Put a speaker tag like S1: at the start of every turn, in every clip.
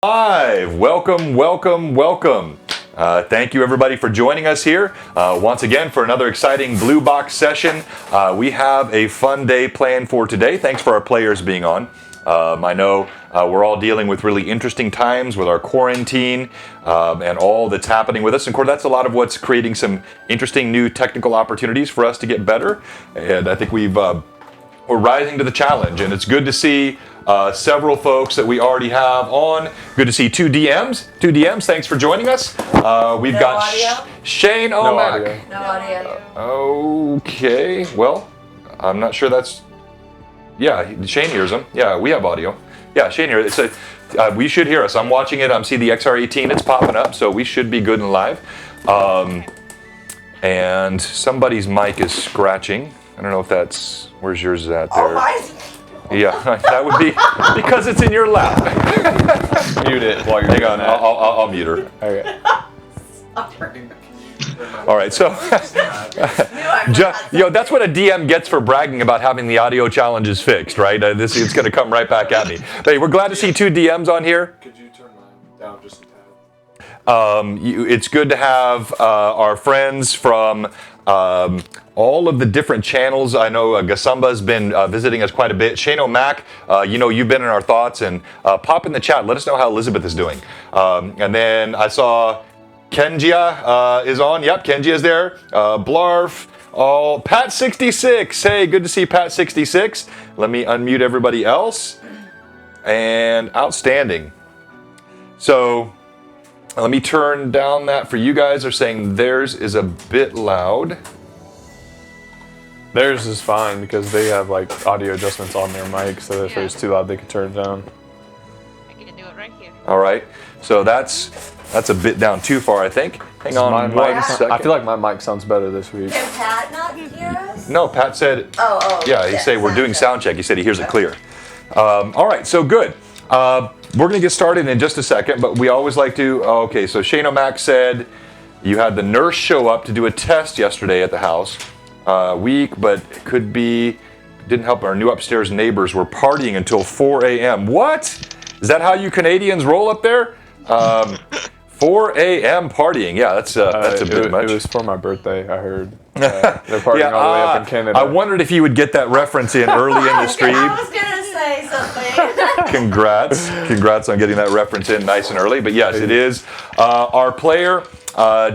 S1: Live. Welcome, welcome, welcome. Thank you everybody for joining us here once again for another exciting Blue Box session. We have a fun day planned for today. Thanks for our players being on. I know we're all dealing with really interesting times with our quarantine and all that's happening with us. And of course, that's a lot of what's creating some interesting new technical opportunities for us to get better. And I think we're rising to the challenge, and it's good to see several folks that we already have on. Good to see two DMs. Thanks for joining us. We've got Shane Omak.
S2: No audio.
S1: Okay. Well, I'm not sure that's. Yeah, Shane hears them. Yeah, we have audio. Yeah, Shane hears it. We should hear us. I'm watching it. I'm seeing the XR18. It's popping up, so we should be good and live. And somebody's mic is scratching. I don't know if that's. Where's yours at there?
S2: Oh, mine.
S1: Yeah, that would be because it's in your lap.
S3: Mute it while you're
S1: Hang
S3: doing
S1: on,
S3: that.
S1: I'll mute her.
S3: Okay.
S1: All right, so that's what a DM gets for bragging about having the audio challenges fixed, right? It's going to come right back at me. But hey, we're glad to see two DMs on here.
S3: Could you turn mine down just a tad?
S1: It's good to have our friends from all of the different channels. I know Gasamba's been visiting us quite a bit. Shane O'Mac, you've been in our thoughts, and pop in the chat. Let us know how Elizabeth is doing. And then I saw Kenjia is on. Yep, Kenjia is there. Blarf. Oh, Pat66. Hey, good to see Pat66. Let me unmute everybody else. And outstanding. So let me turn down that for you guys. Are saying theirs is a bit loud.
S3: Theirs is fine because they have like audio adjustments on their mic, so if it's too loud, they can turn it down.
S4: I can do it right here.
S1: All right. So that's a bit down too far, I think. Hang on one second.
S3: I feel like my mic sounds better this week.
S2: Can Pat not hear us?
S1: No, Pat said.
S2: Oh.
S1: Yeah, he said we're doing sound check. He said he hears it clear. All right. So good. We're going to get started in just a second, but we always like to. Okay. So Shane O'Mac said you had the nurse show up to do a test yesterday at the house. Weak, but it could be, didn't help. Our new upstairs neighbors were partying until 4 a.m. What? Is that how you Canadians roll up there? 4 a.m. partying. Yeah, that's a bit much.
S3: It was for my birthday, I heard. They're partying all the way up in Canada.
S1: I wondered if you would get that reference in early in the stream.
S2: I was going to say something.
S1: Congrats on getting that reference in nice and early. But yes, it is our player,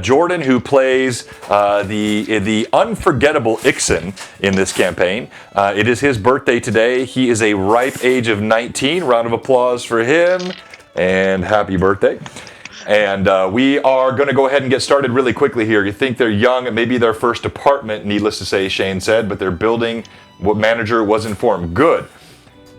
S1: Jordan, who plays the unforgettable Ixen in this campaign. It is his birthday today. He is a ripe age of 19. Round of applause for him, and happy birthday. And we are going to go ahead and get started really quickly here. You think they're young, it may be their first apartment, needless to say, Shane said, but they're building what manager was informed. Good.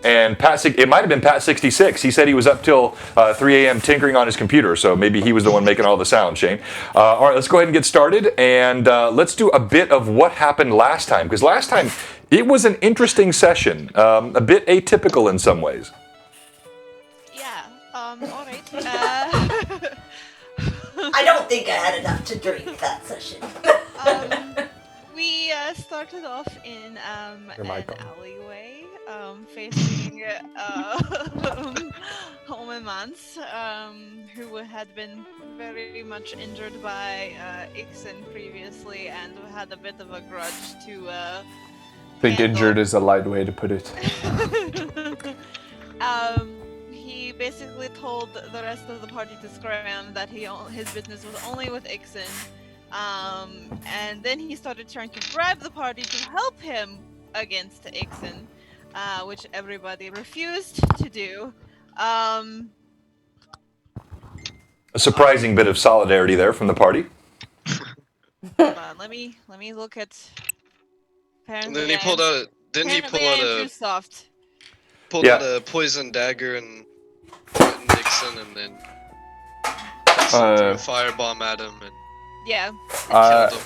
S1: And it might have been Pat66. He said he was up till 3 a.m. tinkering on his computer, so maybe he was the one making all the sound, Shane. All right, let's go ahead and get started, and let's do a bit of what happened last time, because last time it was an interesting session, a bit atypical in some ways.
S4: Yeah, all right.
S2: I don't think I had enough to drink that session.
S4: We started off in an
S3: mic on.
S4: alleyway facing Holman Mans, who had been very much injured by Ixen previously and had a bit of a grudge to
S3: I think injured is a light way to put it.
S4: He basically told the rest of the party to scram that his business was only with Ixen. And then he started trying to bribe the party to help him against Ixen, which everybody refused to do.
S1: A surprising bit of solidarity there from the party.
S4: Hold on, let me look at.
S5: And then he pulled out. Didn't he pull out
S4: too soft.
S5: Pulled out a poison dagger and Nixon, and then threw a firebomb at him and killed him.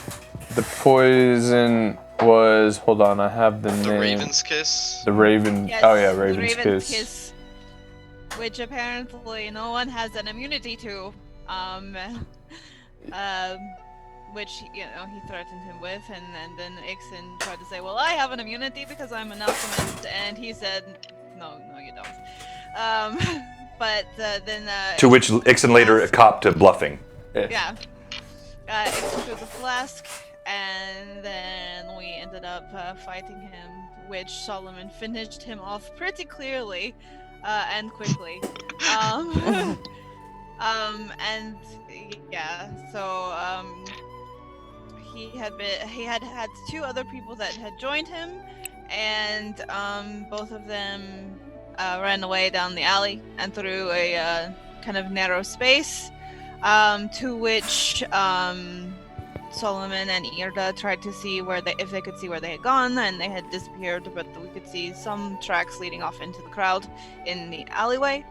S3: The poison was. Hold on, I have the name.
S5: The Raven's Kiss.
S3: The Raven.
S4: Yes,
S3: oh yeah, Raven's
S4: Kiss.
S3: Kiss.
S4: Which apparently no one has an immunity to. Which, he threatened him with, and then Ixen tried to say, well, I have an immunity because I'm an alchemist, and he said, no, you don't. but then
S1: to which Ixen later copped to bluffing.
S4: Yeah. Ixen threw the flask, and then we ended up fighting him, which Solomon finished him off pretty clearly and quickly. And yeah, so he had two other people that had joined him, and both of them ran away down the alley and through a kind of narrow space, to which Solomon and Irda tried to see if they could see where they had gone, and they had disappeared, but we could see some tracks leading off into the crowd in the alleyway.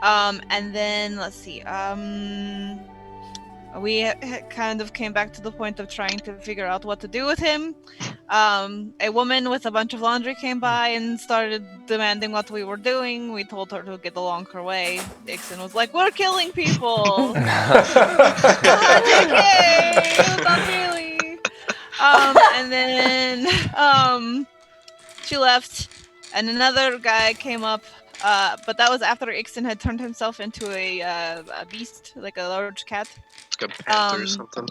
S4: And then, let's see, we kind of came back to the point of trying to figure out what to do with him. A woman with a bunch of laundry came by and started demanding what we were doing. We told her to get along her way. Ixen was like, "We're killing people!" JK! Not really. And then she left, and another guy came up, but that was after Ixen had turned himself into a beast, like a large cat.
S5: Like a panther or something.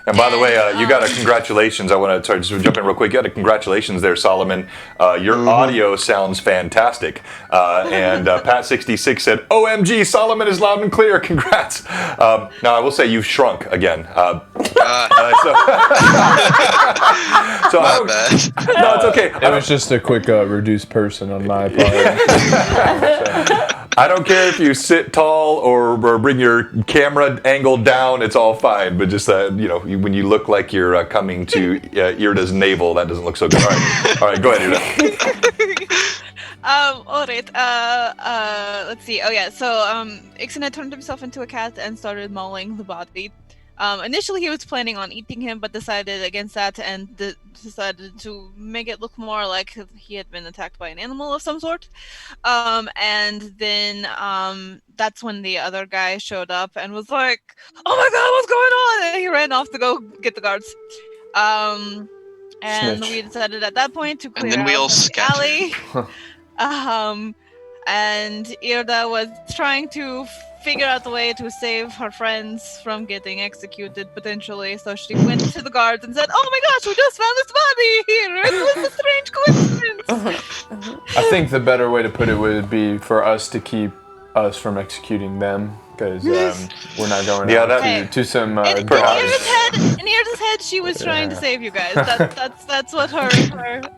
S1: And by the way, you got a congratulations. I want to just jump in real quick. You got a congratulations there, Solomon. Your audio sounds fantastic. And Pat66 said, "OMG, Solomon is loud and clear. Congrats." Now, I will say you've shrunk again.
S5: My bad.
S1: No, it's okay.
S3: It was just a quick reduced person on my part.
S1: I don't care if you sit tall or bring your camera angle down. It's all fine. But just when you look like you're coming to Irda's navel, that doesn't look so good. All right, go ahead, Irda.
S4: All right. Let's see. Oh yeah. So Ixen had turned himself into a cat and started mauling the body. Initially, he was planning on eating him, but decided against that and decided to make it look more like he had been attacked by an animal of some sort. And then that's when the other guy showed up and was like, "Oh my god, what's going on?" And he ran off to go get the guards. And we decided at that point to clear out the alley. And Irda was trying to figure out a way to save her friends from getting executed, potentially. So she went to the guards and said, "Oh my gosh, we just found this body here! It was a strange coincidence!"
S3: I think the better way to put it would be for us to keep us from executing them, because we're not going out to some
S4: in Irda's head, she was trying to save you guys. That's what her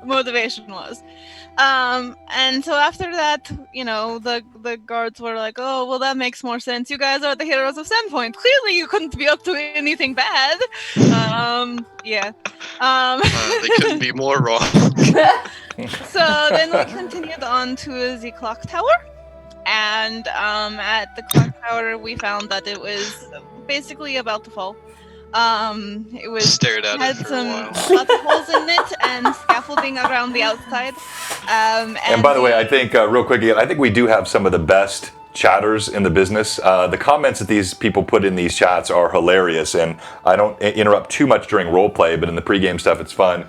S4: motivation was. And so after that, the guards were like, "Oh, well, that makes more sense. You guys are the heroes of Sandpoint. Clearly, you couldn't be up to anything bad." Yeah.
S5: They couldn't be more wrong.
S4: So then we continued on to the clock tower. And at the clock tower, we found that it was basically about to fall. It was
S5: stared at
S4: had
S5: it for
S4: some
S5: a while.
S4: lots of holes in it and scaffolding around the outside.
S1: And by the way, I think real quick again, I think we do have some of the best chatters in the business. The comments that these people put in these chats are hilarious, and I don't interrupt too much during roleplay, but in the pregame stuff, it's fun.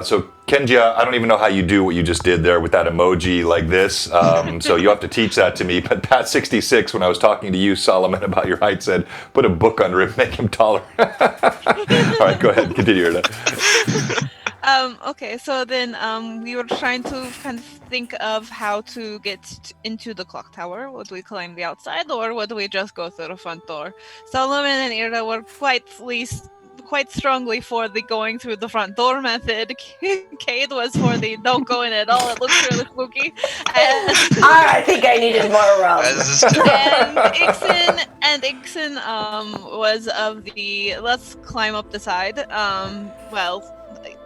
S1: So Kenja, I don't even know how you do what you just did there with that emoji like this. So you have to teach that to me. But Pat66, when I was talking to you, Solomon, about your height, said, "Put a book under it, make him taller." All right, go ahead, continue.
S4: Okay, so then we were trying to kind of think of how to get into the clock tower. Would we climb the outside, or would we just go through the front door? Solomon and Irda were quite strongly for the going through the front door method. Cade was for the don't go in at all. It looks really spooky.
S2: I think I needed more rum.
S4: And Ixen was of the let's climb up the side.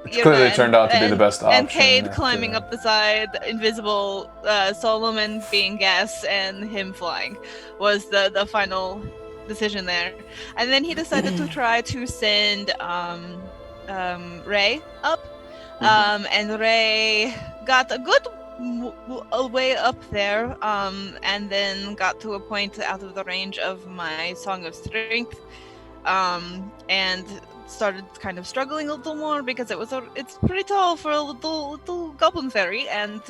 S3: Which clearly turned out to be the best option.
S4: And Cade climbing up the side, invisible, Solomon being gas, and him flying was the final decision there. And then he decided to try to send Ray up, and Ray got a good way up there, and then got to a point out of the range of my Song of Strength, and started kind of struggling a little more because it's pretty tall for a little goblin fairy, and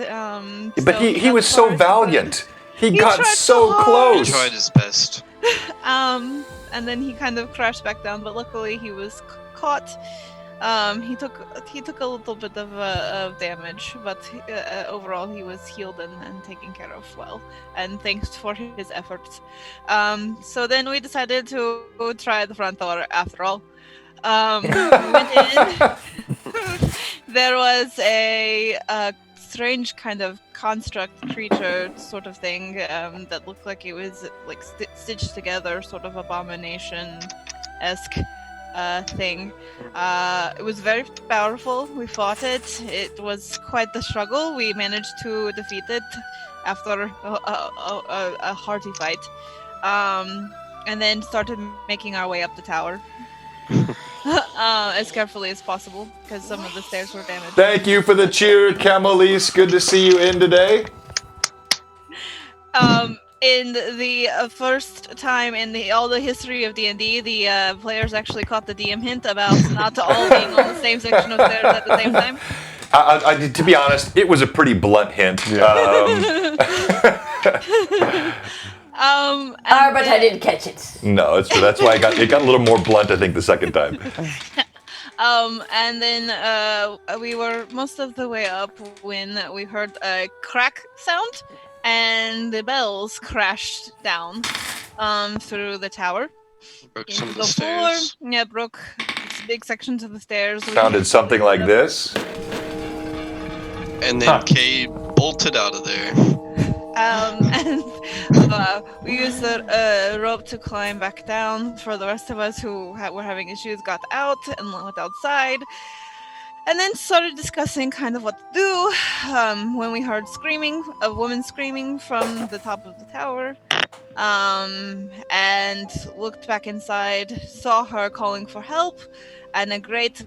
S1: but he was so valiant. He got so close.
S5: He tried his best.
S4: And then he kind of crashed back down, but luckily he was caught. He took a little bit of damage, but overall he was healed and taken care of well. And thanks for his efforts. So then we decided to try the front door after all. We went in. There was a strange kind of construct creature sort of thing that looked like it was like stitched together, sort of abomination-esque thing. It was very powerful. We fought it. It was quite the struggle. We managed to defeat it after a hearty fight, and then started making our way up the tower. As carefully as possible, because some of the stairs were damaged.
S1: Thank you for the cheer, Camelise. Good to see you in today.
S4: In the first time in all the history of D&D, the players actually caught the DM hint about not all being on the same section of stairs at the same time.
S1: To be honest, it was a pretty blunt hint. Yeah.
S2: But I didn't catch it.
S1: No, it's true. That's why it got a little more blunt, I think, the second time.
S4: And then we were most of the way up when we heard a crack sound, and the bells crashed down through the tower.
S5: Broke some of the stairs.
S4: Yeah, broke big sections of the stairs.
S1: Sounded something like this.
S5: And then Kay bolted out of there.
S4: And we used the rope to climb back down. For the rest of us who were having issues, got out and went outside. And then started discussing kind of what to do when we heard a woman screaming from the top of the tower. And looked back inside, saw her calling for help, and a great,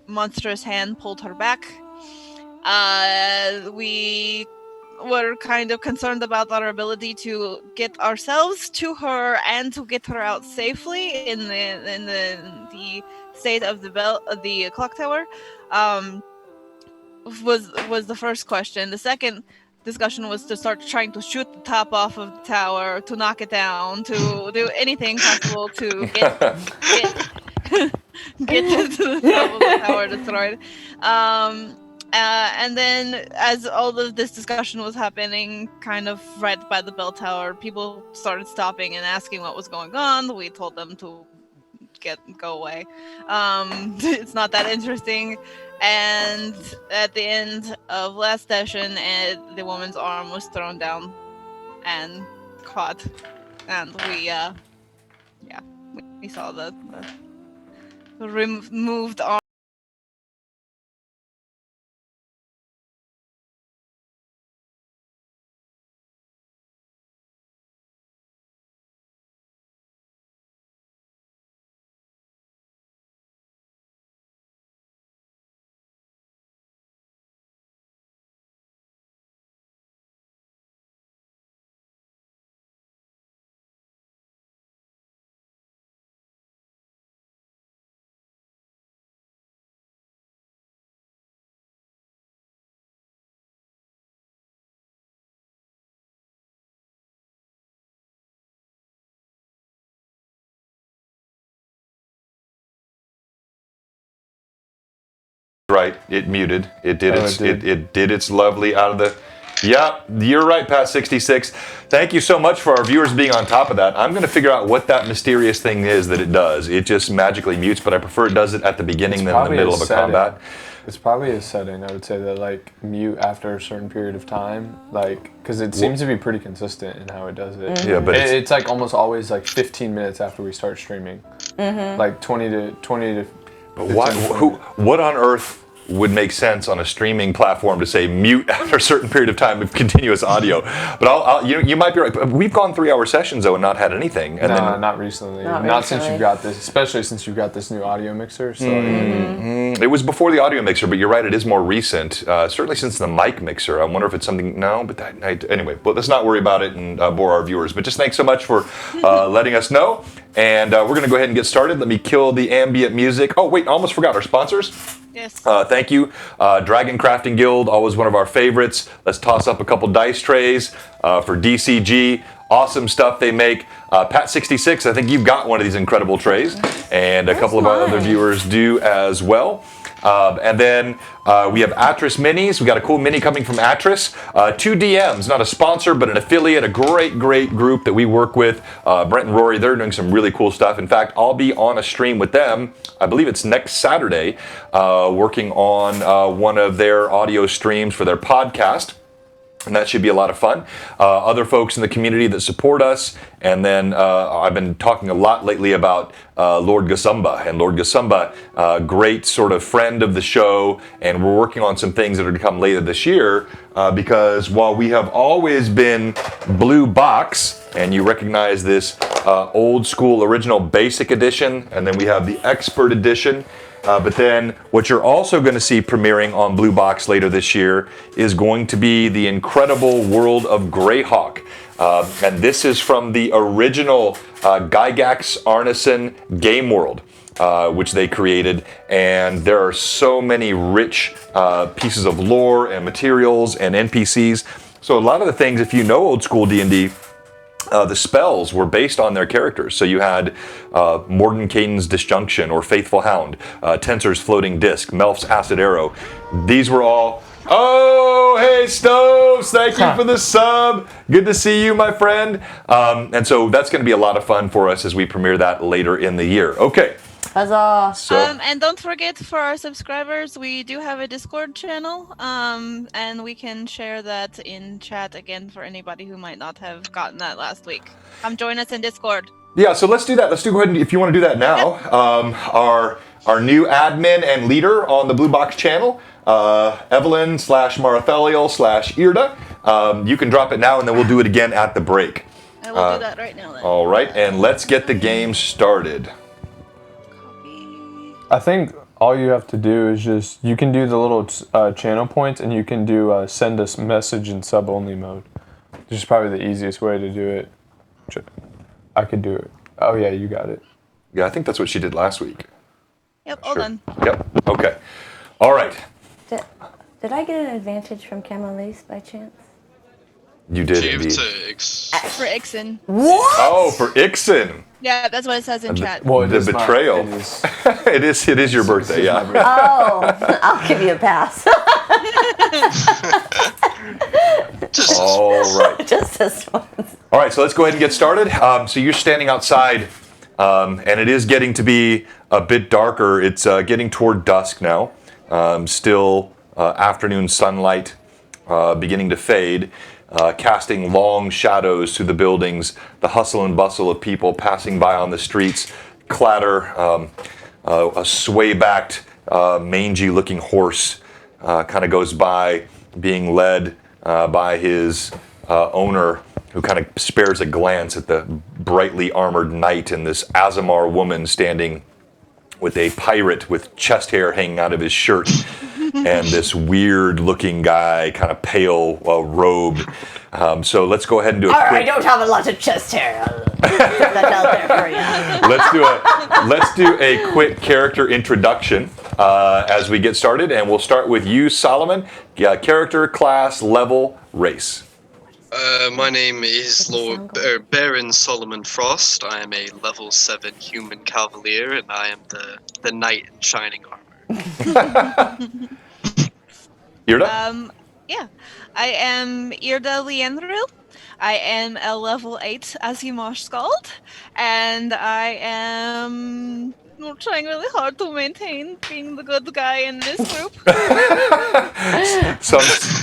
S4: monstrous hand pulled her back. We were kind of concerned about our ability to get ourselves to her and to get her out safely in the state of the clock tower. Was the first question. The second discussion was to start trying to shoot the top off of the tower, to knock it down, to do anything possible to get get to the top of the tower destroyed. And then, as all of this discussion was happening, kind of right by the bell tower, people started stopping and asking what was going on. We told them to go away. It's not that interesting. And at the end of last session, the woman's arm was thrown down and caught, and we saw the removed arm.
S1: Right, it muted. It did it did its lovely out of the. Yeah, you're right, Pat 66. Thank you so much for our viewers being on top of that. I'm going to figure out what that mysterious thing is that it does. It just magically mutes, but I prefer it does it at the beginning than in the middle of a combat.
S3: It's probably a setting, I would say, that mute after a certain period of time, because it seems to be pretty consistent in how it does it.
S1: Mm-hmm. Yeah, but
S3: it's almost always 15 minutes after we start streaming, 20 to.
S1: But what on earth would make sense on a streaming platform to say mute after a certain period of time of continuous audio? But you might be right. We've gone 3-hour sessions though and not had anything. And
S3: not recently. Not since you've got this, especially since you've got this new audio mixer. So
S1: it was before the audio mixer, but you're right. It is more recent. Certainly since the mic mixer. I wonder if it's something. No, but anyway. Well, let's not worry about it and bore our viewers. But just thanks so much for letting us know. And we're going to go ahead and get started. Let me kill the ambient music. Oh, wait, I almost forgot our sponsors.
S4: Yes.
S1: Thank you. Dragon Crafting Guild, always one of our favorites. Let's toss up a couple dice trays for DCG. Awesome stuff they make. Pat66, I think you've got one of these incredible trays. And a couple of our other viewers do as well. And then we have Atris Minis. We got a cool mini coming from Atris. 2DMs, not a sponsor, but an affiliate, a great group that we work with. Brent and Rory, they're doing some really cool stuff. In fact, I'll be on a stream with them. I believe it's next Saturday, working on one of their audio streams for their podcast. And that should be a lot of fun. Other folks in the community that support us. And then I've been talking a lot lately about Lord Gasumba. And Lord Gasumba, great sort of friend of the show. And we're working on some things that are to come later this year. Because while we have always been Blue Box, and you recognize this old school original basic edition, and then we have the expert edition. But then what you're also going to see premiering on Blue Box later this year is going to be the incredible world of Greyhawk. And this is from the original Gygax Arneson game world, which they created. And there are so many rich pieces of lore and materials and NPCs. So a lot of the things, if you know old school D&D, the spells were based on their characters. So you had Mordenkainen's Disjunction or Faithful Hound, Tensor's Floating Disc, Melf's Acid Arrow. These were all... Oh, hey, Stoves! Thank you for the sub. Good to see you, my friend. And so that's going to be a lot of fun for us as we premiere that later in the year. Okay.
S2: Huzzah!
S4: And don't forget, for our subscribers, we do have a Discord channel, and we can share that in chat again for anybody who might not have gotten that last week. Come join us in Discord.
S1: Yeah, so let's do that. Let's go ahead and, if you want to do that now, our new admin and leader on the Blue Box channel, Evelyn/Maratheliel/Irda. You can drop it now, and then we'll do it again at the break.
S4: I will do that right now then.
S1: All right, and let's get the game started.
S3: I think all you have to do is just, you can do the little channel points, and you can do send us message in sub-only mode. This is probably the easiest way to do it. I could do it. Oh yeah, you got it.
S1: Yeah, I think that's what she did last week.
S4: Yep, all done.
S1: Yep, okay. All right.
S2: Did I get an advantage from Camelise by chance?
S1: You did
S5: Gave
S1: indeed.
S4: For Ixen.
S2: What?
S1: Oh, for Ixen.
S4: Yeah, that's what it says in chat.
S3: Well,
S1: The betrayal. It is your birthday, yeah.
S2: Oh, I'll give you a pass.
S1: All right.
S2: Just this once.
S1: All right, so let's go ahead and get started. So you're standing outside, and it is getting to be a bit darker. It's getting toward dusk now. Still afternoon sunlight beginning to fade, casting long shadows through the buildings, the hustle and bustle of people passing by on the streets, clatter, a sway-backed, mangy-looking horse kind of goes by, being led by his owner, who kind of spares a glance at the brightly armored knight and this Azamar woman standing with a pirate with chest hair hanging out of his shirt, and this weird-looking guy, kind of pale, robed. So let's go ahead and do a quick...
S2: I don't have a lot of chest hair. I'll put that out there for you.
S1: Let's do a quick character introduction as we get started, and we'll start with you, Solomon. Character, class, level, race.
S5: My name is Baron Solomon Frost. I am a level 7 human cavalier, and I am the knight in shining armor.
S1: Irda?
S4: Yeah. I am Irda Lienril. I am a level 8 Azimosh Skald, and I am trying really hard to maintain being the good guy in this group.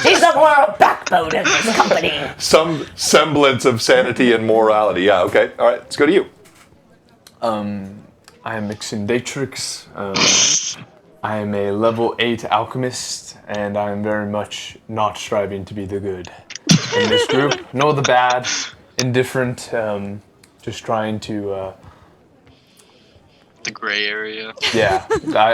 S2: He's a moral backbone in this company.
S1: Some semblance of sanity and morality. Yeah, okay. All right, let's go to you.
S3: I am Mixindatrix. I am a level 8 alchemist, and I am very much not striving to be the good in this group, nor the bad, indifferent, just trying to...
S5: the gray area.
S3: Yeah.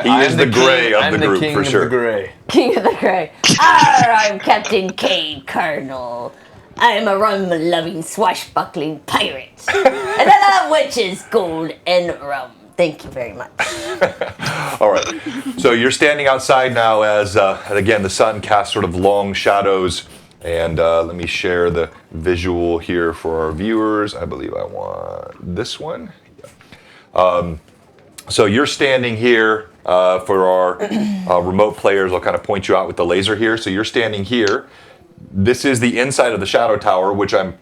S1: He is the gray of the group,
S3: king
S1: for sure.
S3: Of the gray.
S2: King of the Gray. I'm Captain Cade Colonel. I am a rum-loving, swashbuckling pirate. And I love witches, gold, and rum. Thank you very much.
S1: All right. So you're standing outside now as, and again, the sun casts sort of long shadows. And let me share the visual here for our viewers. I believe I want this one. Yeah. So you're standing here for our remote players. I'll kind of point you out with the laser here. So you're standing here. This is the inside of the Shadow Tower, which I'm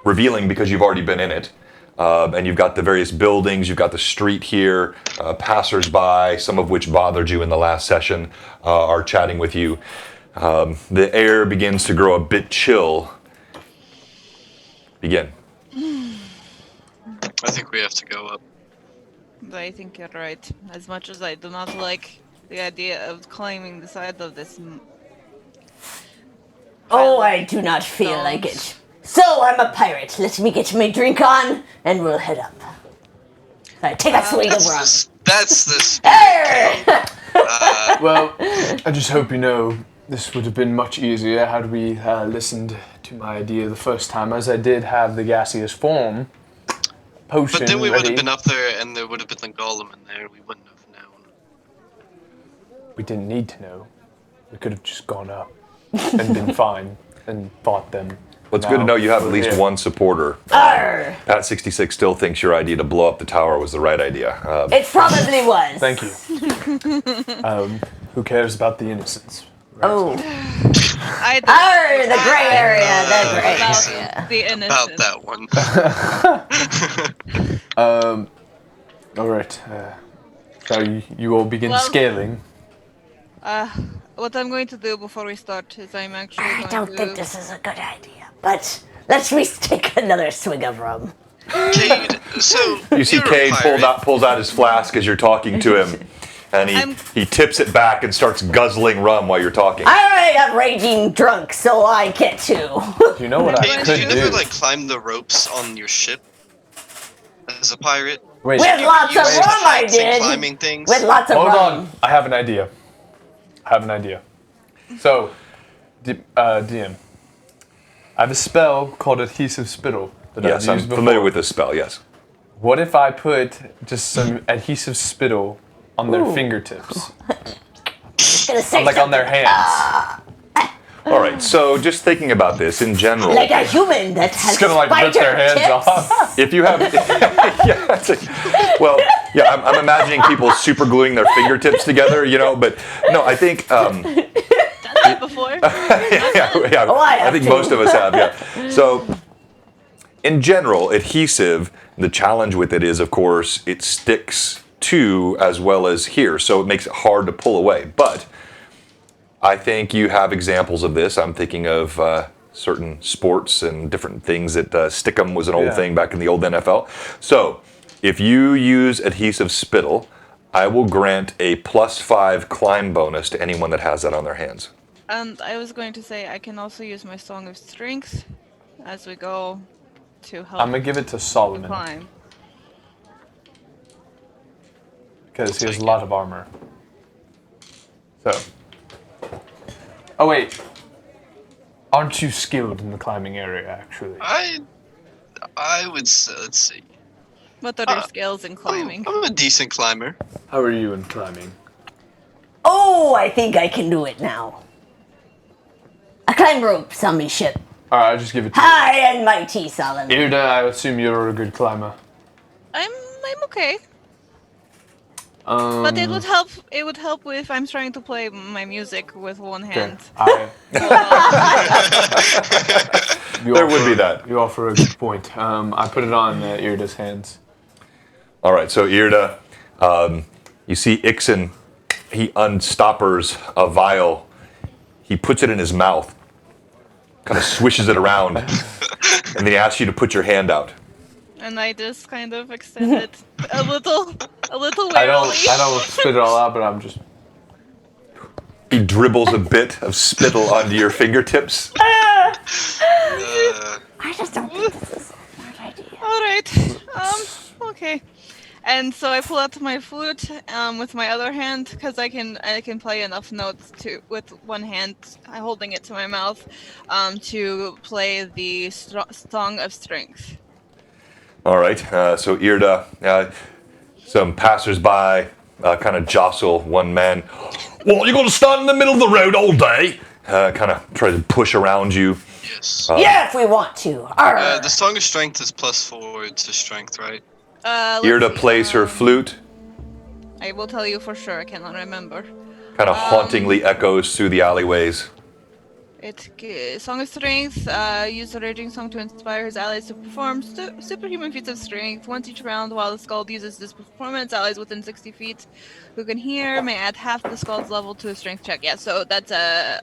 S1: revealing because you've already been in it. And you've got the various buildings, you've got the street here, passers-by, some of which bothered you in the last session, are chatting with you. The air begins to grow a bit chill. Begin.
S5: I think we have to go up.
S4: I think you're right. As much as I do not like the idea of climbing the side of this...
S2: Oh, I do not feel like it. So, I'm a pirate. Let me get my drink on, and we'll head up. Sorry, take a swig of rum.
S5: That's the
S2: spirit.
S3: Well, I just hope you know this would have been much easier had we listened to my idea the first time, as I did have the gaseous form potion.
S5: But then we would
S3: ready.
S5: have been up there, and there would have been the golem in there. We wouldn't have known.
S3: We didn't need to know. We could have just gone up and been fine and fought them.
S1: Well, it's good to know you have at least one supporter. Pat 66 still thinks your idea to blow up the tower was the right idea.
S2: It probably was.
S3: Thank you. Who cares about the innocents? Right?
S2: Oh.
S4: The
S2: gray area. The gray
S4: about the innocent.
S5: About that one.
S3: All right. So you all begin scaling.
S4: What I'm going to do before we start is I'm actually
S2: I don't think this is a good idea, but let's take another swig of rum.
S5: Cade, so
S1: you see Cade pulls out his flask as you're talking to him, and he tips it back and starts guzzling rum while you're talking.
S2: I am raging drunk, so I get to.
S3: Do you know what I could do?
S5: Did you never climb the ropes on your ship as a pirate?
S3: Wait,
S2: with lots of rum, I did.
S5: Climbing things.
S2: With lots of rum.
S3: Hold on, I have an idea. So, DM, I have a spell called Adhesive Spittle that I've used
S1: I'm
S3: before.
S1: familiar with this spell, yes.
S3: What if I put just some adhesive spittle on their fingertips? On their hands.
S1: All right, so just thinking about this in general.
S2: Like a human that has
S3: It's gonna rip their hands
S2: tips.
S3: off.
S1: If you have, I'm imagining people super gluing their fingertips together, but no, I think.
S4: Done that before?
S1: I think most of us have, yeah. So, in general, adhesive, the challenge with it is, of course, it sticks to as well as here, so it makes it hard to pull away. But I think you have examples of this. I'm thinking of certain sports and different things that Stickum was an old thing back in the old NFL. So, if you use adhesive spittle, I will grant a +5 climb bonus to anyone that has that on their hands.
S4: And I was going to say I can also use my Song of Strength as we go to help.
S3: I'm gonna give it to Solomon
S4: climb.
S3: because he has a lot of armor. So. Oh wait. Aren't you skilled in the climbing area, actually?
S5: I would say, let's see.
S4: What are your skills in climbing?
S5: I'm a decent climber.
S3: How are you in climbing?
S2: Oh, I think I can do it now. I climb ropes on my ship.
S3: Alright, I'll just give it to you.
S2: High and mighty, Solomon.
S3: Irda, I assume you're a good climber.
S4: I'm okay. But it would help. It would help if I'm trying to play my music with one hand.
S1: There would be that.
S3: You offer a good point. I put it on Irda's hands.
S1: All right, so Irda, you see Ixen, he unstoppers a vial. He puts it in his mouth, kind of swishes it around, and then he asks you to put your hand out.
S4: And I just kind of extend it a little warily.
S3: I don't spit it all out, but I'm just...
S1: He dribbles a bit of spittle onto your fingertips.
S2: I just don't think this is a smart idea.
S4: All right. Okay. And so I pull out my flute with my other hand because I can play enough notes with one hand holding it to my mouth to play the Song of Strength.
S1: All right. So Irda, some passersby kind of jostle one man. What, you going to stand in the middle of the road all day? Kind of try to push around you.
S5: Yes.
S2: Yeah, if we want to.
S5: The Song of Strength is +4 to strength, right?
S1: Irda plays her flute.
S4: I will tell you for sure. I cannot remember.
S1: Kind of hauntingly echoes through the alleyways.
S4: Song of Strength. Use the raging song to inspire his allies to perform superhuman feats of strength once each round. While the Skald uses this performance, allies within 60 feet who can hear may add half the Skald's level to a strength check. Yeah, so that's a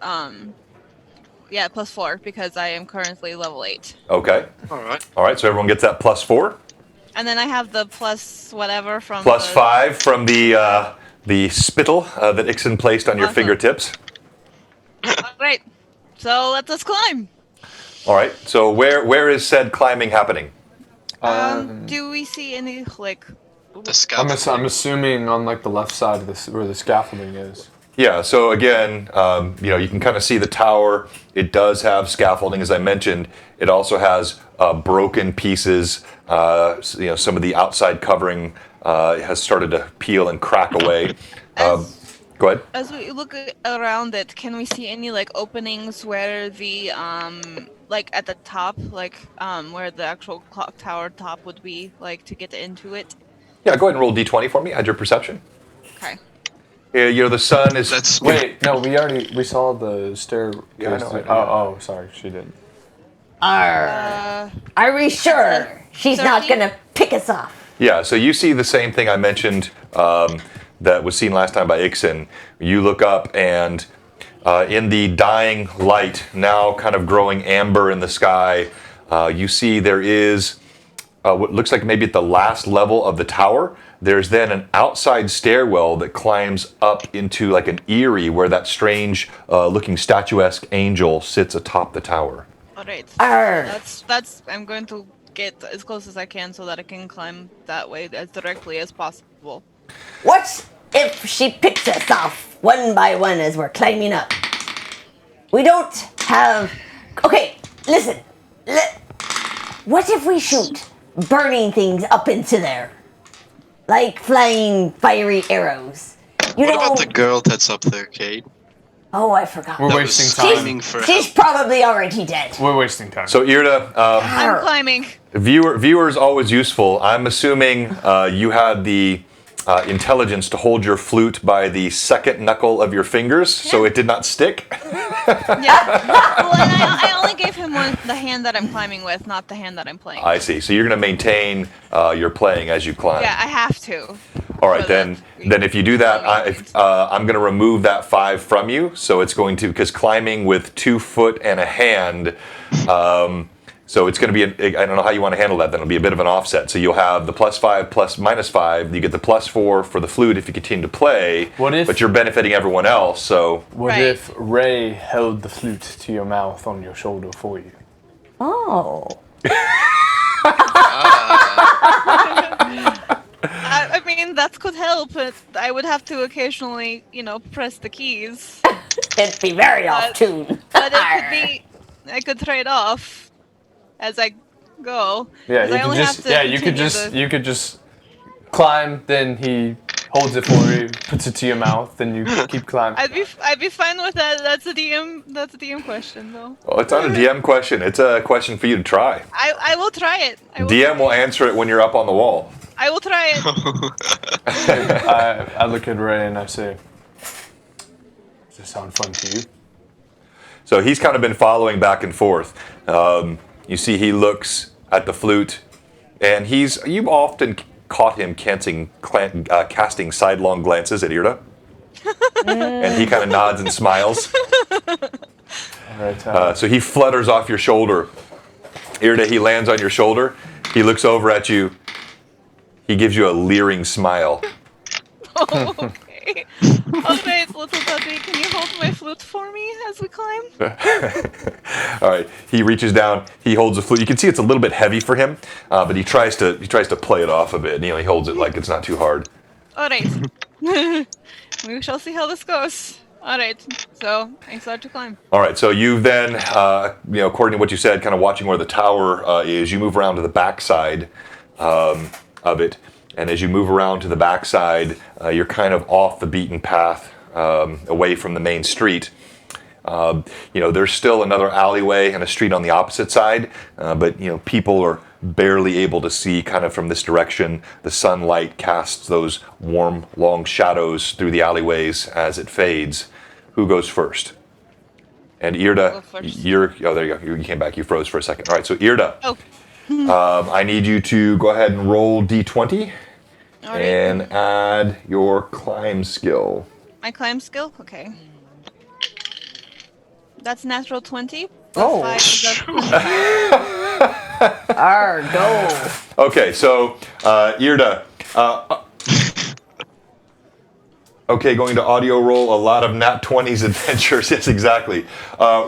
S4: +4 because I am currently level 8.
S1: Okay.
S5: All right.
S1: So everyone gets that +4.
S4: And then I have the plus whatever from
S1: +5 from the spittle that Ixen placed on your fingertips.
S4: Great. So let us climb.
S1: All right. So where is said climbing happening?
S4: Do we see any
S5: The scaffolding.
S3: I'm assuming on like the left side of this where the scaffolding is.
S1: Yeah. So again, you can kind of see the tower. It does have scaffolding, as I mentioned. It also has broken pieces. Some of the outside covering has started to peel and crack away. Go ahead.
S4: As we look around it, can we see any openings where the at the top, where the actual clock tower top would be, to get into it?
S1: Yeah, go ahead and roll D20 for me. Add your perception.
S4: Okay.
S1: Yeah, the sun is.
S3: Wait, no, we saw the stair.
S1: Yeah, I know.
S3: Oh, sorry, she did.
S2: Are we sure she's not gonna pick us off?
S1: Yeah, so you see the same thing I mentioned that was seen last time by Ixen. You look up and in the dying light, now kind of growing amber in the sky, you see there is what looks like maybe at the last level of the tower, there's then an outside stairwell that climbs up into like an eyrie where that strange looking statuesque angel sits atop the tower.
S4: All right.
S2: That's
S4: I'm going to get as close as I can so that I can climb that way as directly as possible.
S2: What if she picks us off one by one as we're climbing up? We don't have... Okay, listen. What if we shoot burning things up into there? Like flying fiery arrows.
S5: What about the girl that's up there, Kate?
S2: Oh, I forgot.
S3: We're wasting time.
S2: She's probably already dead.
S3: We're wasting time.
S1: So Irda,
S4: I'm climbing.
S1: Viewers always useful. I'm assuming you had the intelligence to hold your flute by the second knuckle of your fingers, so it did not stick.
S4: Yeah. Well, and I only gave him the hand that I'm climbing with, not the hand that I'm playing.
S1: I see. So you're going to maintain your playing as you climb.
S4: Yeah, I have to.
S1: All right, then if you do that, I'm going to remove that 5 from you. So it's going to, because climbing with 2 foot and a hand, so it's going to be, I don't know how you want to handle that. Then it'll be a bit of an offset. So you'll have the +5 plus -5. You get the +4 for the flute if you continue to play. But you're benefiting everyone else. So
S3: what if Ray held the flute to your mouth on your shoulder for you?
S2: Oh.
S4: I mean, that could help, but I would have to occasionally, press the keys.
S2: It'd be very off tune.
S4: But it could be, I could trade off as I go.
S3: Yeah, you could just climb, then he holds it for you, puts it to your mouth, then you keep climbing.
S4: I'd be fine with that. That's a DM question though.
S1: well, it's not a DM question. It's a question for you to try.
S4: I will try it.
S1: DM will answer it when you're up on the wall.
S4: I will try it.
S3: I look at Ray and I say, does this sound fun to you?
S1: So he's kind of been following back and forth. You see he looks at the flute, and you've often caught him casting sidelong glances at Irda. And he kind of nods and smiles.
S3: All right,
S1: so he flutters off your shoulder. Irda, he lands on your shoulder. He looks over at you. He gives you a leering smile.
S4: Okay. Okay. All right, little buddy, can you hold my flute for me as we climb?
S1: All right. He reaches down. He holds the flute. You can see it's a little bit heavy for him, but he tries to play it off a bit. He holds it like it's not too hard.
S4: All right. We shall see how this goes. All right. So I start to climb.
S1: All right. So you then, according to what you said, kind of watching where the tower is, you move around to the backside of it. And as you move around to the backside, you're kind of off the beaten path, away from the main street. There's still another alleyway and a street on the opposite side, but people are barely able to see kind of from this direction. The sunlight casts those warm, long shadows through the alleyways as it fades. Who goes first? And Irda, there you go. You came back. You froze for a second. All right, so Irda.
S4: Oh.
S1: I need you to go ahead and roll D20 and add your climb skill.
S4: My climb skill? Okay. That's natural 20.
S2: Oh.
S4: 5 is a
S2: Go.
S1: Okay, so Irda. Going to audio roll a lot of Nat 20s adventures. Yes, exactly.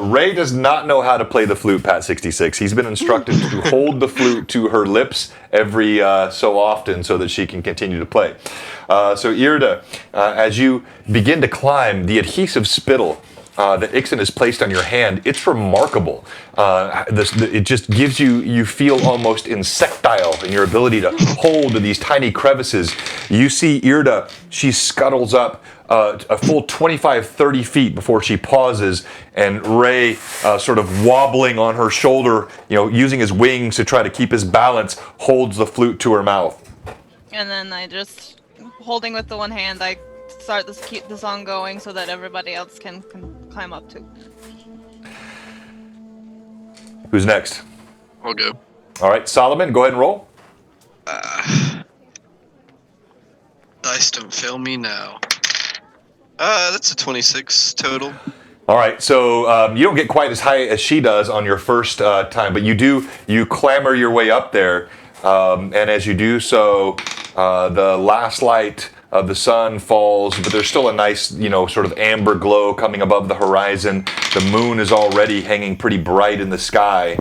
S1: Ray does not know how to play the flute, Pat 66. He's been instructed to hold the flute to her lips every so often so that she can continue to play. So Irda, as you begin to climb, the adhesive spittle that Ixen has placed on your hand, it's remarkable. It just gives you feel almost insectile in your ability to hold these tiny crevices. You see Irda, she scuttles up a full 25, 30 feet before she pauses, and Ray, sort of wobbling on her shoulder, using his wings to try to keep his balance, holds the flute to her mouth.
S4: And then I just, holding with the one hand, I start keep the song going so that everybody else can climb up too.
S1: Who's next?
S5: I'll go.
S1: All right, Solomon, go ahead and roll.
S5: Dice don't fail me now. That's a 26 total.
S1: All right, so you don't get quite as high as she does on your first time, but you clamber your way up there, and as you do so, the last light of the sun falls, but there's still a nice, sort of amber glow coming above the horizon. The moon is already hanging pretty bright in the sky,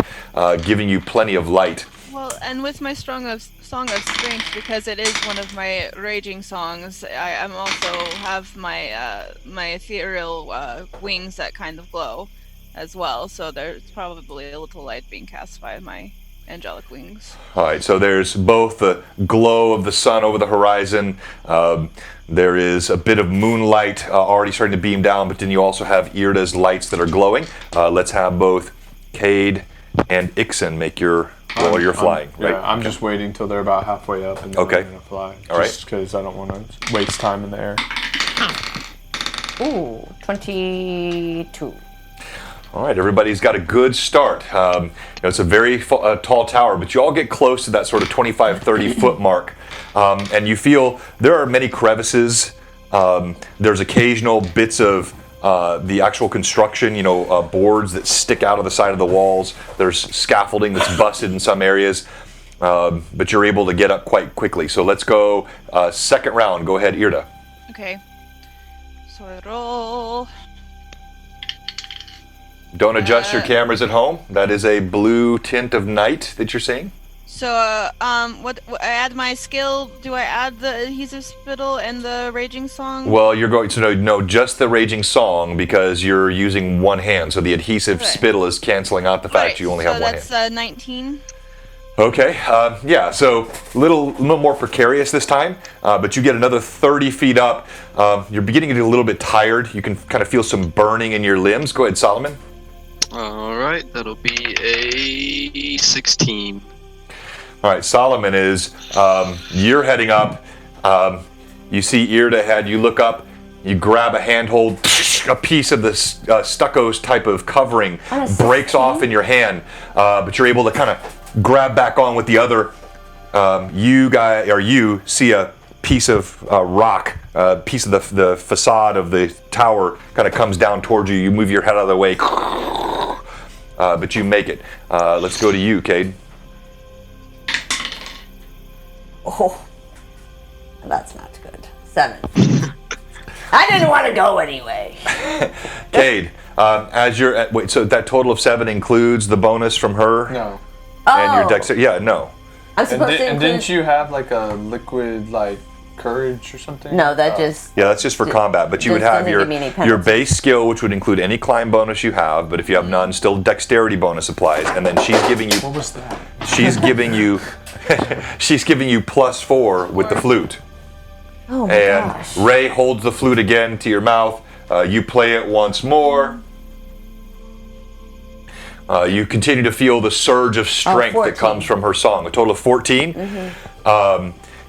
S1: giving you plenty of light.
S4: Well, and with my Song of Strength, because it is one of my raging songs, I'm also have my my ethereal wings that kind of glow as well. So there's probably a little light being cast by my angelic wings.
S1: All right, so there's both the glow of the sun over the horizon. There is a bit of moonlight already starting to beam down, but then you also have Irda's lights that are glowing. Let's have both Cade and Ixen make your roll. You're flying, right?
S3: Yeah, I'm just waiting till they're about halfway up and then I'm going to fly.
S1: All right.
S3: Just because I don't want to waste time in the air.
S2: Ooh, 22.
S1: All right, everybody's got a good start. It's a very tall tower, but you all get close to that sort of 25, 30 foot mark. And you feel there are many crevices. There's occasional bits of the actual construction, boards that stick out of the side of the walls. There's scaffolding that's busted in some areas, but you're able to get up quite quickly. So let's go second round. Go ahead, Irda.
S4: Okay. So I roll.
S1: Don't adjust your cameras at home. That is a blue tint of night that you're seeing.
S4: So, what I add my skill? Do I add the adhesive spittle and the raging song?
S1: Well, you're going to know just the raging song because you're using one hand. So the adhesive spittle is canceling out the fact you only have one hand.
S4: So that's 19.
S1: Okay, yeah, so a little more precarious this time, but you get another 30 feet up. You're beginning to get a little bit tired. You can kind of feel some burning in your limbs. Go ahead, Solomon.
S5: All right, that'll be a 16.
S1: All right, Solomon is, you're heading up. You see Irda ahead. You look up. You grab a handhold. A piece of the stucco's type of covering breaks off in your hand, but you're able to kind of grab back on with the other. You see a piece of rock, a piece of the facade of the tower kind of comes down towards you. You move your head out of the way, but you make it. Let's go to you, Cade.
S2: Oh, that's not good. 7. I didn't want to go anyway.
S1: Cade, as you're at, wait, so that total of 7 includes the bonus from her?
S3: No.
S1: And your dexterity? Yeah, no.
S2: I'm supposed to
S3: And
S2: include...
S3: didn't you have like a liquid like courage or something?
S2: No, that just...
S1: Yeah, that's just for combat. But you would have
S2: doesn't give me any
S1: your
S2: penalty.
S1: base skill, which would include any climb bonus you have. But if you have none, still dexterity bonus applies. And then she's giving you.
S3: What was that?
S1: She's giving you. She's giving you +4 with the flute.
S2: Oh my
S1: And
S2: gosh.
S1: Ray holds the flute again to your mouth. You play it once more. You continue to feel the surge of strength that
S2: 14.
S1: comes from her song. A total of 14.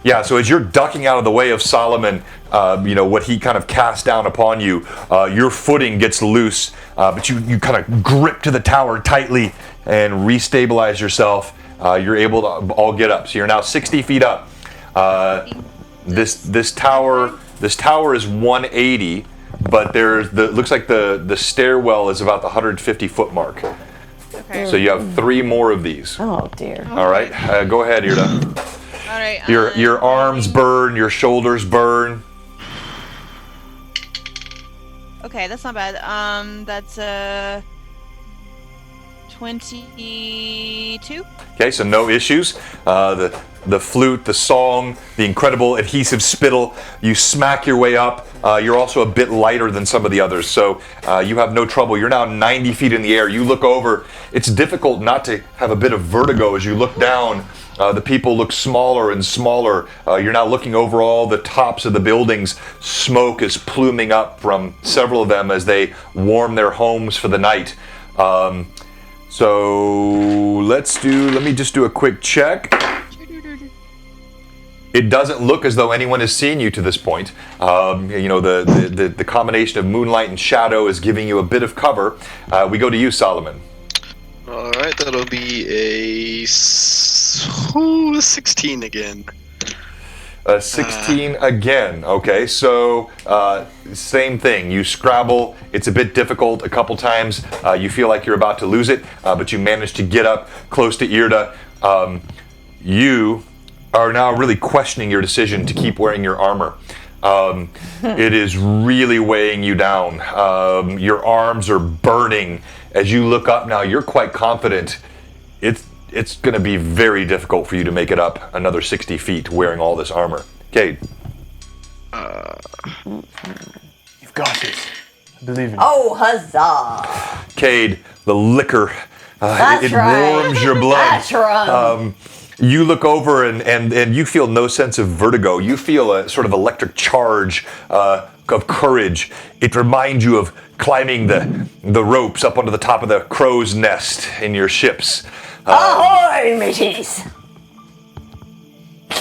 S1: Yeah, so as you're ducking out of the way of Solomon, what he kind of cast down upon you, your footing gets loose, but you kind of grip to the tower tightly and restabilize yourself. You're able to all get up. So you're now 60 feet up. This tower is 180, but looks like the stairwell is about the 150-foot mark.
S4: Okay.
S1: So you have 3 more of these.
S2: Oh, dear.
S1: All right, go ahead, Irda.
S4: All right.
S1: Your arms burn, your shoulders burn.
S4: Okay, that's not bad. That's 22.
S1: Okay, so no issues. The flute, the song, the incredible adhesive spittle. You smack your way up. You're also a bit lighter than some of the others, so you have no trouble. You're now 90 feet in the air. You look over. It's difficult not to have a bit of vertigo as you look down. The people look smaller and smaller. You're now looking over all the tops of the buildings. Smoke is pluming up from several of them as they warm their homes for the night. So let me just do a quick check. It doesn't look as though anyone has seen you to this point. The combination of moonlight and shadow is giving you a bit of cover. We go to you, Solomon.
S5: All right, that'll be a 16 again.
S1: 16 again. Okay, so same thing. You scrabble. It's a bit difficult a couple times. You feel like you're about to lose it, but you manage to get up close to Irda. You are now really questioning your decision to keep wearing your armor. It is really weighing you down. Your arms are burning. As you look up now, you're quite confident it's going to be very difficult for you to make it up another 60 feet wearing all this armor. Cade.
S3: You've got it. I believe in you.
S2: Oh, huzzah.
S1: Cade, the liquor,
S2: That's
S1: it
S2: right.
S1: warms your blood.
S2: That's right.
S1: You look over and you feel no sense of vertigo. You feel a sort of electric charge of courage. It reminds you of climbing the ropes up onto the top of the crow's nest in your ships.
S2: Ahoy, mateys!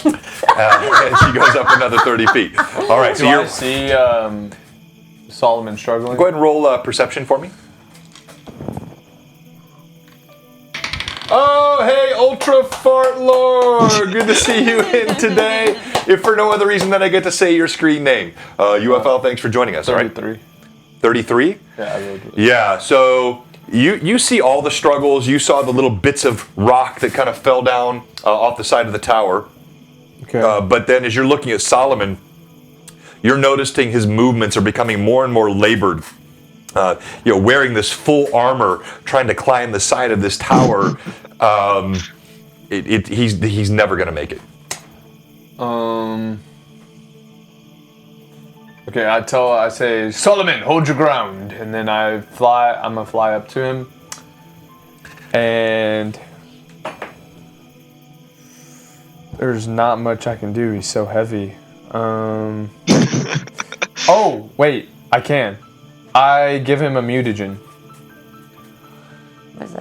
S1: And she goes up another 30 feet. All right, so
S3: Do I
S1: you're...
S3: see Solomon struggling?
S1: Go ahead and roll perception for me. Oh, hey, Ultra Fart Lord! Good to see you in today. If for no other reason than I get to say your screen name. UFL, thanks for joining us.
S3: 33.
S1: All right? 33?
S3: Yeah, I rolled it.
S1: Yeah, so you see all the struggles. You saw the little bits of rock that kind of fell down off the side of the tower.
S3: Okay.
S1: But then as you're looking at Solomon, you're noticing his movements are becoming more and more labored. Wearing this full armor, trying to climb the side of this tower, he's never going to make it.
S3: Okay, I say, Solomon, hold your ground, and then I'm gonna fly up to him, and there's not much I can do. He's so heavy. Oh wait, I can. I give him a mutagen.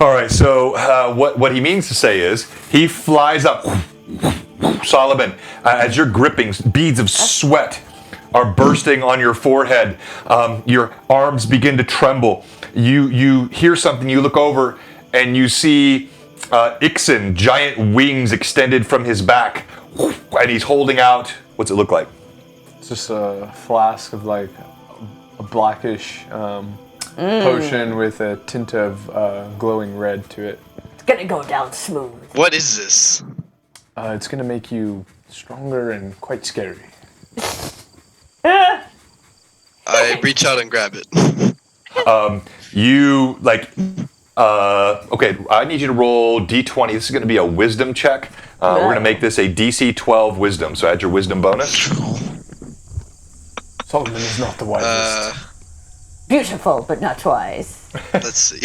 S1: All right, so what he means to say is he flies up, Solomon, as you're gripping, beads of sweat are bursting on your forehead. Your arms begin to tremble. You hear something, you look over, and you see Ixen, giant wings extended from his back, and he's holding out, what's it look like?
S3: It's just a flask of like a blackish potion with a tint of glowing red to it.
S2: It's gonna go down smooth.
S5: What is this?
S3: It's gonna make you stronger and quite scary.
S5: I reach out and grab it.
S1: You like. Okay, I need you to roll d20. This is going to be a wisdom check. We're going to make this a DC 12 wisdom. So add your wisdom bonus.
S3: Solomon is not the wisest.
S2: Beautiful, but not wise.
S5: Let's see.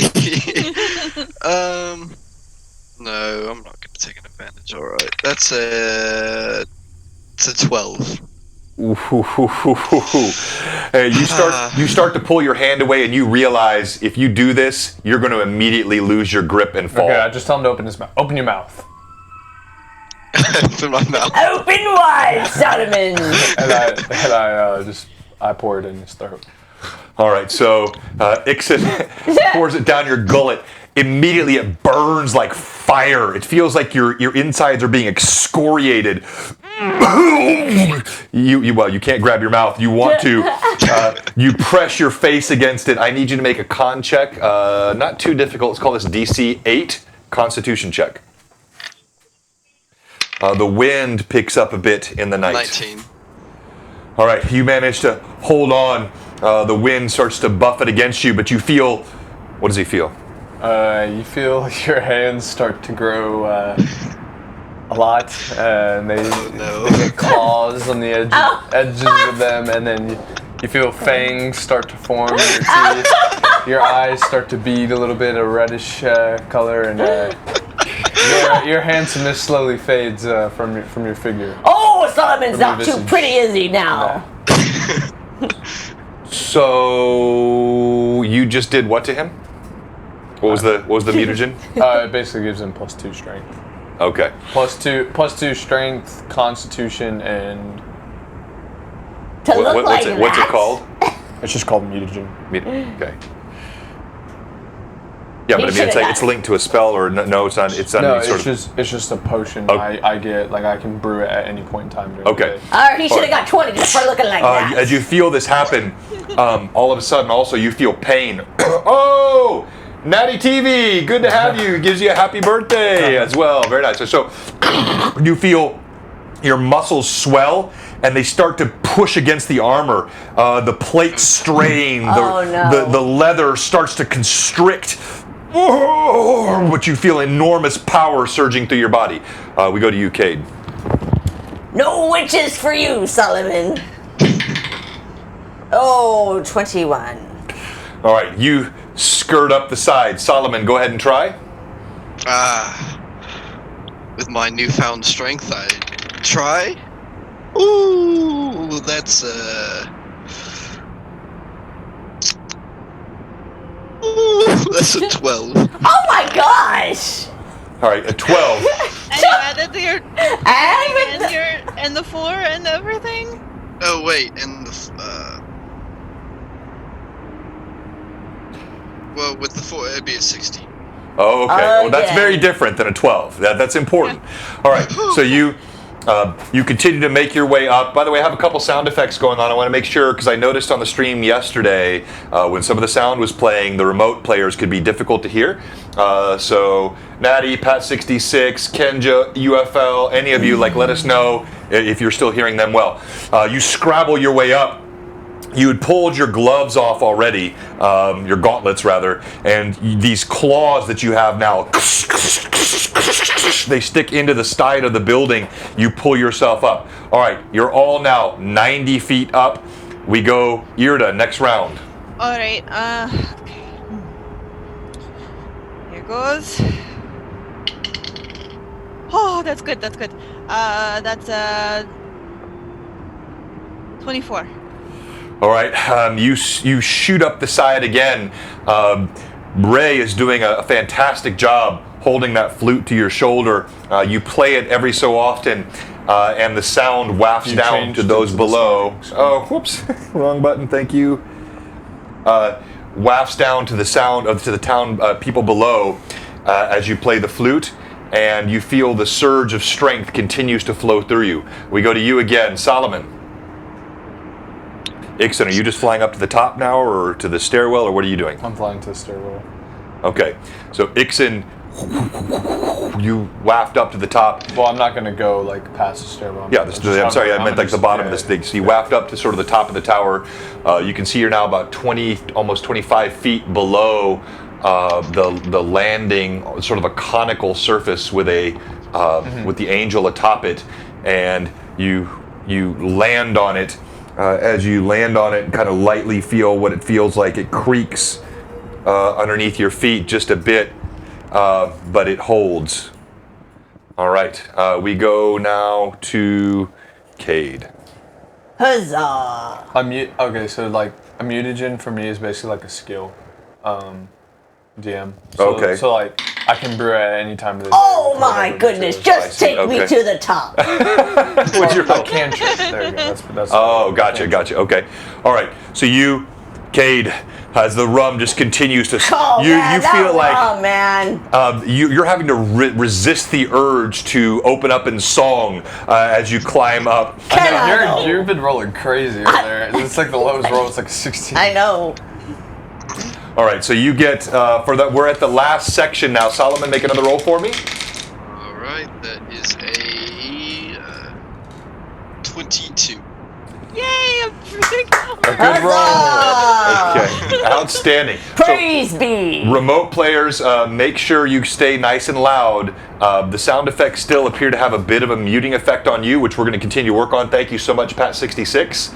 S5: No, I'm not going to take an advantage. All right, it's a 12.
S1: Hey, you start to pull your hand away, and you realize if you do this, you're going to immediately lose your grip and fall.
S3: Okay, I just tell him to open his mouth. Open your mouth.
S5: Open my mouth.
S2: Open wide, Solomon.
S3: I pour it in his throat.
S1: All right, so Ixon pours it down your gullet. Immediately, it burns like fire. It feels like your insides are being excoriated. You can't grab your mouth. You want to. You press your face against it. I need you to make a con check. Not too difficult. Let's call this DC 8 Constitution check. The wind picks up a bit in the night.
S5: 19.
S1: All right, you manage to hold on. The wind starts to buffet against you, but you feel. What does he feel?
S3: You feel your hands start to grow a lot, and they get claws on the edges of them, and then you feel fangs start to form in your teeth. Your eyes start to bead a little bit, a reddish color, and your handsomeness slowly fades from your figure.
S2: Oh, Solomon's not too pretty, is he now?
S1: No. So you just did what to him? What was the mutagen?
S3: It basically gives him +2 strength.
S1: Okay.
S3: +2 strength, constitution, and
S1: what's it called?
S3: It's just called mutagen.
S1: Okay. Yeah, but I mean, it's linked to a spell, or no? It's not. It's
S3: just a potion.
S1: Okay.
S3: I get, like, I can brew it at any point in time during the day.
S2: He should have got 20 just for looking like that.
S1: As you feel this happen, all of a sudden, also you feel pain. Oh, Natty TV, good to have you. Gives you a happy birthday as well. Very nice. So you feel your muscles swell, and they start to push against the armor. The plates strain. The leather starts to constrict. But you feel enormous power surging through your body. We go to you, Cade.
S2: No witches for you, Solomon. Oh, 21.
S1: All right, you skirt up the side. Solomon, go ahead and try.
S5: With my newfound strength, I try. Ooh, that's that's a 12.
S2: Oh my gosh!
S1: All right, a 12.
S4: And you added and the 4 and everything?
S5: Oh wait, and the well, with the 4, it'd be a 16.
S1: Oh, okay. Well, that's very different than a 12. That's important. All right. So you continue to make your way up. By the way, I have a couple sound effects going on. I want to make sure, because I noticed on the stream yesterday when some of the sound was playing, the remote players could be difficult to hear. So Natty, Pat66, Kenja, UFL, any of you, let us know if you're still hearing them well. You scrabble your way up. You had pulled your gloves off already, your gauntlets rather, and these claws that you have now, they stick into the side of the building. You pull yourself up. All right, you're all now 90 feet up. We go, Irda, next round.
S4: All right, here goes. Oh, that's good, that's good. That's 24.
S1: All right, you shoot up the side again. Ray is doing a fantastic job holding that flute to your shoulder. You play it every so often, and the sound wafts down to those below. Oh, whoops, wrong button. Thank you. Wafts down to the sound to the town people below as you play the flute, and you feel the surge of strength continues to flow through you. We go to you again, Solomon. Ixon, are you just flying up to the top now, or to the stairwell, or what are you doing?
S3: I'm flying to the stairwell.
S1: Okay, so Ixon you waft up to the top.
S3: Well, I'm not gonna go like past the stairwell.
S1: Yeah, I'm sorry, I meant like the bottom of this thing. So you waft up to sort of the top of the tower. You can see you're now about 20, almost 25 feet below the landing, sort of a conical surface with a with the angel atop it, and you land on it. As you land on it, kind of lightly feel what it feels like. It creaks underneath your feet just a bit, but it holds. All right, we go now to Cade.
S2: Huzzah!
S3: Okay, so like a mutagen for me is basically like a skill. DM. So,
S1: Okay.
S3: So like I can brew at any time of the day.
S2: Oh my goodness! Just take me
S1: Okay.
S2: to the top.
S1: What's your
S3: Oh, cantrip. There you go. That's
S1: Oh, gotcha. Okay. All right. So you, Cade, as the rum just continues to,
S2: Oh, man,
S1: you
S2: that
S1: feel like
S2: rum, man.
S1: you're having to resist the urge to open up in song as you climb up.
S2: Can I
S3: You've been rolling crazy over there. It's like the lowest roll. It's like a 16.
S2: I know.
S1: All right. So you get for that. We're at the last section now. Solomon, make another roll for me.
S5: All right, that is a 22.
S4: Yay! I'm pretty
S1: A good roll. Okay. Outstanding.
S2: Praise be.
S1: Remote players, make sure you stay nice and loud. The sound effects still appear to have a bit of a muting effect on you, which we're going to continue to work on. Thank you so much, Pat66.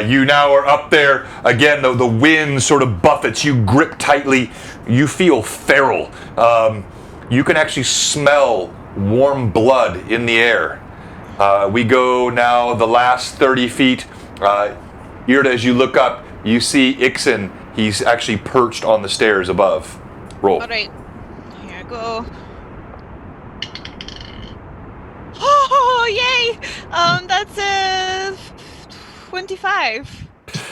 S1: You now are up there. Again, the wind sort of buffets. You grip tightly. You feel feral. You can actually smell warm blood in the air. We go now the last 30 feet. Irda, as you look up, you see Ixen. He's actually perched on the stairs above. Roll.
S4: All right, here I go. Oh, yay! That's a 25.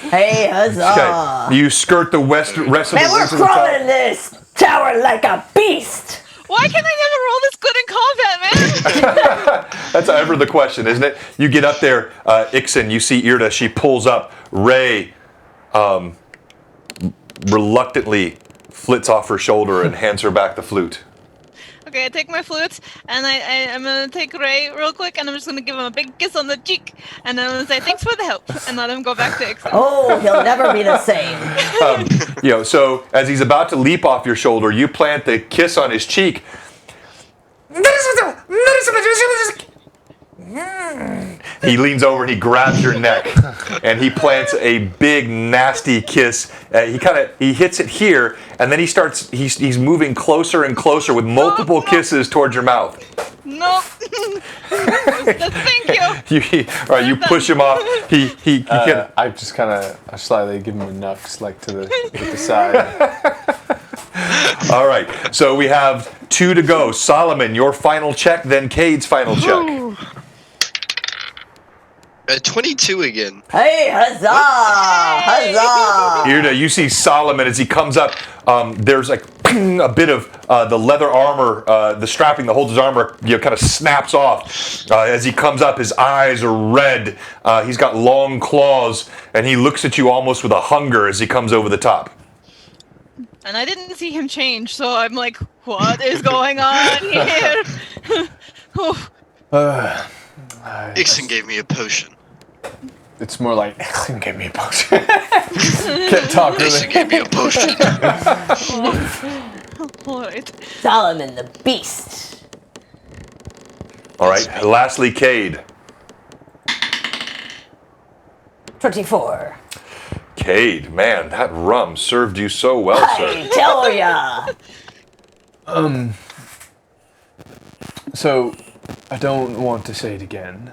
S2: Hey, huzzah!
S1: Okay. You skirt the rest of the
S2: Man, we're
S1: wings of the
S2: crawling
S1: tower.
S2: this tower like a beast.
S4: Why can I never roll this good in combat, man?
S1: That's ever the question, isn't it? You get up there, Ixen, you see Irda, she pulls up. Ray reluctantly flits off her shoulder and hands her back the flute.
S4: Okay, I take my flute, and I'm gonna take Ray real quick, and I'm just gonna give him a big kiss on the cheek, and then I'm gonna say thanks for the help, and let him go back to Ixen.
S2: Oh, he'll never be the same.
S1: So as he's about to leap off your shoulder, you plant the kiss on his cheek. He leans over and he grabs your neck, and he plants a big nasty kiss. He hits it here, and then he's moving closer and closer with multiple kisses towards your mouth.
S4: No. Thank you.
S1: You push him off.
S3: I just kind of slightly give him a nux like to the side.
S1: All right, so we have 2 to go. Solomon, your final check, then Cade's final check.
S5: 22 again.
S2: Hey, huzzah! Huzzah!
S1: Irda, you see Solomon as he comes up. There's like a bit of the leather armor, the strapping that holds his armor, kind of snaps off. As he comes up, his eyes are red. He's got long claws, and he looks at you almost with a hunger as he comes over the top.
S4: And I didn't see him change, so I'm like, what is going on here?
S5: Ixen gave me a potion.
S3: It's more like Ixen gave me a potion. Can't talk really.
S5: Ixen gave me a potion.
S4: Alright.
S2: Solomon the Beast.
S1: All right, lastly, Cade.
S2: 24.
S1: Cade, man, that rum served you so well, sir.
S2: I tell ya.
S3: So, I don't want to say it again,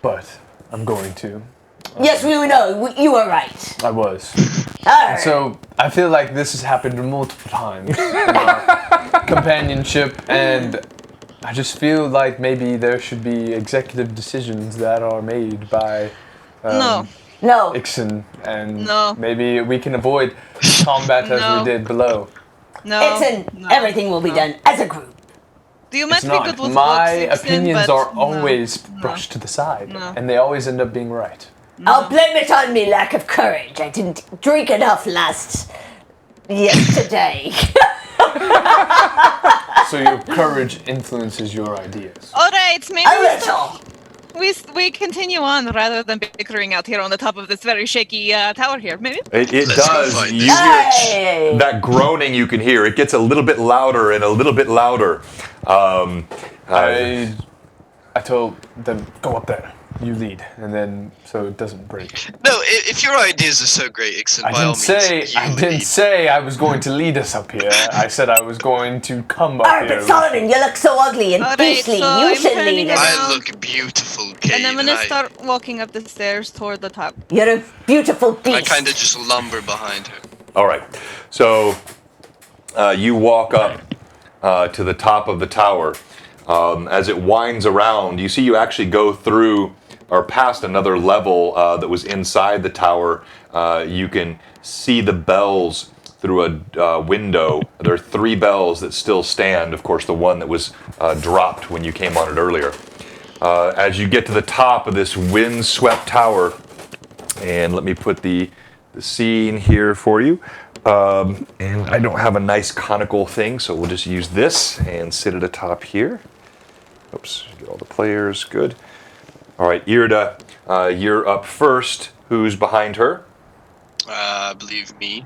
S3: but I'm going to.
S2: Yes, we know. You were right.
S3: I was.
S2: Alright.
S3: So, I feel like this has happened multiple times in our companionship, and I just feel like maybe there should be executive decisions that are made by
S4: No.
S3: Ixen, and maybe we can avoid combat as we did below.
S4: No.
S2: Ixen, everything will be done as a group.
S4: You might
S3: It's
S4: be
S3: not.
S4: good with
S3: My
S4: books, Ixen,
S3: opinions
S4: but
S3: are
S4: no.
S3: always brushed to the side, and they always end up being right.
S2: I'll blame it on me lack of courage. I didn't drink enough yesterday.
S3: So your courage influences your ideas.
S4: All right, maybe
S2: A little.
S4: we continue on rather than bickering out here on the top of this very shaky tower here. Maybe.
S1: It
S5: Let's go
S1: does.
S5: fight
S1: You
S5: this
S1: hear
S2: Hey.
S1: that groaning you can hear. It gets a little bit louder and a little bit louder.
S3: I told them, go up there. You lead, and then so it doesn't break.
S5: No, if your ideas are so great, Ixon, by all means,
S3: I didn't say I was going to lead us up here. I said I was going to come up
S2: Alright,
S3: here.
S2: but Solomon, you look so ugly and
S4: Alright,
S2: beastly.
S4: so
S2: You
S4: I'm
S2: should
S4: turning
S2: lead
S4: around.
S2: us.
S5: I look beautiful, Kate,
S4: And I'm gonna start walking up the stairs toward the top.
S2: You're a beautiful beast.
S5: I kind of just lumber behind her.
S1: All right. So you walk up to the top of the tower. As it winds around, you actually go through or past another level that was inside the tower. You can see the bells through a window. There are 3 bells that still stand. Of course, the one that was dropped when you came on it earlier. As you get to the top of this wind-swept tower, and let me put the scene here for you. And I don't have a nice conical thing, so we'll just use this and sit at the top here. Oops, get all the players, good. All right, Irda, you're up first. Who's behind her?
S5: I believe me.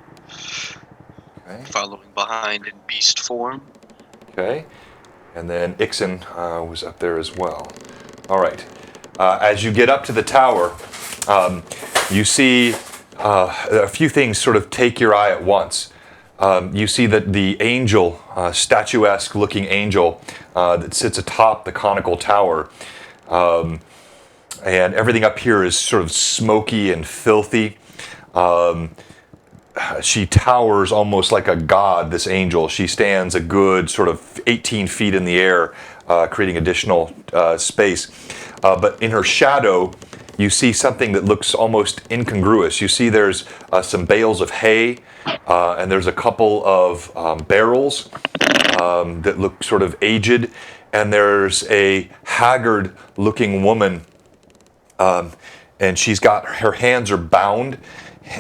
S1: Okay.
S5: Following behind in beast form.
S1: Okay. And then Ixen was up there as well. All right. As you get up to the tower, you see a few things sort of take your eye at once. You see that the angel, statuesque looking angel that sits atop the conical tower, and everything up here is sort of smoky and filthy. She towers almost like a god, this angel. She stands a good sort of 18 feet in the air, creating additional space. But in her shadow, you see something that looks almost incongruous. You see there's some bales of hay, and there's a couple of barrels that look sort of aged, and there's a haggard-looking woman, and she's got, her hands are bound,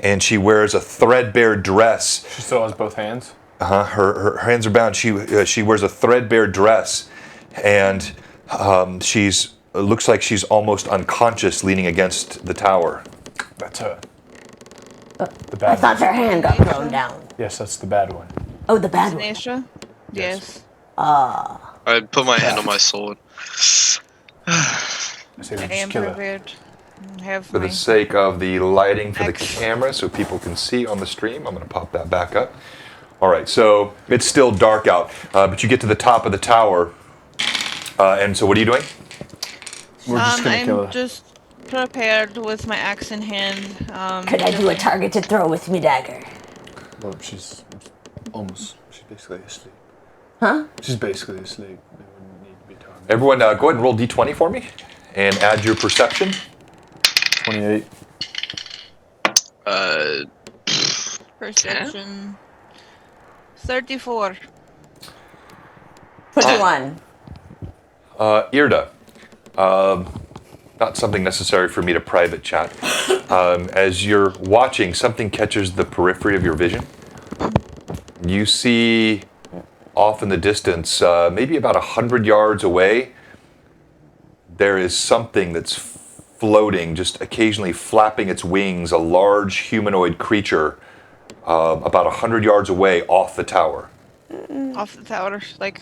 S1: and she wears a threadbare dress.
S3: She still has both hands?
S1: Her hands are bound. She wears a threadbare dress, and she's looks like she's almost unconscious, leaning against the tower.
S3: That's her. The
S2: I
S3: bad
S2: thought
S3: one.
S2: her hand got thrown down.
S3: Yes, that's the bad one.
S2: Oh, the bad one.
S4: Sinesha? Yes.
S5: I put my hand on my sword.
S3: I say we
S4: I
S3: just
S4: am
S3: kill her.
S4: prepared. Have
S1: For the
S4: my
S1: sake of the lighting for the
S4: Excellent.
S1: camera, so people can see on the stream, I'm going to pop that back up. All right, so it's still dark out, but you get to the top of the tower, and so what are you doing?
S3: We're just gonna kill her.
S4: I'm just prepared with my axe in hand.
S2: Could I do a targeted throw with me dagger?
S3: Well, she's basically asleep.
S2: Huh?
S3: She's basically asleep. It wouldn't need to be targeted.
S1: Everyone, go ahead and roll d20 for me, and add your perception.
S3: 28.
S4: Perception. 34.
S2: 21.
S1: Irda, not something necessary for me to private chat. As you're watching, something catches the periphery of your vision. You see off in the distance, maybe about 100 yards away, there is something that's floating, just occasionally flapping its wings, a large humanoid creature about 100 yards away off the tower.
S4: Off the tower. Like,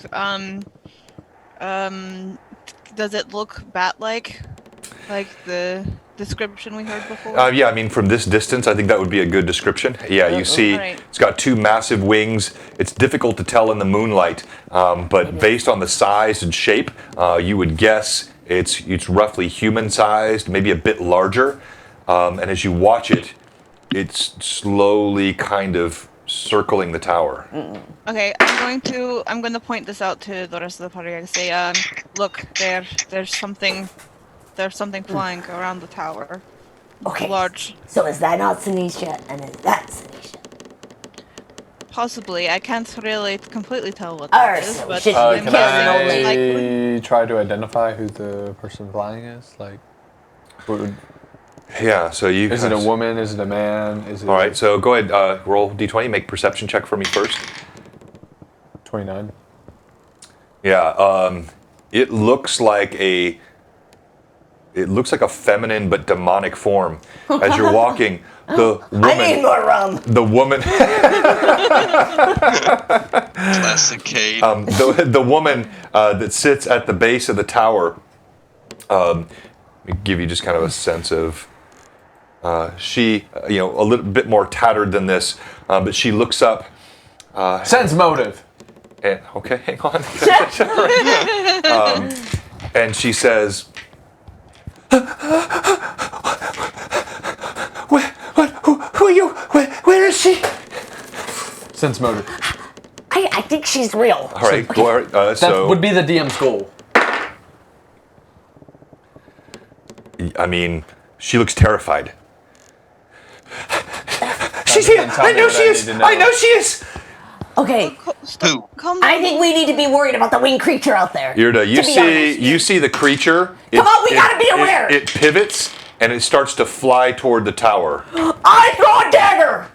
S4: does it look bat-like? Like the description we heard before?
S1: Yeah, I mean, from this distance, I think that would be a good description. Yeah, you see,
S4: Alright.
S1: it's got 2 massive wings. It's difficult to tell in the moonlight, but based on the size and shape, you would guess it's roughly human-sized, maybe a bit larger. And as you watch it, it's slowly kind of circling the tower.
S4: Okay, I'm going to point this out to the rest of the party. I say, look, there's something flying around the tower.
S2: Okay.
S4: Large.
S2: So is that not Sinesha, and is that Sinesha?
S4: Possibly. I can't really completely tell what
S2: Alright,
S4: that is,
S2: so
S4: but
S2: should
S4: I'm
S2: we
S3: Can
S2: kill an old
S4: guessing
S2: lady?
S4: likely.
S3: I try to identify who the person flying is? Like, what would,
S1: Yeah, so you...
S3: is it a woman? Is it a man? Is it?
S1: All right, so go ahead, roll d20, make perception check for me first.
S3: 29.
S1: Yeah, it looks like a feminine but demonic form. As you're walking, the woman.
S2: I need more rum.
S1: The woman.
S5: Classic Cade.
S1: The woman that sits at the base of the tower. Let me give you just kind of a sense of. She, a little bit more tattered than this, but she looks up.
S3: Sense motive.
S1: And, okay, hang on. And she says, who are you? Where is she?
S3: Sense motive.
S2: I think she's real.
S1: All right,
S3: That would be the DM's goal.
S1: I mean, she looks terrified. She's here. I know she is. I know she is.
S2: Okay.
S5: Who?
S2: I think we need to be worried about the winged creature out there.
S1: Irda, you see the creature.
S2: Come on, we gotta be aware.
S1: It pivots and it starts to fly toward the tower.
S2: I throw a dagger.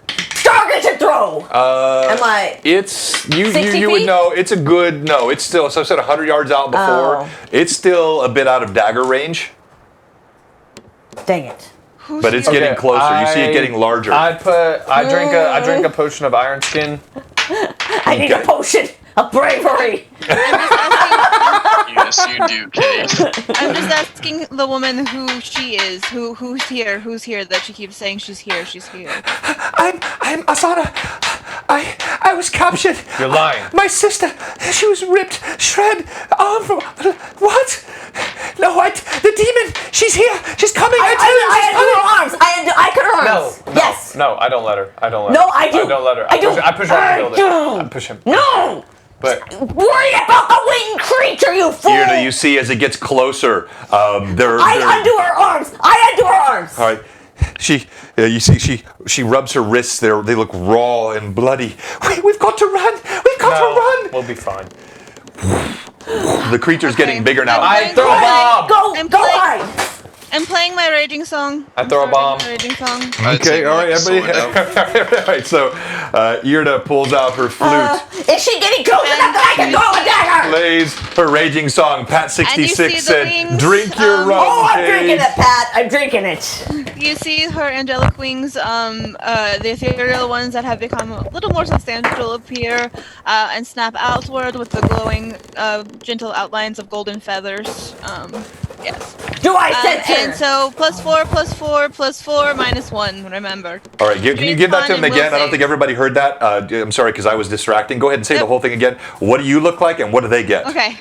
S2: Target to throw. Am I?
S1: It's you
S2: 60
S1: you would
S2: feet?
S1: know. It's a good no. It's still, so I said 100 yards out before.
S2: Oh.
S1: It's still a bit out of dagger range,
S2: Dang it.
S1: but it's getting closer. You see it getting larger.
S3: I drink a potion of iron skin.
S2: I need a potion of bravery.
S5: Yes, you do, Cade.
S4: I'm just asking the woman who she is, who's here that she keeps saying she's here.
S1: I'm Asana. I was captured.
S3: You're lying.
S1: My sister, she was ripped, shred, arm from. What? No, the demon. She's here. She's coming.
S2: I undo her arms. I cut her arms.
S3: No.
S2: Yes.
S3: No, I don't let her.
S2: No, I do.
S3: I don't let her.
S2: I do.
S3: I push her out the building.
S2: I
S3: I push him.
S2: No.
S3: But
S2: Worry about the winged creature, you fool.
S1: Irda, you see as it gets closer,
S2: I undo her arms. I undo her arms.
S1: All right. You see, she rubs her wrists. They look raw and bloody. We've got to run. We've got to run.
S3: We'll be fine.
S1: The creature's getting bigger now.
S3: I throw a bomb.
S2: Go hide.
S4: I'm playing my raging song.
S3: I throw a bomb.
S4: My raging song.
S1: Okay, all right, everybody. All right, so Irda pulls out her flute,
S2: Is she getting close enough that I can throw a dagger?
S1: plays her raging song. Pat 66 said,
S4: wings,
S1: "Drink your rum."
S2: Oh, I'm
S1: Cade."
S2: drinking it, Pat. I'm drinking it.
S4: You see her angelic wings, the ethereal ones that have become a little more substantial appear and snap outward with the glowing, gentle outlines of golden feathers. Yes.
S2: Do I sense her?
S4: And so +4, +4, -1, remember.
S1: All right, can you give that to him
S4: Fun and
S1: again? I don't
S4: will
S1: think everybody heard that. I'm sorry because I was distracting. Go ahead and say the whole thing again. What do you look like and what do they get?
S4: Okay.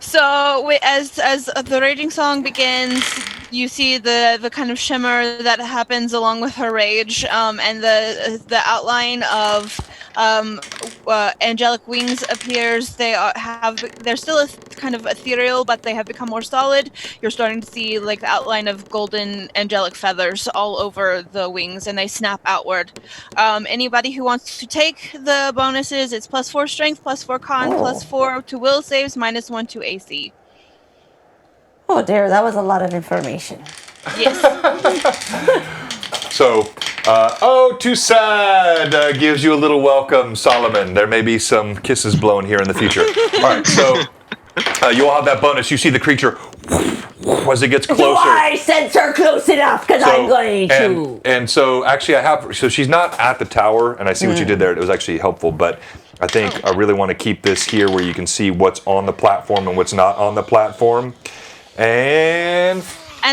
S4: So as the raging song begins, you see the kind of shimmer that happens along with her rage, and the outline of angelic wings appears. They're still kind of ethereal, but they have become more solid. You're starting to see like the outline of golden angelic feathers all over the wings, and they snap outward. Anybody who wants to take the bonuses, it's +4 strength, +4 con, +4 to will saves, -1 to AC.
S2: Oh dear, that was a lot of information.
S4: Yes.
S1: So, too sad gives you a little welcome, Solomon. There may be some kisses blown here in the future. All right, so you all have that bonus. You see the creature as it gets closer.
S2: Do I sense her close enough? Because I'm going to.
S1: And so, actually, so she's not at the tower, and I see what you did there. It was actually helpful, but I think I really want to keep this here where you can see what's on the platform and what's not on the platform.
S4: And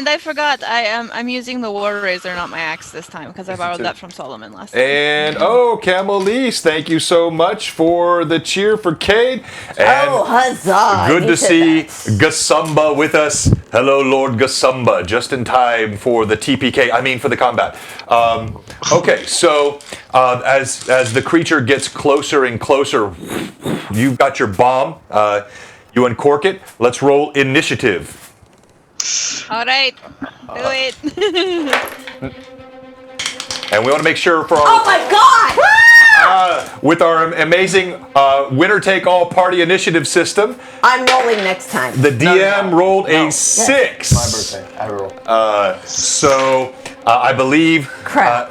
S4: I forgot, I'm using the War Razor, not my axe this time, because I borrowed that from Solomon last time.
S1: And Camelise, thank you so much for the cheer for Cade. And
S2: huzzah!
S1: good to see Gasumba with us. Hello, Lord Gasumba, just in time for the TPK. I mean, for the combat. Okay, so as the creature gets closer and closer, you've got your bomb. You uncork it. Let's roll initiative.
S4: All right, do it.
S1: And we want to make sure for our...
S2: Oh my God!
S1: with our amazing winner-take-all party initiative system,
S2: I'm rolling next time.
S1: the DM rolled a 6.
S3: My birthday. I roll.
S1: So I believe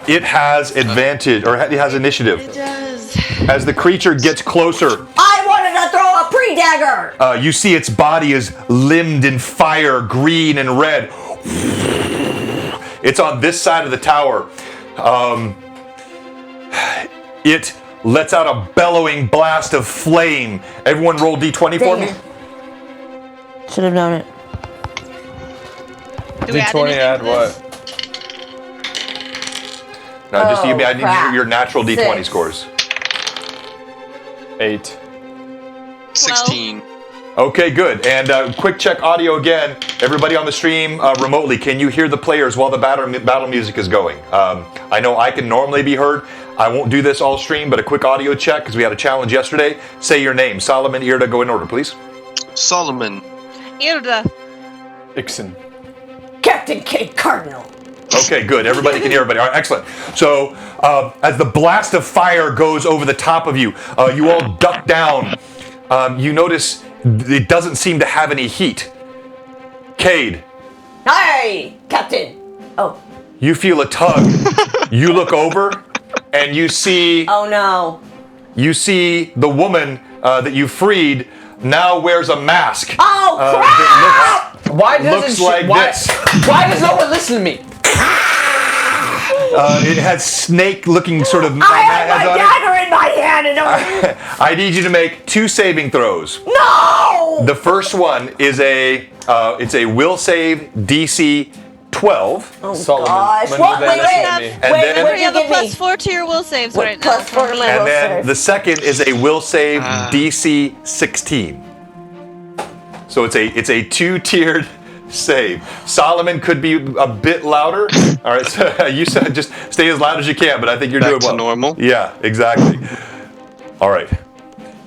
S1: it has advantage, or it has initiative.
S4: It does.
S1: As the creature gets closer,
S2: I wanted a dagger!
S1: You see its body is limbed in fire, green and red. It's on this side of the tower. It lets out a bellowing blast of flame. Everyone roll D20 for me.
S2: Should have known it.
S4: Do we
S3: D20 add
S4: add
S3: what?
S1: No, just
S2: Oh,
S1: I need
S2: crap.
S1: your natural D20
S2: 6.
S1: scores.
S3: 8.
S5: 16.
S1: Okay, good. And quick check audio again. Everybody on the stream remotely, can you hear the players while the battle music is going? I know I can normally be heard. I won't do this all stream, but a quick audio check because we had a challenge yesterday. Say your name. Solomon, Irda, go in order, please.
S5: Solomon.
S4: Irda.
S3: Ixon.
S2: Captain Kate Cardinal.
S1: Okay, good. Everybody can hear everybody. All right, excellent. So, as the blast of fire goes over the top of you, you all duck down. You notice it doesn't seem to have any heat. Cade.
S2: Hi, Captain. Oh.
S1: You feel a tug. You look over, and you see
S2: Oh no.
S1: the woman that you freed now wears a mask.
S2: Oh crap!
S3: Why doesn't
S1: Looks like this.
S3: Why does no one listen to me?
S1: It has snake-looking sort of.
S2: I have my dagger in my hand and
S1: I need you to make 2 saving throws.
S2: no!
S1: The first one is it's a will save DC 12.
S2: Oh
S3: Solomon,
S2: gosh!
S3: when
S2: What?
S3: would
S2: Wait,
S3: that
S2: wait,
S3: listen to me?
S1: And
S2: wait!
S1: then-
S2: What
S4: We
S2: did
S4: have
S2: you
S4: a
S2: give me?
S4: plus 4 to your will saves
S2: What,
S4: right
S2: plus
S4: now.
S2: 4 to my
S1: And
S2: will
S1: then
S2: save.
S1: the second is a will save DC 16. So it's a 2-tiered save. Solomon could be a bit louder. All right, so you said just stay as loud as you can, but I think you're
S5: Back
S1: doing
S5: to
S1: well.
S5: normal.
S1: Yeah, exactly. All right,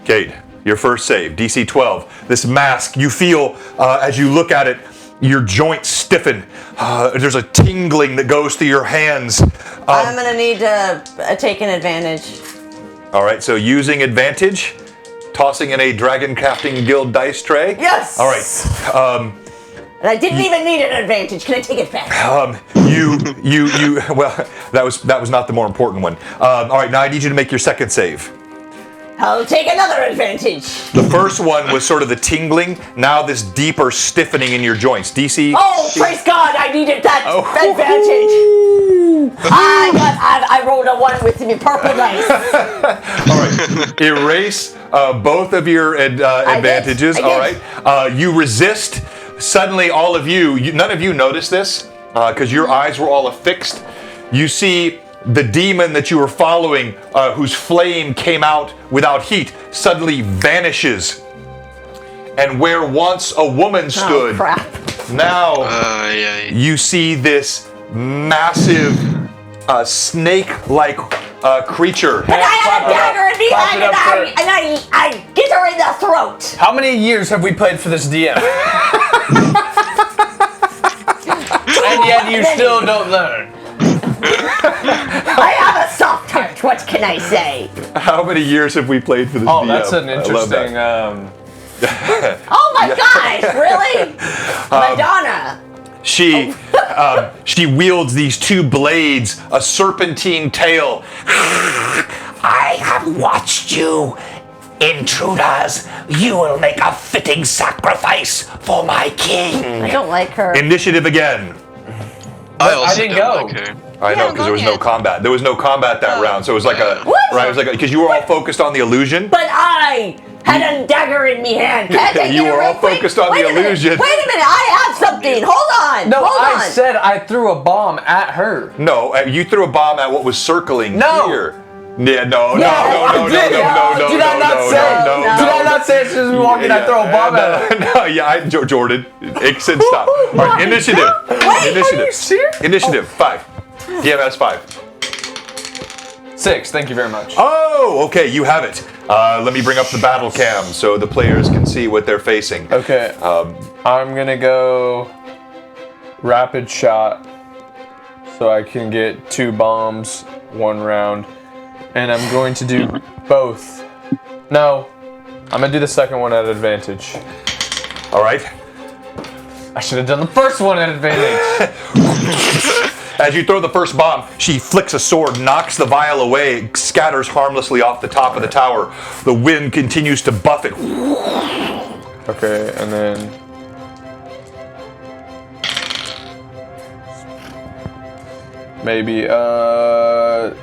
S1: Kate, your first save, DC 12. This mask, you feel as you look at it, your joints stiffen. There's a tingling that goes through your hands.
S2: I'm gonna need to take an advantage.
S1: All right, so using advantage, tossing in a Dragon Crafting Guild dice tray.
S2: Yes!
S1: All right.
S2: And I didn't even need an advantage. Can I take it back?
S1: Well, that was not the more important one. All right, now I need you to make your second save.
S2: I'll take another advantage.
S1: The first one was sort of the tingling. Now this deeper stiffening in your joints. DC.
S2: Oh, praise God! I needed that
S1: Oh.
S2: advantage. I rolled a 1 with the purple dice.
S1: All right. Erase both of your advantages.
S2: I did.
S1: All right. You resist. Suddenly, all of you, none of you noticed this because your eyes were all affixed. You see the demon that you were following, whose flame came out without heat, suddenly vanishes. And where once a woman stood,
S2: Oh, crap.
S1: now you see this massive snake-like creature.
S2: But I have a dagger in behind and I get her in the throat.
S3: How many years have we played for this DM? And yet you still don't learn.
S2: I have a soft heart. What can I say?
S1: How many years have we played for this
S3: Oh,
S1: DM?
S3: that's an
S1: I love that.
S3: interesting.
S2: Oh my gosh! Really? Madonna.
S1: She wields these 2 blades, a serpentine tail. I have watched you, intruders. You will make a fitting sacrifice for my king.
S2: I don't like her.
S1: Initiative again.
S5: I also
S3: didn't
S5: don't
S3: go.
S5: like her.
S1: I know, because there was no combat. There was no combat that round, so it was like a
S2: What?
S1: right. It was like because you were all focused on the illusion.
S2: But I had a dagger in me hand. Can I take
S1: You
S2: it
S1: were
S2: real
S1: all
S2: quick?
S1: focused on
S2: Wait
S1: the
S2: a minute.
S1: illusion.
S2: Wait a minute. I have something. Hold on.
S3: No,
S2: Hold
S3: I
S2: on.
S3: said I threw a bomb at her.
S1: No, you threw a bomb at what was circling
S3: No.
S1: here. Yeah, no.
S3: Did I not say as soon as we walk in, I throw a bomb at her?
S1: No, yeah, Jordan. Ixon, stop. All right, initiative. Initiative.
S3: Are you serious?
S1: Initiative, 5. DMS 5.
S3: 6, thank you very much.
S1: Oh, okay, you have it. Let me bring up the battle cam so the players can see what they're facing.
S3: Okay, I'm gonna go rapid shot so I can get 2 bombs 1 round. And I'm going to do both. No, I'm gonna do the second one at advantage.
S1: All right.
S3: I should have done the first one at advantage.
S1: As you throw the first bomb, she flicks a sword, knocks the vial away, scatters harmlessly off the top of the tower. The wind continues to buffet.
S3: Okay, and then... Maybe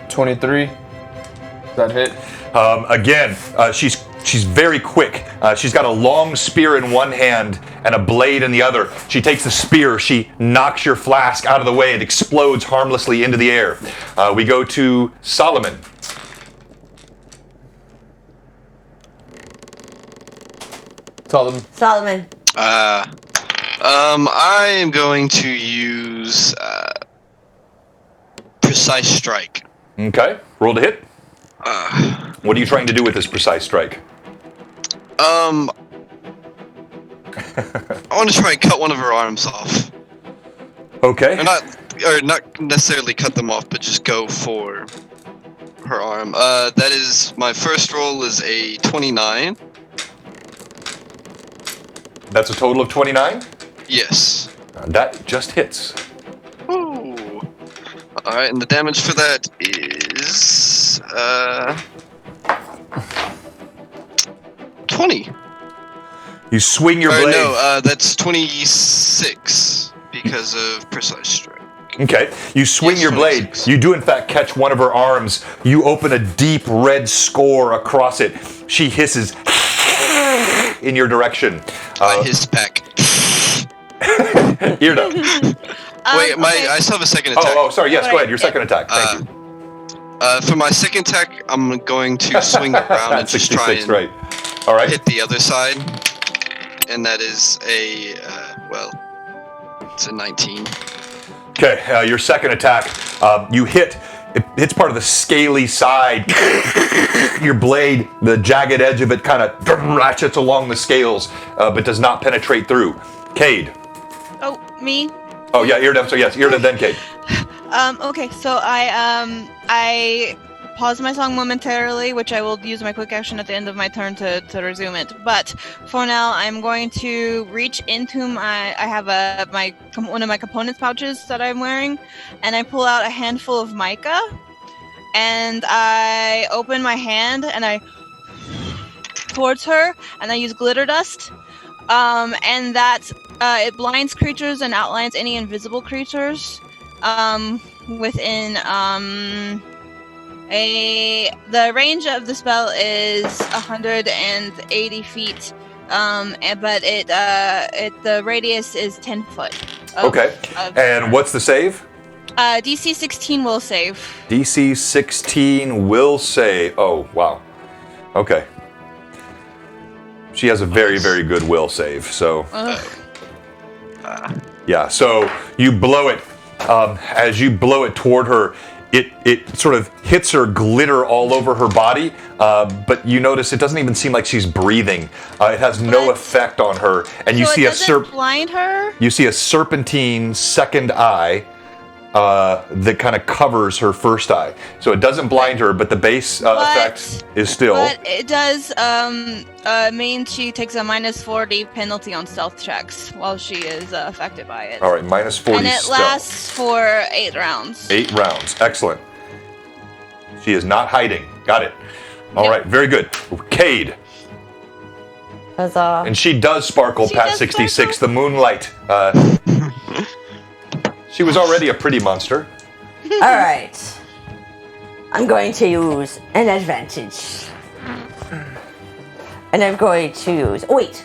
S3: 23. Does that hit?
S1: Again, she's very quick. She's got a long spear in one hand and a blade in the other. She takes the spear, she knocks your flask out of the way, it explodes harmlessly into the air. We go to Solomon.
S2: Solomon.
S5: I am going to use precise strike.
S1: Okay, roll to hit. What are you trying to do with this precise strike?
S5: I want to try and cut one of her arms off.
S1: Okay.
S5: Or not necessarily cut them off, but just go for her arm. That is, my first roll is a 29.
S1: That's a total of 29?
S5: Yes.
S1: That just hits.
S5: Ooh. Alright, and the damage for that is 20.
S1: You swing your blade.
S5: No, that's 26 because of precise strike.
S1: Okay, you swing your blade.
S5: 26.
S1: You do in fact catch one of her arms. You open a deep red score across it. She hisses in your direction.
S5: I hiss back.
S1: Irda.
S5: Wait, I still have a second attack.
S1: Oh, sorry. Yes, go ahead. Your second attack. Thank you.
S5: For my second attack, I'm going to swing around and just try and
S1: right. All right.
S5: hit the other side. And that is a, it's a 19.
S1: Okay, your second attack, you hit. It hits part of the scaly side. Your blade, the jagged edge of it kind of ratchets along the scales, but does not penetrate through. Cade.
S4: Oh, me?
S1: Oh, yeah, Irda. So, yes, Irda, then Cade.
S4: Okay, so I pause my song momentarily, which I will use my quick action at the end of my turn to resume it. But for now, I'm going to reach into I have one of my components pouches that I'm wearing, and I pull out a handful of mica, and I open my hand and I towards her, and I use glitter dust, and that it blinds creatures and outlines any invisible creatures within the range of the spell is 180 feet, but the radius is 10 foot.
S1: Okay. And what's the save?
S4: DC 16 will save.
S1: DC 16 will save. Oh, wow. Okay. She has a very, very good will save, so... yeah, so you blow it. As you blow it toward her, it sort of hits her glitter all over her body, but you notice it doesn't even seem like she's breathing. It has no effect on her, and you see
S4: blind her.
S1: You see a serpentine second eye that kind of covers her first eye, so it doesn't blind her, but the base effect is still.
S4: But it does mean she takes a minus 40 penalty on stealth checks while she is affected by it.
S1: All right, minus 40
S4: and it
S1: stealth.
S4: lasts for 8 rounds.
S1: 8 rounds, excellent. She is not hiding. Got it. All right, very good. Cade.
S2: Huzzah.
S1: And she does sparkle past 66.
S4: Sparkle.
S1: The moonlight. She was already a pretty monster.
S2: All right. I'm going to use an advantage. And I'm going to use... Oh, wait.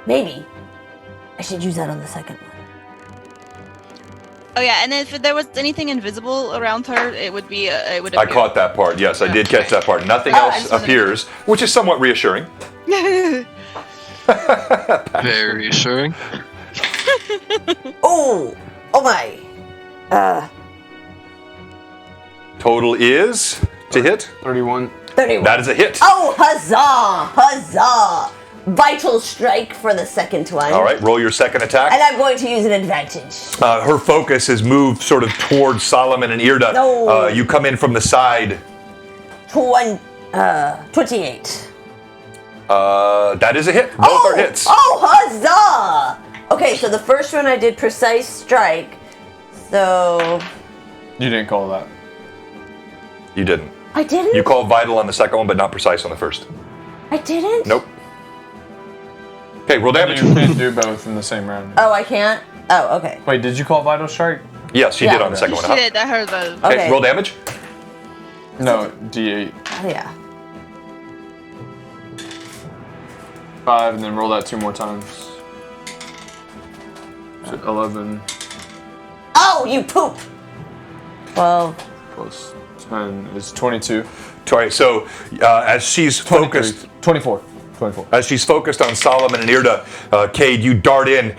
S2: Maybe I should use that on the second one.
S4: Oh yeah, and if there was anything invisible around her, it would be. It would.
S1: I caught that part. Yes, I did catch that part. Nothing else appears, which is somewhat reassuring.
S5: Very reassuring.
S2: Oh my.
S1: Total is to hit
S3: 31.
S2: 31.
S1: That is a hit.
S2: Oh, huzzah! Huzzah! Vital strike for the second one.
S1: All right, roll your second attack.
S2: And I'm going to use an advantage.
S1: Her focus has moved sort of towards Solomon and Irda.
S2: No.
S1: You come in from the side.
S2: 28.
S1: That is a hit. Both are hits.
S2: Oh, huzzah! Okay, so the first one I did precise strike. So...
S3: You didn't call that.
S1: You didn't.
S2: I didn't?
S1: You called vital on the second one, but not precise on the first.
S2: I didn't?
S1: Nope. Okay, roll damage.
S3: You can't do both in the same round.
S2: Oh, I can't? Oh, okay.
S3: Wait, did you call Vital Strike?
S1: Yes, she did on the second one.
S4: She did. I heard that.
S1: Okay, roll damage.
S3: No, D8.
S2: Oh, yeah.
S3: 5, and then roll that 2 more times. So 11
S2: Oh, you poop! 12.
S3: plus 10 is 22.
S1: All right, so as she's focused...
S3: 24.
S1: As she's focused on Solomon and Irda, Cade, you dart in.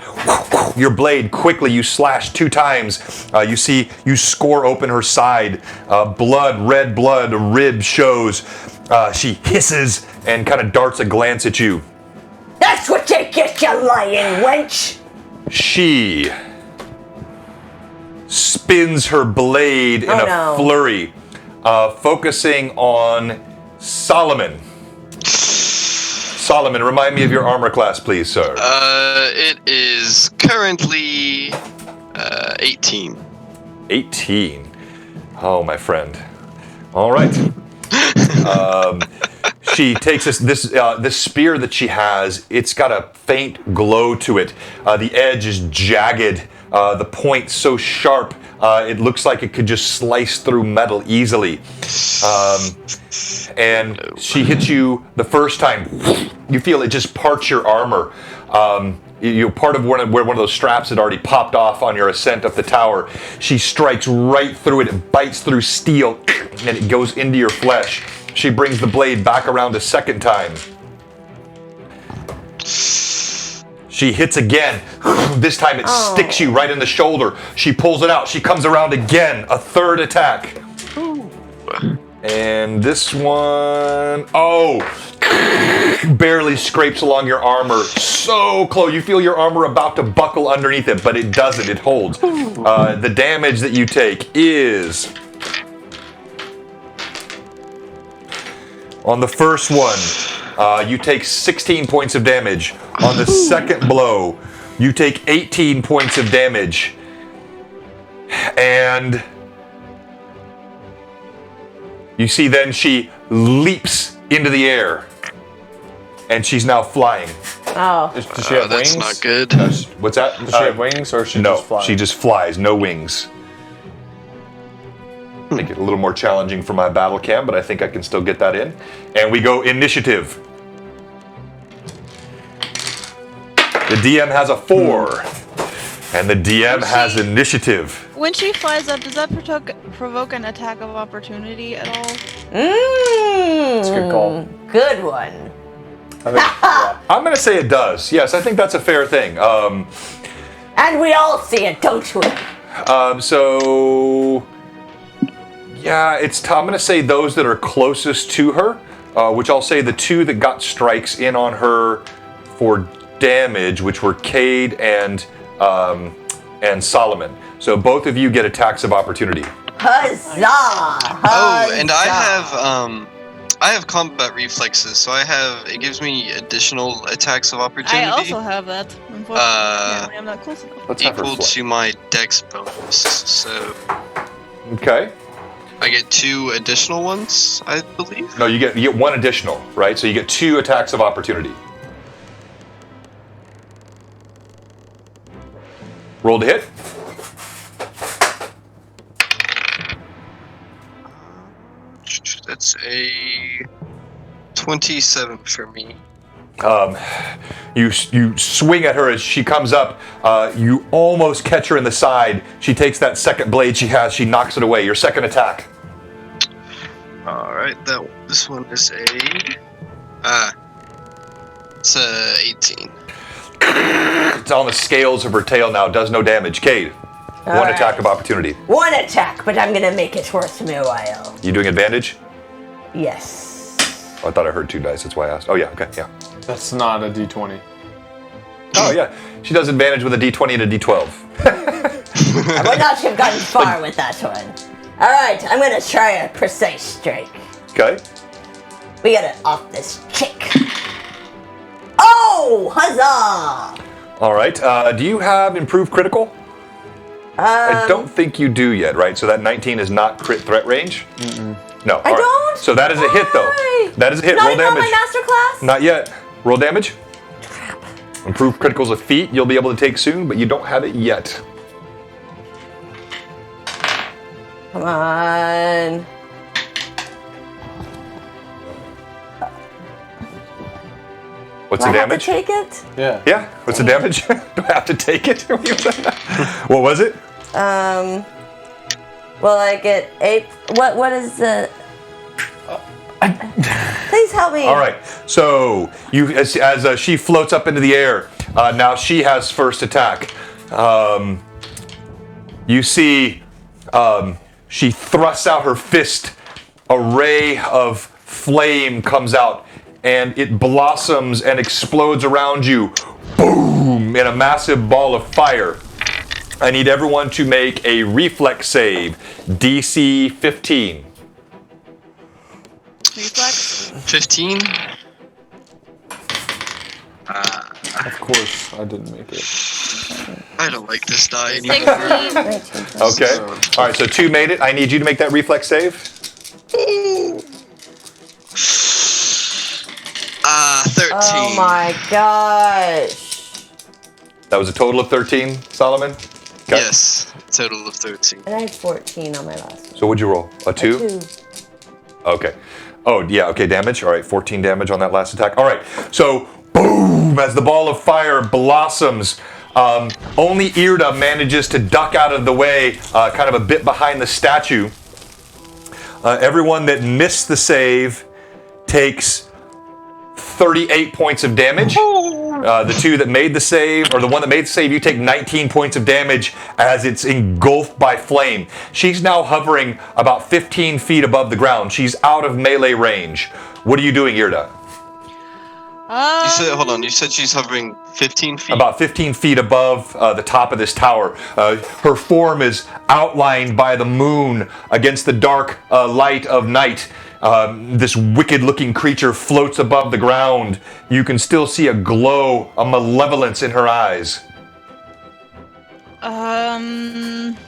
S1: Your blade, quickly, you slash 2 times. You see, you score open her side. Blood, red blood, a rib shows. She hisses and kind of darts a glance at you.
S2: That's what you get, you lying wench!
S1: She spins her blade in a flurry, focusing on Solomon. Solomon, remind me of your armor class, please, sir.
S5: It is currently 18.
S1: 18. Oh, my friend. All right. She takes this spear that she has. It's got a faint glow to it. The edge is jagged. The point so sharp. It looks like it could just slice through metal easily. And she hits you the first time. You feel it just parts your armor. You're part of where one of those straps had already popped off on your ascent up the tower. She strikes right through it. It bites through steel, and it goes into your flesh. She brings the blade back around a second time. She hits again. This time it sticks you right in the shoulder. She pulls it out. She comes around again. A third attack. And this one, barely scrapes along your armor. So close. You feel your armor about to buckle underneath it, but it doesn't. It holds. The damage that you take is... On the first one, you take 16 points of damage. On the second blow, you take 18 points of damage. And you see then she leaps into the air. And she's now flying.
S2: Oh.
S3: Does she have wings?
S5: That's not good.
S1: What's that?
S3: Does she have wings, or is she just flying?
S1: No, she just flies, no wings. Make it a little more challenging for my battle cam, but I think I can still get that in. And we go initiative. The DM has a 4. And the DM has initiative.
S4: When she flies up, does that provoke an attack of opportunity at all?
S3: That's a good call.
S2: Good one.
S1: I'm going to say it does. Yes, I think that's a fair thing.
S2: And we all see it, don't we?
S1: Yeah, I'm going to say those that are closest to her, which I'll say the 2 that got strikes in on her for damage, which were Cade and Solomon. So both of you get attacks of opportunity.
S2: Huzzah!
S5: Oh, and I have combat reflexes, so it gives me additional attacks of opportunity.
S4: I also have that. Unfortunately, I'm not close enough.
S5: Equal to my dex bonus, so...
S1: Okay.
S5: I get 2 additional ones, I believe?
S1: No, you get 1 additional, right? So you get 2 attacks of opportunity. Roll to hit.
S5: That's a 27 for me.
S1: You swing at her as she comes up. You almost catch her in the side. She takes that second blade she has. She knocks it away. Your second attack.
S5: All right, this one is it's a 18.
S1: It's on the scales of her tail now. Does no damage. Cade, one attack of opportunity.
S2: 1 attack, but I'm gonna make it worth me a while.
S1: You doing advantage?
S2: Yes.
S1: Oh, I thought I heard 2 dice. That's why I asked. Oh yeah. Okay. Yeah.
S3: That's not a D20.
S1: Oh yeah. She does advantage with a D20 and a D12.
S2: I would not have gotten far with that one. All right, I'm gonna try a precise strike.
S1: Okay.
S2: We gotta off this chick. Oh, huzzah!
S1: All right. Do you have improved critical? I don't think you do yet, right? So that 19 is not crit threat range? No.
S2: I don't?
S1: So that is a hit, though. That is a hit.
S2: Not
S1: Roll
S2: even on
S1: damage.
S2: my master class?
S1: Not yet. Roll damage. Improved critical's a feat you'll be able to take soon, but you don't have it yet.
S2: Come on.
S1: What's
S2: Do
S1: the
S2: I have to
S1: damage?
S2: take it?
S3: Yeah.
S1: Yeah. What's the damage? Do I have to take it? What was it?
S2: Well, I get 8. What is the... Please help me.
S1: All right. So you, as she floats up into the air, now she has first attack. You see, she thrusts out her fist. A ray of flame comes out, and it blossoms and explodes around you. Boom! In a massive ball of fire. I need everyone to make a reflex save. DC 15.
S4: Reflex.
S5: 15.
S3: Of course, I didn't make it.
S5: I don't like this die
S4: 16.
S5: anymore.
S1: Okay. All right, so 2 made it. I need you to make that reflex save.
S5: 13.
S2: Oh my gosh.
S1: That was a total of 13, Solomon? Okay.
S5: Yes, total of 13.
S2: And I had 14 on my last one.
S1: So what'd you roll? A 2?
S2: A 2.
S1: Okay. Oh, yeah, okay, damage. All right, 14 damage on that last attack. All right, so boom, as the ball of fire blossoms, only Irda manages to duck out of the way, kind of a bit behind the statue. Everyone that missed the save takes 38 points of damage. The 2 that made the save, or the one that made the save, you take 19 points of damage as it's engulfed by flame. She's now hovering about 15 feet above the ground. She's out of melee range. What are you doing, Irda?
S5: You said, hold on, you said she's hovering 15 feet?
S1: About 15 feet above the top of this tower. Her form is outlined by the moon against the dark light of night. This wicked-looking creature floats above the ground. You can still see a glow, a malevolence in her eyes.
S4: Alright,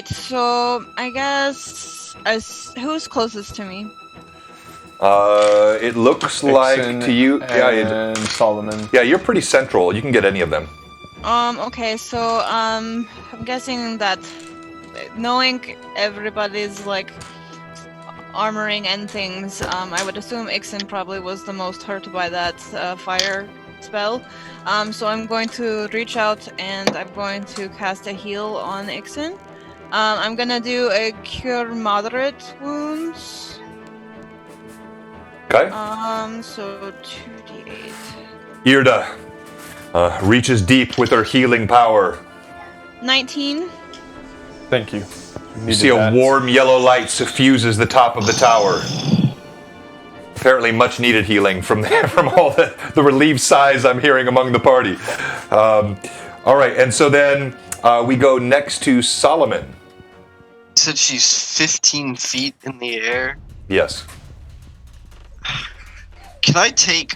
S4: so I guess who's closest to me?
S1: It looks like to you,
S3: and Solomon.
S1: yeah, you're pretty central. You can get any of them.
S4: Okay, so I'm guessing that knowing everybody's like armoring and things, I would assume Ixen probably was the most hurt by that fire spell. So I'm going to reach out and I'm going to cast a heal on Ixen. I'm gonna do a cure moderate wounds.
S1: Okay.
S4: So 2d8.
S1: Irda reaches deep with her healing power.
S4: 19.
S3: Thank you.
S1: You see a warm yellow light suffuses the top of the tower. Apparently much needed healing from all the relieved sighs I'm hearing among the party. All right, and so then we go next to Solomon.
S5: You said she's 15 feet in the air?
S1: Yes.
S5: Can I take,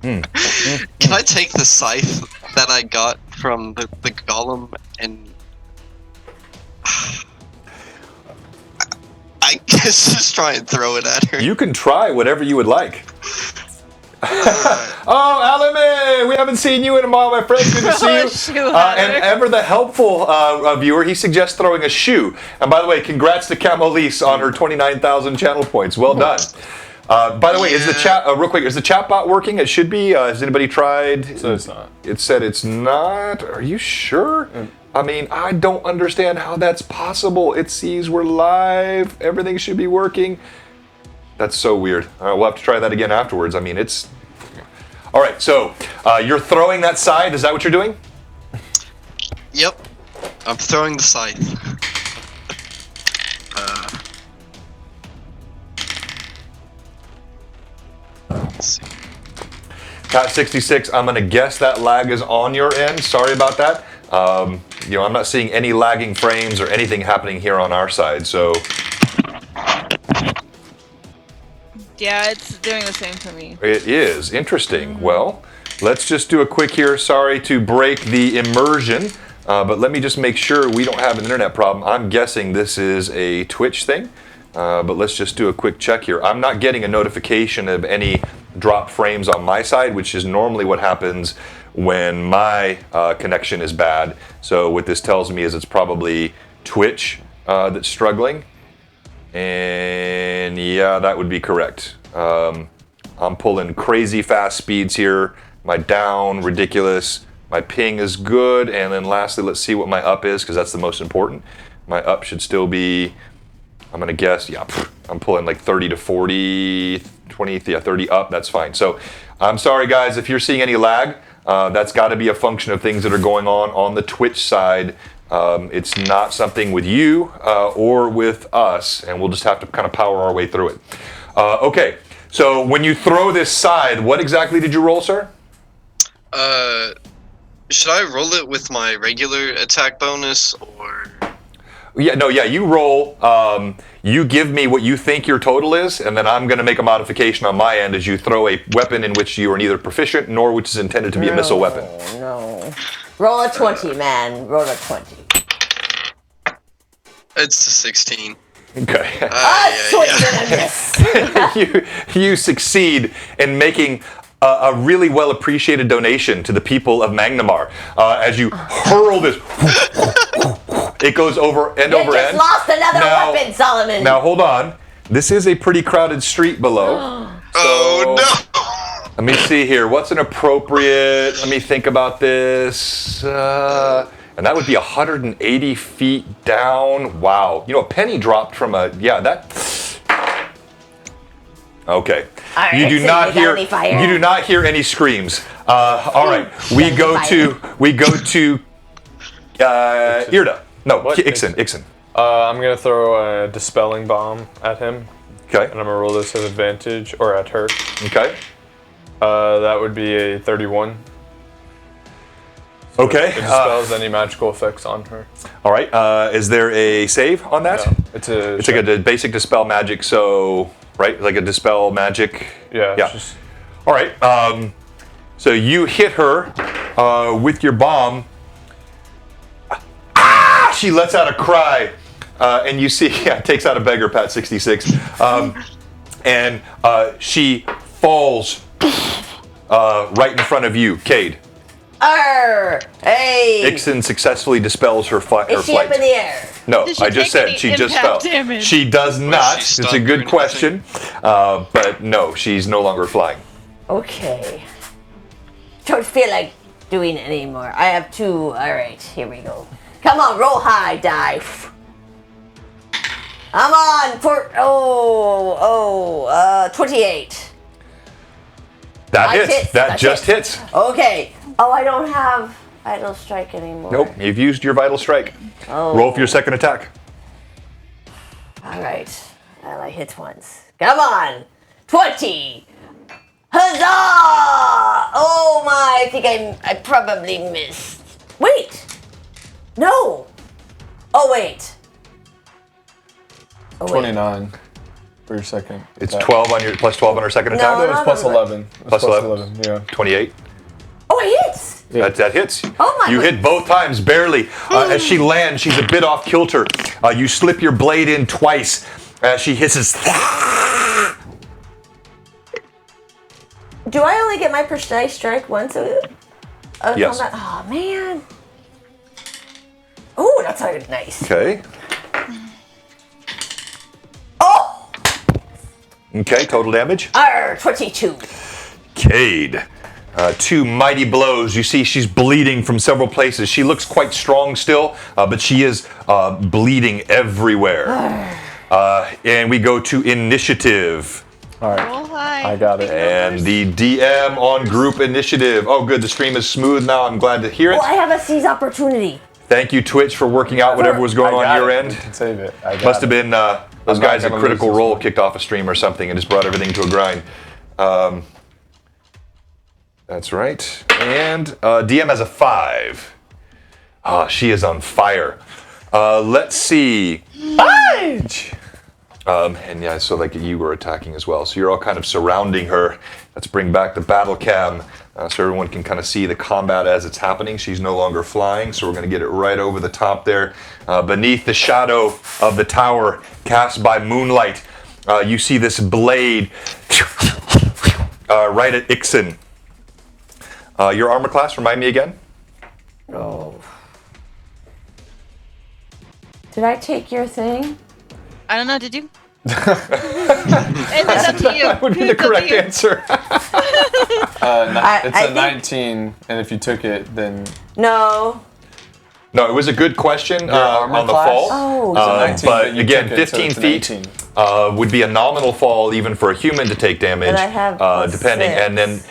S5: Can I take the scythe that I got from the golem and I guess just try and throw it at her?
S1: You can try whatever you would like. Oh, Alame! We haven't seen you in a while, my friend. Good to see you. And ever the helpful viewer, he suggests throwing a shoe. And by the way, congrats to Camelise on her 29,000 channel points. Well done. By the way, is the chat real quick? Is the chat bot working? It should be. Has anybody tried?
S3: So it's not.
S1: It said it's not. Are you sure? I mean, I don't understand how that's possible. It sees we're live. Everything should be working. That's so weird. All right, we'll have to try that again afterwards. I mean, it's... All right, so you're throwing that scythe. Is that what you're doing?
S5: Yep. I'm throwing the scythe. Let's see.
S1: Pat 66, I'm going to guess that lag is on your end. Sorry about that. I'm not seeing any lagging frames or anything happening here on our side, so...
S4: Yeah, it's doing the same to me.
S1: It is. Interesting. Well, let's just do a quick here. Sorry to break the immersion. but let me just make sure we don't have an internet problem. I'm guessing this is a Twitch thing, but let's just do a quick check here. I'm not getting a notification of any drop frames on my side, which is normally what happens when my connection is bad. So what this tells me is it's probably Twitch that's struggling. And yeah, that would be correct. I'm pulling crazy fast speeds here. My down, ridiculous. My ping is good. And then lastly, let's see what my up is, because that's the most important. My up should still be, I'm going to guess, yeah, I'm pulling like 30 to 40, 20, yeah, 30 up. That's fine. So I'm sorry, guys, if you're seeing any lag, that's got to be a function of things that are going on the Twitch side. It's not something with you or with us, and we'll just have to kind of power our way through it. Okay, so when you throw this side, what exactly did you roll, sir?
S5: Should I roll it with my regular attack bonus, or?
S1: Yeah, you roll. You give me what you think your total is, and then I'm going to make a modification on my end as you throw a weapon in which you are neither proficient nor which is intended to be a missile weapon.
S2: No. Roll a 20, man. Roll a 20.
S5: It's a 16.
S1: Okay. You succeed in making a really well appreciated donation to the people of Magnamar as you hurl this. It goes over end over end.
S2: You just lost another weapon, Solomon.
S1: Now hold on. This is a pretty crowded street below.
S5: Oh no!
S1: Let me see here. What's an appropriate? Let me think about this. And that would be 180 feet down. Wow. You know, a penny dropped from a. Yeah, that. Okay.
S2: Right,
S1: you do not hear. You do not hear any screams. All right. We go to. Irda. No, Ixen.
S3: I'm gonna throw a dispelling bomb at him.
S1: Okay.
S3: And I'm gonna roll this at advantage, or at her.
S1: Okay.
S3: That would be a 31. So
S1: okay.
S3: It dispels any magical effects on her.
S1: All right. Is there a save on that?
S3: No, it's
S1: like a basic dispel magic. So right, like a dispel magic.
S3: Yeah.
S1: Just... All right. So you hit her with your bomb. She lets out a cry, and you see, takes out a beggar, Pat 66, and she falls right in front of you, Cade.
S2: Hey!
S1: Ixen successfully dispels her flight.
S2: Is she up in the air?
S1: No, I just said she just fell.
S4: Damage?
S1: She does not. It's a good question, but no, she's no longer flying. Okay.
S2: Don't feel like doing it anymore. I have 2. All right, here we go. Come on, roll high, die. I'm on for 28.
S1: That hits. That just hits.
S2: Okay. Oh, I don't have Vital Strike anymore.
S1: Nope, you've used your Vital Strike.
S2: Oh.
S1: Roll for your second attack.
S2: All right. Well, I hit once. Come on. 20. Huzzah! Oh my! I think I probably missed. Wait. No. Oh wait.
S3: 29 for your second.
S1: It's 12 on your plus 12 on her second attack.
S3: No, it was plus 11.
S1: Plus 11.
S3: Yeah.
S1: 28.
S2: Oh, it hits.
S3: Yeah.
S1: That hits.
S2: Oh my!
S1: You hit both times, barely. As she lands, she's a bit off kilter. You slip your blade in twice as she hisses.
S2: Do I only get my precise strike once?
S1: Yes.
S2: Combat? Oh man. Oh, that's nice.
S1: Okay.
S2: Oh!
S1: Okay, total damage.
S2: 22.
S1: Cade. 2 mighty blows. You see she's bleeding from several places. She looks quite strong still, but she is bleeding everywhere. And we go to initiative.
S3: All right. I got it.
S1: And the DM on group initiative. Oh, good. The stream is smooth now. I'm glad to hear it.
S2: Oh, I have a seize opportunity.
S1: Thank you, Twitch, for working out whatever was going on your end.
S3: You can save it.
S1: Must have been those guys at Critical Role kicked off a stream or something and just brought everything to a grind. That's right. And DM has a 5. She is on fire. Let's see. And yeah, so like you were attacking as well. So you're all kind of surrounding her. Let's bring back the battle cam so everyone can kind of see the combat as it's happening. She's no longer flying, so we're going to get it right over the top there. Beneath the shadow of the tower cast by moonlight, you see this blade right at Ixen. Your armor class, remind me again?
S2: Oh. Did I take your thing?
S4: I don't know, did you? It's up to you.
S3: That would be the
S4: It's up to
S3: correct
S4: you.
S3: answer. It's
S2: I
S3: a
S2: think-
S3: 19, and if you took it, then
S2: No.
S1: No, it was a good question
S3: armor
S1: on the
S3: class?
S1: fall.
S2: Oh.
S3: it's a 19.
S1: But
S3: you
S1: again,
S3: took it, so
S1: 15
S3: it's a
S1: feet
S3: 19.
S1: would be a nominal fall even for a human to take damage,
S2: But I have plus
S1: depending.
S2: 6.
S1: And then,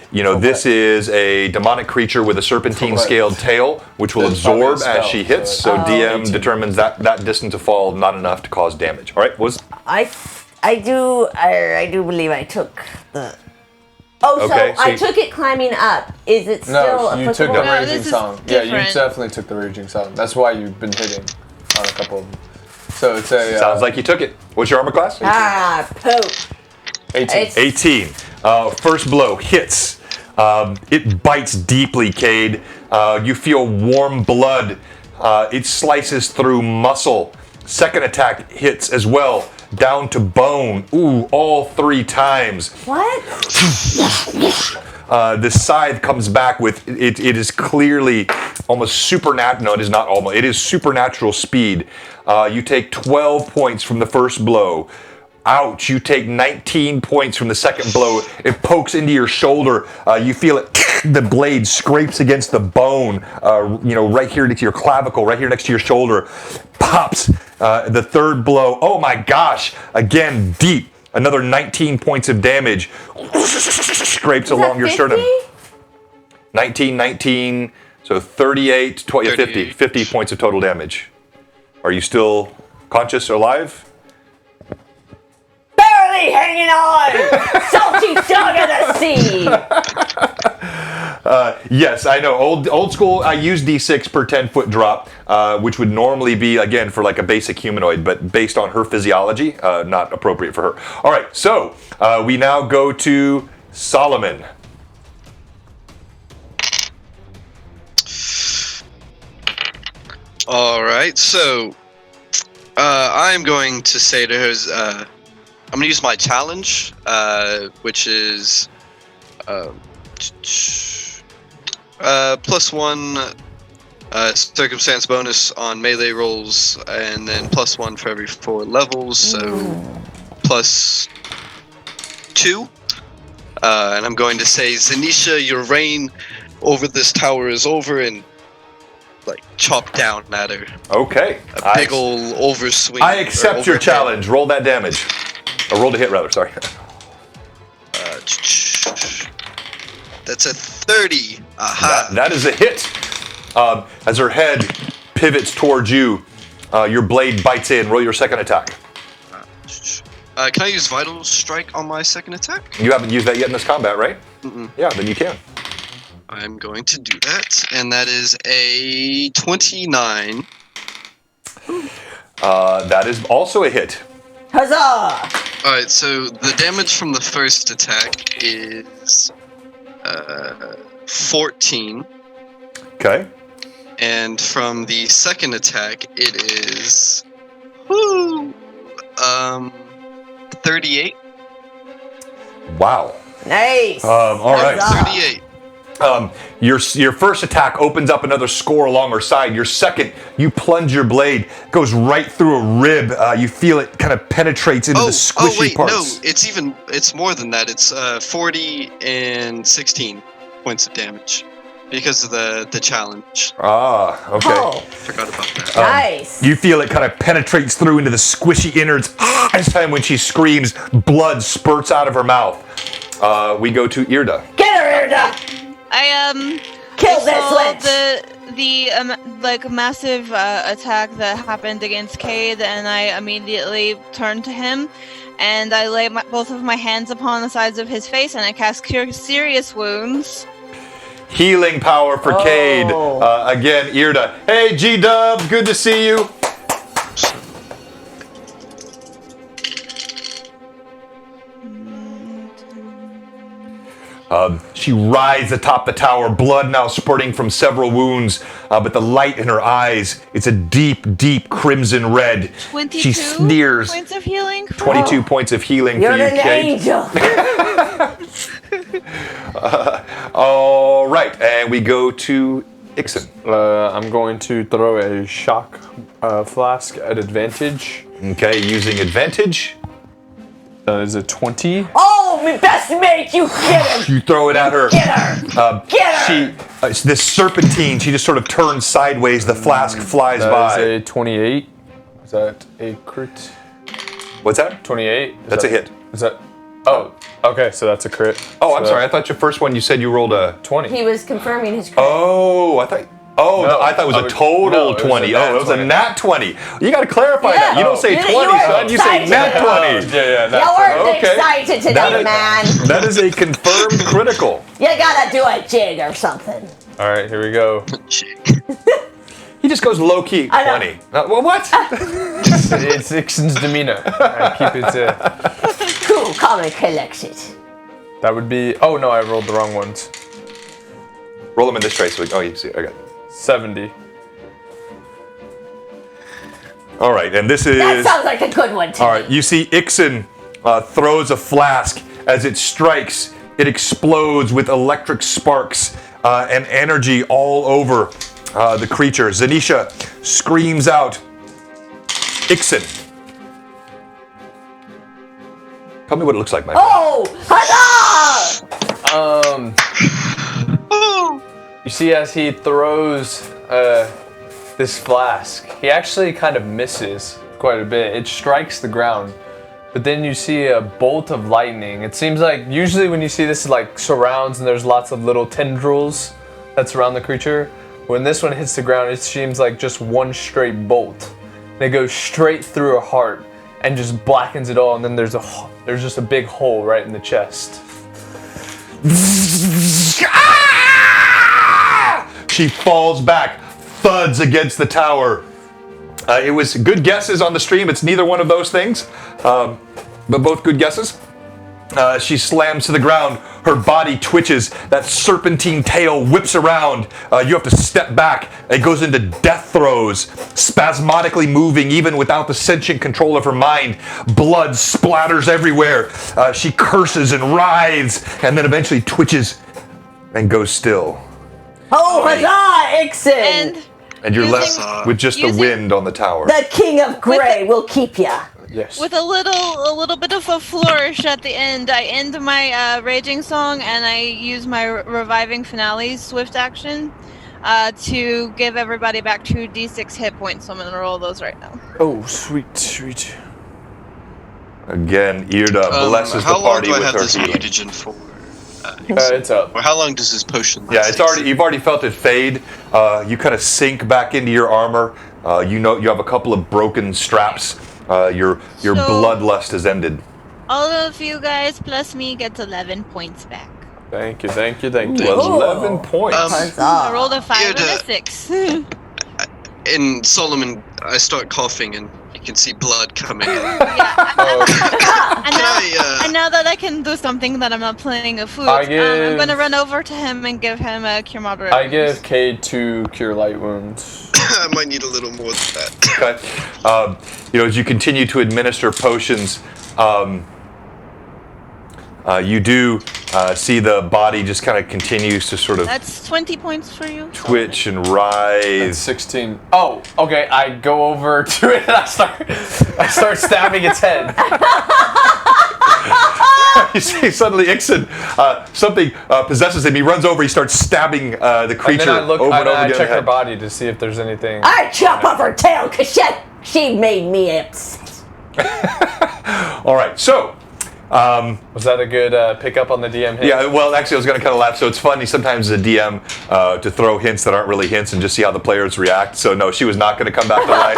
S1: this is a demonic creature with a serpentine-scaled tail, which will
S3: That's probably a
S1: absorb as
S3: spell,
S1: she hits.
S3: so
S1: So DM
S3: 18.
S1: determines that distance of fall not enough to cause damage. All right,
S2: I do believe I took the. Oh,
S1: Okay,
S2: so
S1: so
S2: I
S1: you-
S2: took it climbing up. Is it still
S3: No, you took
S2: applicable?
S3: the
S4: No,
S3: Raging
S4: this is
S3: Song. Yeah, you
S4: different.
S3: definitely took the Raging Song. That's why you've been hitting on a couple of them. So it's a...
S1: sounds like you took it. What's your armor class?
S2: Ah, poke.
S3: 18.
S2: It's-
S1: 18. First blow hits. It bites deeply, Cade. You feel warm blood. It slices through muscle. Second attack hits as well, down to bone. Ooh, all 3 times.
S2: What?
S1: The scythe comes back with it. It is clearly almost supernatural. No, it is not almost. It is supernatural speed. You take 12 points from the first blow. Ouch! You take 19 points from the second blow. It pokes into your shoulder. You feel it. The blade scrapes against the bone. Right here next to your clavicle, right here next to your shoulder. Pops. The third blow. Oh my gosh! Again, deep. Another 19 points of damage. Scrapes along your sternum. 19, so 38, 20, 50. 50 points of total damage. Are you still conscious or alive?
S2: Barely hanging on! Salty dog of the sea!
S1: Yes, I know. Old school, I use D6 per 10-foot drop, which would normally be, again, for like a basic humanoid, but based on her physiology, not appropriate for her. All right, so we now go to Solomon.
S5: All right, so I'm going to say to her, I'm going to use my challenge, which is +1 circumstance bonus on melee rolls, and then +1 for every 4 levels, so +2. And I'm going to say, Zanisha, your reign over this tower is over, and chop down at her.
S1: Okay.
S5: A big ol' overswing.
S1: I accept your
S5: overhead.
S1: challenge. Roll that damage. Or roll to hit, rather. Sorry.
S5: That's a 30. Aha.
S1: That is a hit. As her head pivots towards you, your blade bites in. Roll your second attack.
S5: Can I use Vital Strike on my second attack?
S1: You haven't used that yet in this combat, right?
S5: Mm-mm.
S1: Yeah, then you can.
S5: I'm going to do that, and that is a 29.
S1: That is also a hit.
S2: Huzzah!
S5: Alright, so the damage from the first attack is 14,
S1: Okay.
S5: and from the second attack it is 38.
S1: Wow.
S2: Nice!
S1: All right.
S2: Huzzah.
S5: 38.
S1: Your first attack opens up another score along her side. Your second, you plunge your blade, goes right through a rib. You feel it kind of penetrates into the squishy
S5: wait,
S1: parts.
S5: no, it's more than that. It's 40 and 16 points of damage because of the challenge.
S1: Ah, okay.
S2: Oh,
S5: Forgot about that.
S2: nice!
S1: You feel it kind of penetrates through into the squishy innards. This time when she screams, blood spurts out of her mouth. We go to Irda.
S2: Get her, Irda!
S4: I
S2: Kill this
S4: saw
S2: witch!
S4: the massive attack that happened against Cade, and I immediately turned to him, and I lay both of my hands upon the sides of his face, and I cast Cure Serious Wounds.
S1: Healing power for Cade. Again, Irda. Hey, G-Dub, good to see you. She writhes atop the tower, blood now spurting from several wounds, but the light in her eyes, it's a deep, deep crimson red.
S4: 22
S1: she sneers.
S4: Points of healing?
S1: 22 points of healing
S2: You're
S1: for you,
S2: an
S1: Kate.
S2: angel.
S1: All right, and we go to Ixen.
S3: I'm going to throw a shock flask at advantage.
S1: Okay, using advantage.
S3: That is a 20.
S2: Oh, my best mate, you get him.
S1: You throw it at her.
S2: Get her. Get her.
S1: This serpentine, she just sort of turns sideways. The flask flies by.
S3: That is a 28. Is that a crit?
S1: What's that?
S3: 28?
S1: That's a hit.
S3: Is that? Oh, okay, so that's a crit.
S1: Oh, I'm sorry. I thought your first one, you said you rolled a
S3: 20.
S2: He was confirming his crit.
S1: Oh, I thought. Oh,
S3: No,
S1: I thought it was a total 20.
S3: it was a
S1: nat 20. You got to clarify
S2: Yeah.
S1: that. You don't say
S2: You
S1: 20,
S2: were
S1: son. You say
S2: excited.
S1: nat 20.
S3: Yeah,
S2: You weren't
S1: okay.
S2: excited today, man.
S1: That is a confirmed critical.
S2: You gotta do a jig or something.
S3: All right, here we go.
S1: He just goes low key
S2: I know.
S1: 20. Well, what?
S3: It's Ixen's demeanor. I keep it.
S2: Cool, comic collection.
S3: That would be. Oh no, I rolled the wrong ones.
S1: Roll them in this trace. Oh, you see. Okay.
S3: 70.
S1: All right, and this
S2: That
S1: is.
S2: sounds like a good one to
S1: All
S2: me.
S1: right, you see Ixen throws a flask. As it strikes, it explodes with electric sparks and energy all over the creature. Zanisha screams out, Ixen. Tell me what it looks like, my friend.
S2: Oh, huzzah!
S3: You see, as he throws this flask, he actually kind of misses quite a bit. It strikes the ground, but then you see a bolt of lightning. It seems like usually when you see this, it like surrounds and there's lots of little tendrils that surround the creature. When this one hits the ground, it seems like just one straight bolt. And it goes straight through her heart and just blackens it all. And then there's just a big hole right in the chest.
S1: She falls back, thuds against the tower. It was good guesses on the stream. It's neither one of those things, but both good guesses. She slams to the ground. Her body twitches. That serpentine tail whips around. You have to step back. It goes into death throes, spasmodically moving even without the sentient control of her mind. Blood splatters everywhere. She curses and writhes, and then eventually twitches and goes still.
S2: Oh, huzzah, Ixen!
S1: And you're
S4: Using-
S1: left with just the
S4: using-
S1: wind on the tower.
S2: The King of Grey will keep ya.
S3: Yes.
S4: With a little bit of a flourish at the end, I end my raging song and I use my reviving finale swift action to give everybody back 2d6 hit points. So I'm gonna roll those right now.
S3: Oh, sweet, sweet.
S1: Again, Irda blesses the
S5: how long
S1: party
S5: do I
S1: with
S5: have
S1: her
S5: this
S1: healing.
S5: mutagen for?
S3: It's up.
S5: Or how long does this potion last?
S1: Yeah, it's already. You've already felt it fade. You kind of sink back into your armor. You know you have a couple of broken straps. Your
S4: So-
S1: bloodlust has ended.
S4: All of you guys plus me gets 11 points back.
S3: Thank you, thank you, thank you.
S1: 11 points.
S4: I
S2: Huzzah.
S4: rolled a 5 and a
S5: Yeah,
S4: 6.
S5: In Solomon, I start coughing and you can see blood coming in.
S4: And
S5: I,
S4: now that I can do something that I'm not playing a flute,
S3: I
S4: I'm
S3: give-
S4: gonna run over to him and give him a cure moderate.
S3: I give Cade 2 cure light wounds.
S5: I might need a little more than that.
S1: Okay. As you continue to administer potions, you do see the body just kind of continues to sort of
S4: That's 20 points for you.
S1: twitch and
S3: It's
S1: rise.
S3: 16. Oh, okay. I go over to it and I start stabbing its head.
S1: You see suddenly Ixen, something possesses him. He runs over. He starts stabbing the
S3: And
S1: creature
S3: then I look.
S1: over and
S3: And
S1: over
S3: I
S1: again.
S3: check her body to see if there's anything.
S2: I chop off her tail because she made me upset.
S1: All right, so.
S3: Was that a good pickup on the DM hit?
S1: Yeah, well, actually, I was going to kind of laugh. So it's funny sometimes as a DM to throw hints that aren't really hints and just see how the players react. So no, she was not going to come back to life.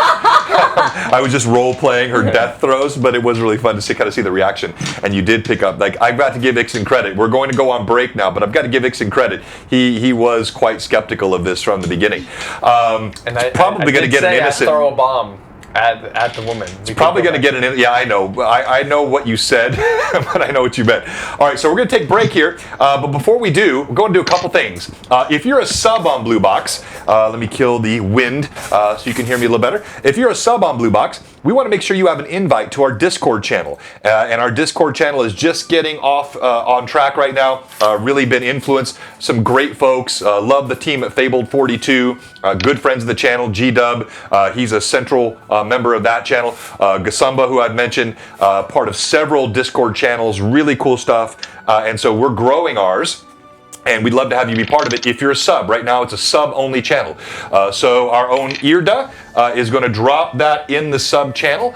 S1: I was just role playing her death throws, but it was really fun to kind of see the reaction. And you did pick up. Like, I've got to give Ixen credit. We're going to go on break now, but I've got to give Ixen credit. He was quite skeptical of this from the beginning.
S3: And I
S1: probably going to
S3: did
S1: get an
S3: say
S1: innocent.
S3: I throw a bomb. at the woman.
S1: It's probably going to get an. Yeah, I know. I know what you said, but I know what you meant. All right, so we're going to take a break here. But before we do, we're going to do a couple things. If you're a sub on Blue Box, let me kill the wind so you can hear me a little better. If you're a sub on Blue Box, we want to make sure you have an invite to our Discord channel. And our Discord channel is just getting off on track right now. Really been influenced. Some great folks. Love the team at Fabled 42. Good friends of the channel. G-Dub, he's a central member of that channel. Gasumba, who I'd mentioned, part of several Discord channels. Really cool stuff. And so we're growing ours. And we'd love to have you be part of it if you're a sub. Right now, it's a sub-only channel. So our own Irda is going to drop that in the sub channel.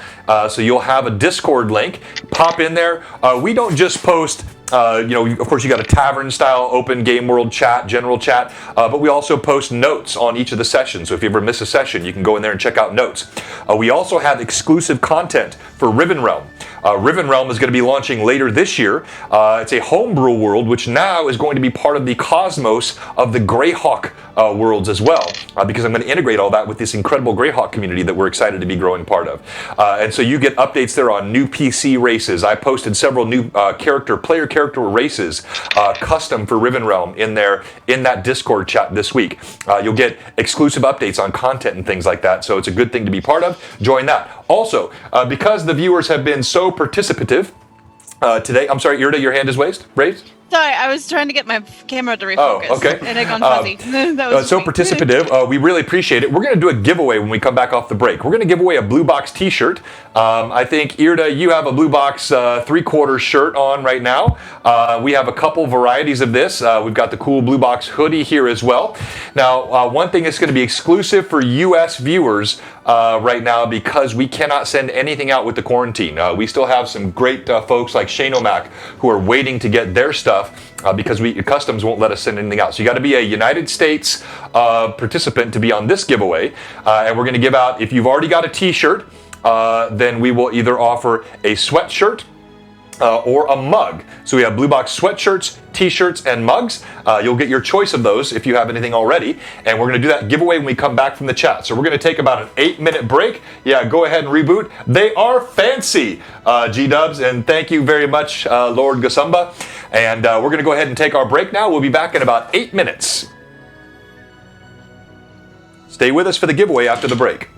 S1: So you'll have a Discord link. Pop in there. We don't just post, of course, you got a tavern-style open game world chat, general chat, but we also post notes on each of the sessions. So if you ever miss a session, you can go in there and check out notes. We also have exclusive content for Riven Realm. Riven Realm is going to be launching later this year. It's a homebrew world, which now is going to be part of the cosmos of the Greyhawk worlds as well, because I'm going to integrate all that with this incredible Greyhawk community that we're excited to be growing part of. And so you get updates there on new PC races. I posted several new player character races custom for Riven Realm in that Discord chat this week. You'll get exclusive updates on content and things like that, so it's a good thing to be part of. Join that. Also, because the viewers have been so participative today, I'm sorry, Irda, your hand is raised?
S4: Sorry, I was trying to get my camera to refocus.
S1: Oh, okay.
S4: And it gone fuzzy. That was
S1: so participative. We really appreciate it. We're going to do a giveaway when we come back off the break. We're going to give away a Blue Box t-shirt. I think, Irda, you have a Blue Box 3/4 shirt on right now. We have a couple varieties of this. We've got the cool Blue Box hoodie here as well. Now, one thing that's going to be exclusive for U.S. viewers right now, because we cannot send anything out with the quarantine. We still have some great folks like Shane O'Mac who are waiting to get their stuff because customs won't let us send anything out. So you got to be a United States participant to be on this giveaway. And we're going to give out, if you've already got a t-shirt, then we will either offer a sweatshirt or a mug. So we have Blue Box sweatshirts, t-shirts, and mugs. You'll get your choice of those if you have anything already. And we're going to do that giveaway when we come back from the chat. So we're going to take about an 8-minute break. Yeah, go ahead and reboot. They are fancy, G-Dubs. And thank you very much, Lord Gasumba. And we're going to go ahead and take our break now. We'll be back in about 8 minutes. Stay with us for the giveaway after the break.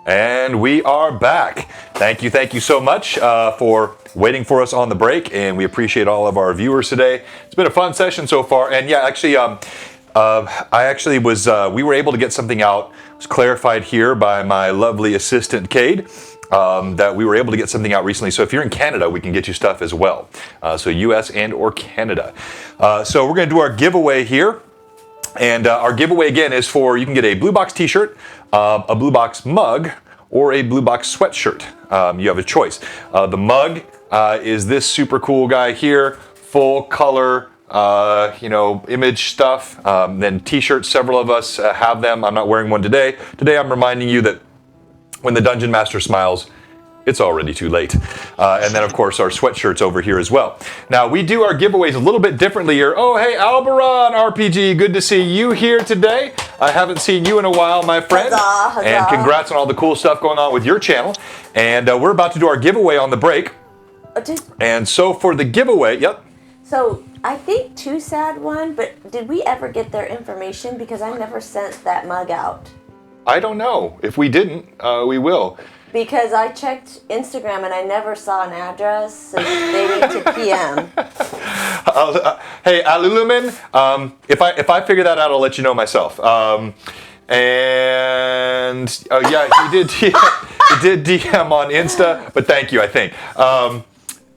S1: And we are back. Thank you so much for waiting for us on the break, and we appreciate all of our viewers today. It's been a fun session so far, and yeah, actually, we were able to get something out. It was clarified here by my lovely assistant, Cade, that we were able to get something out recently. So if you're in Canada, we can get you stuff as well. So US and or Canada. So we're going to do our giveaway here. And our giveaway again is you can get a Blue Box t-shirt, a Blue Box mug, or a Blue Box sweatshirt. You have a choice. The mug is this super cool guy here, full color, image stuff. Then t-shirts, several of us have them. I'm not wearing one today. Today I'm reminding you that when the Dungeon Master smiles, it's already too late. And then, of course, our sweatshirts over here as well. Now, we do our giveaways a little bit differently here. Oh, hey, Albaron RPG, good to see you here today. I haven't seen you in a while, my friend.
S2: Huzzah.
S1: And congrats on all the cool stuff going on with your channel. And we're about to do our giveaway on the break. And so for the giveaway, yep.
S2: So I think Too Sad won, but did we ever get their information? Because I never sent that mug out.
S1: I don't know. If we didn't, we will.
S2: Because I checked Instagram and I never saw an address, so they need to PM.
S1: Hey, Alulumin, if I figure that out, I'll let you know myself. And he did DM on Insta, but thank you, I think.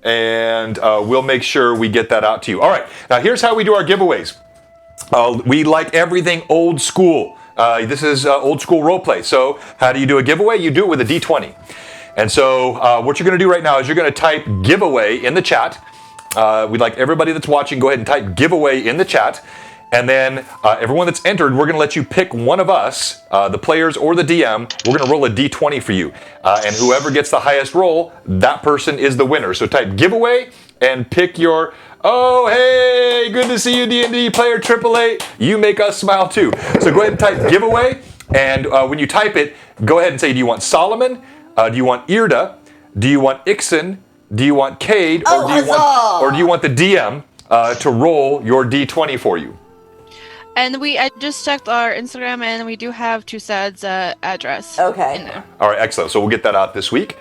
S1: And we'll make sure we get that out to you. All right, now here's how we do our giveaways. We like everything old school. This is old school roleplay. So how do you do a giveaway? You do it with a D20. And so what you're going to do right now is you're going to type giveaway in the chat. We'd like everybody that's watching, go ahead and type giveaway in the chat. And then everyone that's entered, we're going to let you pick one of us, the players or the DM. We're going to roll a D20 for you. And whoever gets the highest roll, that person is the winner. So type giveaway and pick your... Oh, hey, good to see you, D&D player 888. You make us smile too. So go ahead and type giveaway, and when you type it, go ahead and say, do you want Solomon? Do you want Irda? Do you want Ixen? Do you want Cade? Or do you want the DM to roll your D20 for you?
S4: And I just checked our Instagram, and we do have Too Sad's address.
S2: Okay.
S4: In there.
S1: All right, excellent. So we'll get that out this week.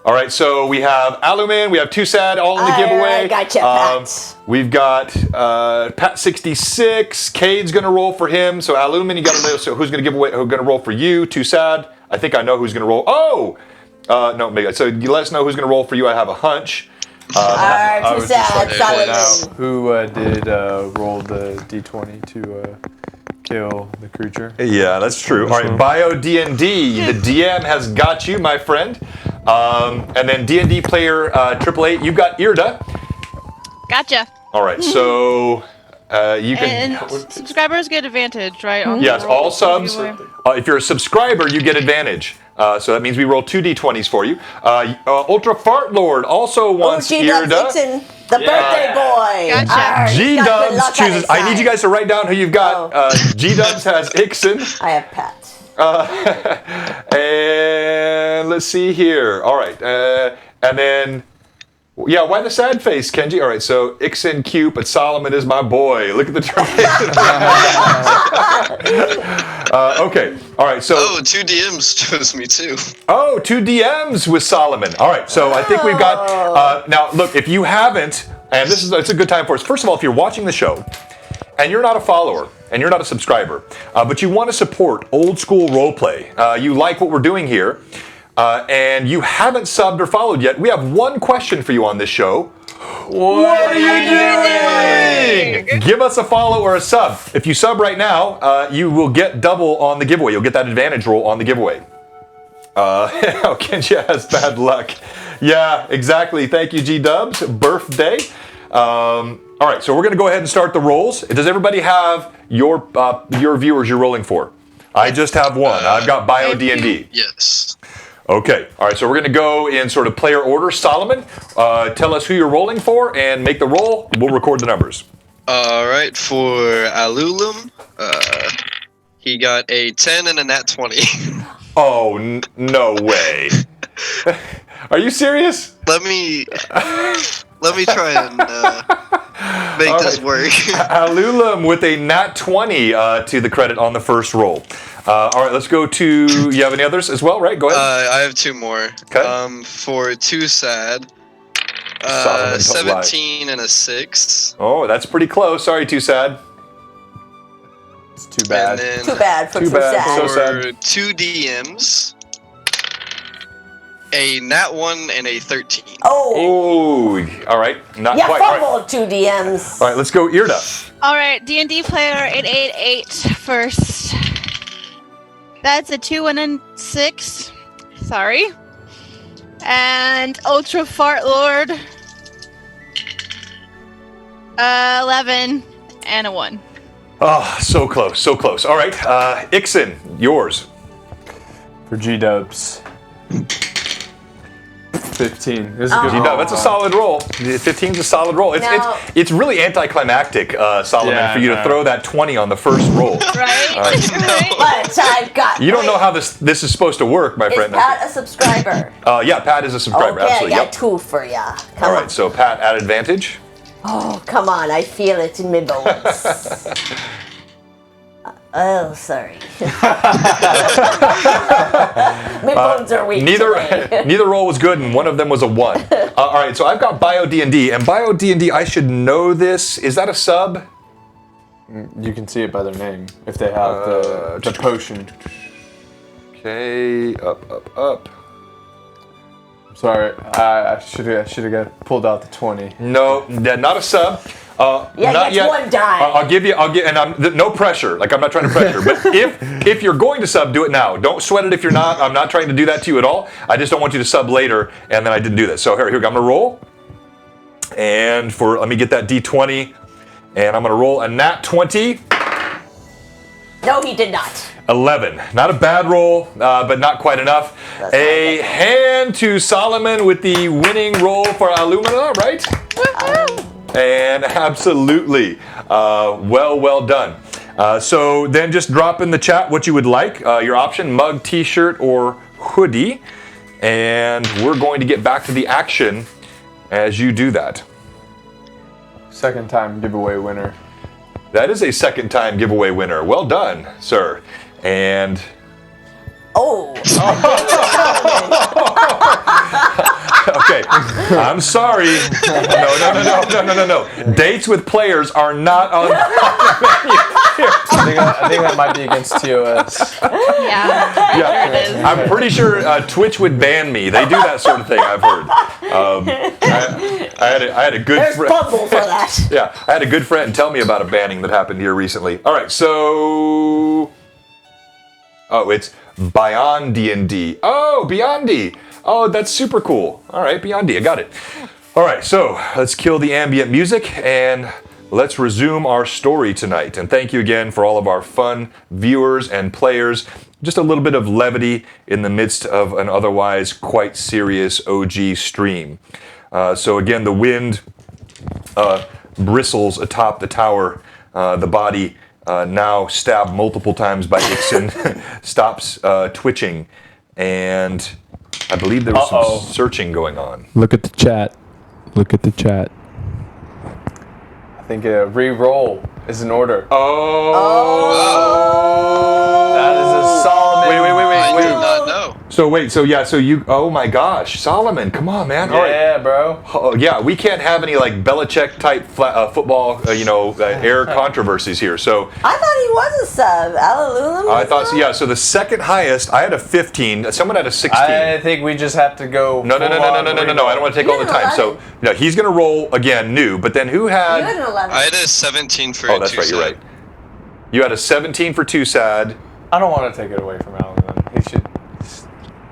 S1: All right, so we have Alumin, we have Too Sad, all in the giveaway.
S2: Gotcha, Pat.
S1: We've got Pat66. Cade's gonna roll for him. So Alumin, you gotta know. So who's gonna roll for you? Too Sad. I think I know who's gonna roll. Oh, no. So you let us know who's gonna roll for you. I have a hunch.
S2: Too Sad.
S3: Now, who did roll the D20 to kill the creature?
S1: Yeah, that's true. All right, Bio D&D. The DM has got you, my friend. And then D&D player 888, you've got Irda.
S4: Gotcha.
S1: All right, so you can...
S4: And subscribers get advantage, right? On
S1: Yes,
S4: the roll
S1: all subs. If you're a subscriber, you get advantage. So that means we roll 2d20s for you. Ultra Fart Lord also wants Irda.
S2: The birthday boy.
S4: Gotcha.
S1: G-Dubs chooses... I need you guys to write down who you've got. G-Dubs has Ixen.
S2: I have Pat.
S1: And let's see here. All right. And then... Yeah, why the sad face, Kenji? All right, so Ixen cute, but Solomon is my boy. Look at the termination. Okay, all right, so...
S5: Oh, 2 DMs chose me too.
S1: Oh, 2 DMs with Solomon. All right, so I think we've got... now, look, if you haven't, and it's a good time for us. First of all, if you're watching the show, and you're not a follower, and you're not a subscriber, but you want to support old school roleplay, you like what we're doing here, and you haven't subbed or followed yet, we have one question for you on this show. What are you doing? Give us a follow or a sub. If you sub right now, you will get double on the giveaway. You'll get that advantage roll on the giveaway. Kenji has bad luck. Yeah, exactly. Thank you, G-Dubs. Birthday. All right, so we're going to go ahead and start the rolls. Does everybody have your viewers you're rolling for? I just have one. I've got Bio D&D.
S5: Yes.
S1: Okay. All right, so we're going to go in sort of player order. Solomon, tell us who you're rolling for and make the roll. We'll record the numbers.
S5: All right, for Alulum, he got a 10 and a nat 20.
S1: Oh, no way. Are you serious?
S5: Let me try and make this work.
S1: Alulam with a nat 20 to the credit on the first roll. All right, let's go to. You have any others as well, right? Go ahead.
S5: I have 2 more.
S1: Okay.
S5: For 2 sad.
S1: Solomon, don't lie.
S5: 17 and a 6.
S1: Oh, that's pretty close. Sorry, too sad.
S3: It's too bad.
S5: And then
S2: Too bad for
S1: Too bad. So
S2: sad.
S1: sad.
S5: for 2 DMs, a nat 1 and a 13.
S2: Oh,
S1: All right. Not
S2: you
S1: quite. All right.
S2: fumbled 2 DMs.
S1: All right, let's go Irda.
S4: All right, D&D player 888 first. That's a 2 and a 6. Sorry. And Ultra Fart Lord. 11 and a 1.
S1: Oh, so close, so close. All right, Ixen, yours.
S3: For G-dubs. 15. This is a good
S1: G-dub,
S3: roll.
S1: that's a solid roll. 15's a solid roll. It's really anticlimactic, Solomon,
S3: Yeah,
S1: for you to throw that 20 on the first roll.
S4: Right?
S2: But I've got.
S1: You don't know how this is supposed to work, my
S2: Is
S1: friend.
S2: Pat a subscriber?
S1: Yeah, Pat is a subscriber,
S2: Okay,
S1: absolutely.
S2: I got
S1: Yep.
S2: 2 for ya. Come
S1: All
S2: on.
S1: right, so Pat at advantage.
S2: Oh, come on. I feel it in my bones. Oh, sorry. My bones are weak today.
S1: Neither roll was good, and one of them was a 1. All right, so I've got Bio D&D, and Bio D&D, I should know this. Is that a sub?
S3: You can see it by their name if they have the potion.
S1: Okay, up.
S3: Sorry, I should have pulled out the 20.
S1: No, not a sub.
S2: Yeah,
S1: not
S2: that's
S1: yet.
S2: 1 die.
S1: I'll give, and no pressure. Like I'm not trying to pressure, but if you're going to sub, do it now. Don't sweat it if you're not. I'm not trying to do that to you at all. I just don't want you to sub later, and then I didn't do this. So here we go. I'm gonna roll, and let me get that D20, and I'm gonna roll a nat 20.
S2: No, he did not.
S1: 11. Not a bad roll, but not quite enough. A hand to Solomon with the winning roll for Alumina, right? And absolutely. Well done. So then just drop in the chat what you would like. Your option, mug, t-shirt, or hoodie. And we're going to get back to the action as you do that.
S3: Second time giveaway winner.
S1: That is a second time giveaway winner. Well done, sir. And okay, I'm sorry. No. Dates with players are not on the menu here.
S3: I think that might be against TOS.
S4: Yeah. It is.
S1: I'm pretty sure Twitch would ban me. They do that sort of thing, I've heard. I had a good
S2: There's
S1: friend.
S2: bubble for that.
S1: Yeah, I had a good friend tell me about a banning that happened here recently. All right, so it's Beyond D&D. Oh, Beyond D. Oh, that's super cool. All right, Beyond D, I got it. All right, so let's kill the ambient music and let's resume our story tonight. And thank you again for all of our fun viewers and players. Just a little bit of levity in the midst of an otherwise quite serious OG stream. So again, the wind bristles atop the tower. The body, now stabbed multiple times by Ixen, stops twitching. And I believe there was some searching going on.
S3: Look at the chat. I think a re-roll is in order. That is a Solomon.
S1: Wait.
S5: I did not know.
S1: So you, oh my gosh, Solomon, come on, man. All right.
S3: Yeah, bro.
S1: Oh, yeah, we can't have any like Belichick type football, air controversies here. So
S2: I thought he was a sub. Alalulum?
S1: I thought, so, yeah. So the second highest, I had a 15. Someone had a 16.
S3: I think we just have to go.
S1: No. I don't want to take all the time. So he's gonna roll again, new. But then who had?
S2: You had an 11.
S5: I had a 17 for
S1: Oh, that's
S5: two
S1: right. You're
S5: sad.
S1: right. You had a 17 for two sad.
S3: I don't want to take it away from Alan. He should.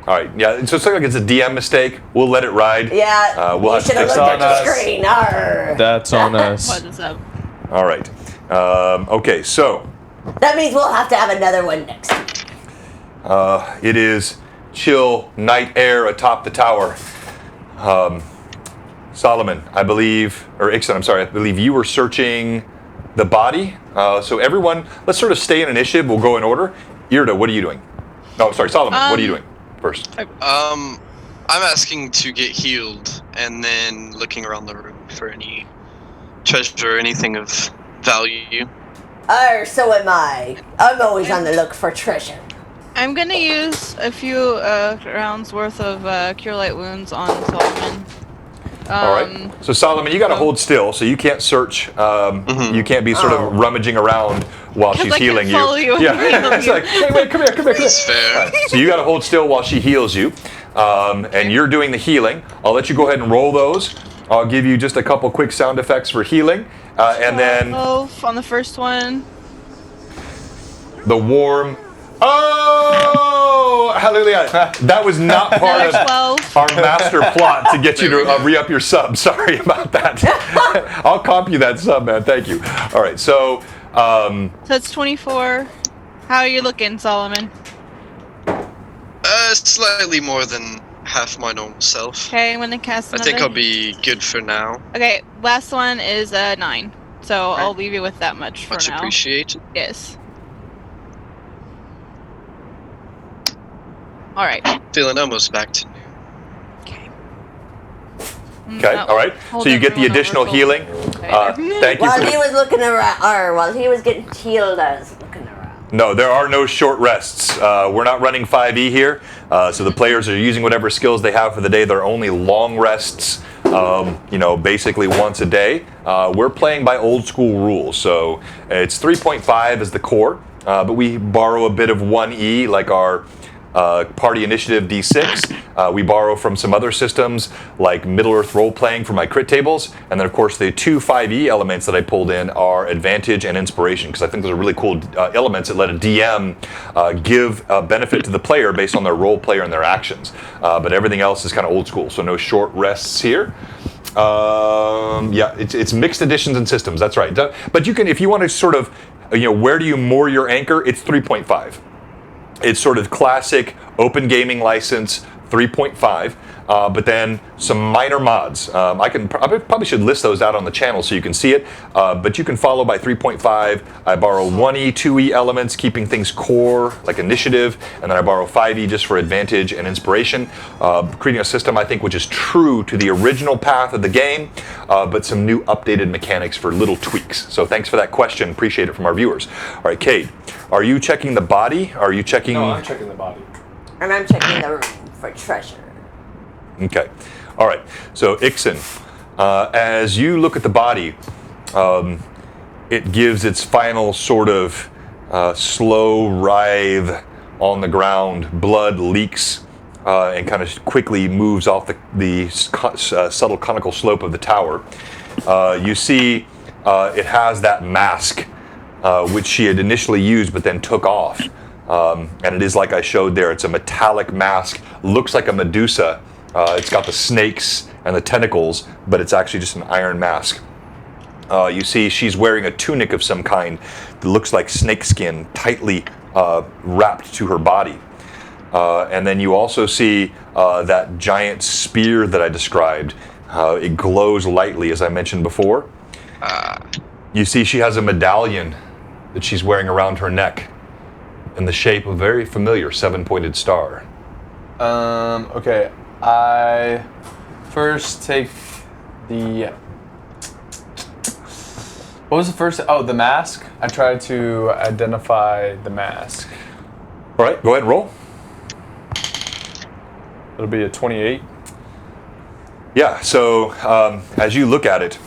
S1: All right. Yeah. So it's like it's a DM mistake. We'll let it ride.
S2: Yeah,
S1: we'll
S2: you
S1: have to
S2: should have
S1: fix
S2: looked
S1: that.
S2: at the screen. Arr.
S3: That's on us.
S4: What's up?
S1: All right. Okay. So.
S2: That means we'll have to have another one next week.
S1: It is chill night air atop the tower. Solomon, I believe, or Ixen, I'm sorry, I believe you were searching the body. So everyone, let's sort of stay in initiative. We'll go in order. Irda, what are you doing? No, sorry, Solomon, what are you doing first?
S5: I'm asking to get healed and then looking around the room for any treasure or anything of value.
S2: So am I. I'm always on the look for treasure.
S4: I'm gonna use a few rounds worth of Cure Light Wounds on Solomon.
S1: All right. So Solomon, you got to hold still, so you can't search. You can't be sort of rummaging around while she's healing you. Yeah. It's like, wait, come here.
S5: That's fair.
S1: Right. So you got to hold still while she heals you, and you're doing the healing. I'll let you go ahead and roll those. I'll give you just a couple quick sound effects for healing, and then
S4: on the first one.
S1: the warm. Oh, hallelujah. That was not part of our master plot to get you to re-up your sub. Sorry about that. I'll comp you that sub, man. Thank you. All right, so...
S4: so it's 24. How are you looking, Solomon?
S5: Slightly more than half my normal self.
S4: Okay, I'm going to cast another.
S5: I think I'll be good for now.
S4: Okay, last one is 9. So I'll leave you with that much for now.
S5: Much appreciated.
S4: Yes. All right.
S5: Feeling almost back to new.
S1: Okay, all right. So you get the additional healing. Thank you.
S2: While he was looking around, or while he was getting healed, I was looking around.
S1: No, there are no short rests. We're not running 5e here, so the players are using whatever skills they have for the day. They're only long rests, basically once a day. We're playing by old school rules, so it's 3.5 as the core, but we borrow a bit of 1e, like our Party Initiative D6. We borrow from some other systems like Middle-earth role-playing for my crit tables. And then, of course, the 2 5e elements that I pulled in are Advantage and Inspiration, because I think those are really cool elements that let a DM give a benefit to the player based on their role player and their actions. But everything else is kind of old school, so no short rests here. It's mixed editions and systems, that's right. But you can, if you want to sort of, where do you moor your anchor, it's 3.5. It's sort of classic open gaming license 3.5, but then some minor mods. I probably should list those out on the channel so you can see it, but you can follow by 3.5. I borrow 1e, 2e elements, keeping things core, like initiative, and then I borrow 5e just for advantage and inspiration, creating a system, I think, which is true to the original path of the game, but some new updated mechanics for little tweaks. So thanks for that question. Appreciate it from our viewers. All right, Cade, are you checking the body? Are you checking...
S3: No, I'm checking the body.
S2: And I'm checking the room for treasure.
S1: Okay. All right. So, Ixen, as you look at the body, it gives its final sort of slow writhe on the ground. Blood leaks and kind of quickly moves off the subtle conical slope of the tower. You see it has that mask, which she had initially used but then took off. And it is like I showed there. It's a metallic mask. Looks like a Medusa. It's got the snakes and the tentacles, but it's actually just an iron mask. You see she's wearing a tunic of some kind that looks like snakeskin, tightly wrapped to her body. And then you also see that giant spear that I described. It glows lightly, as I mentioned before. You see she has a medallion that she's wearing around her neck in the shape of a very familiar 7-pointed star.
S3: Okay. I first take the... What was the first? Oh, the mask. I tried to identify the mask.
S1: All right, go ahead and roll.
S3: It'll be a 28.
S1: Yeah, so as you look at it,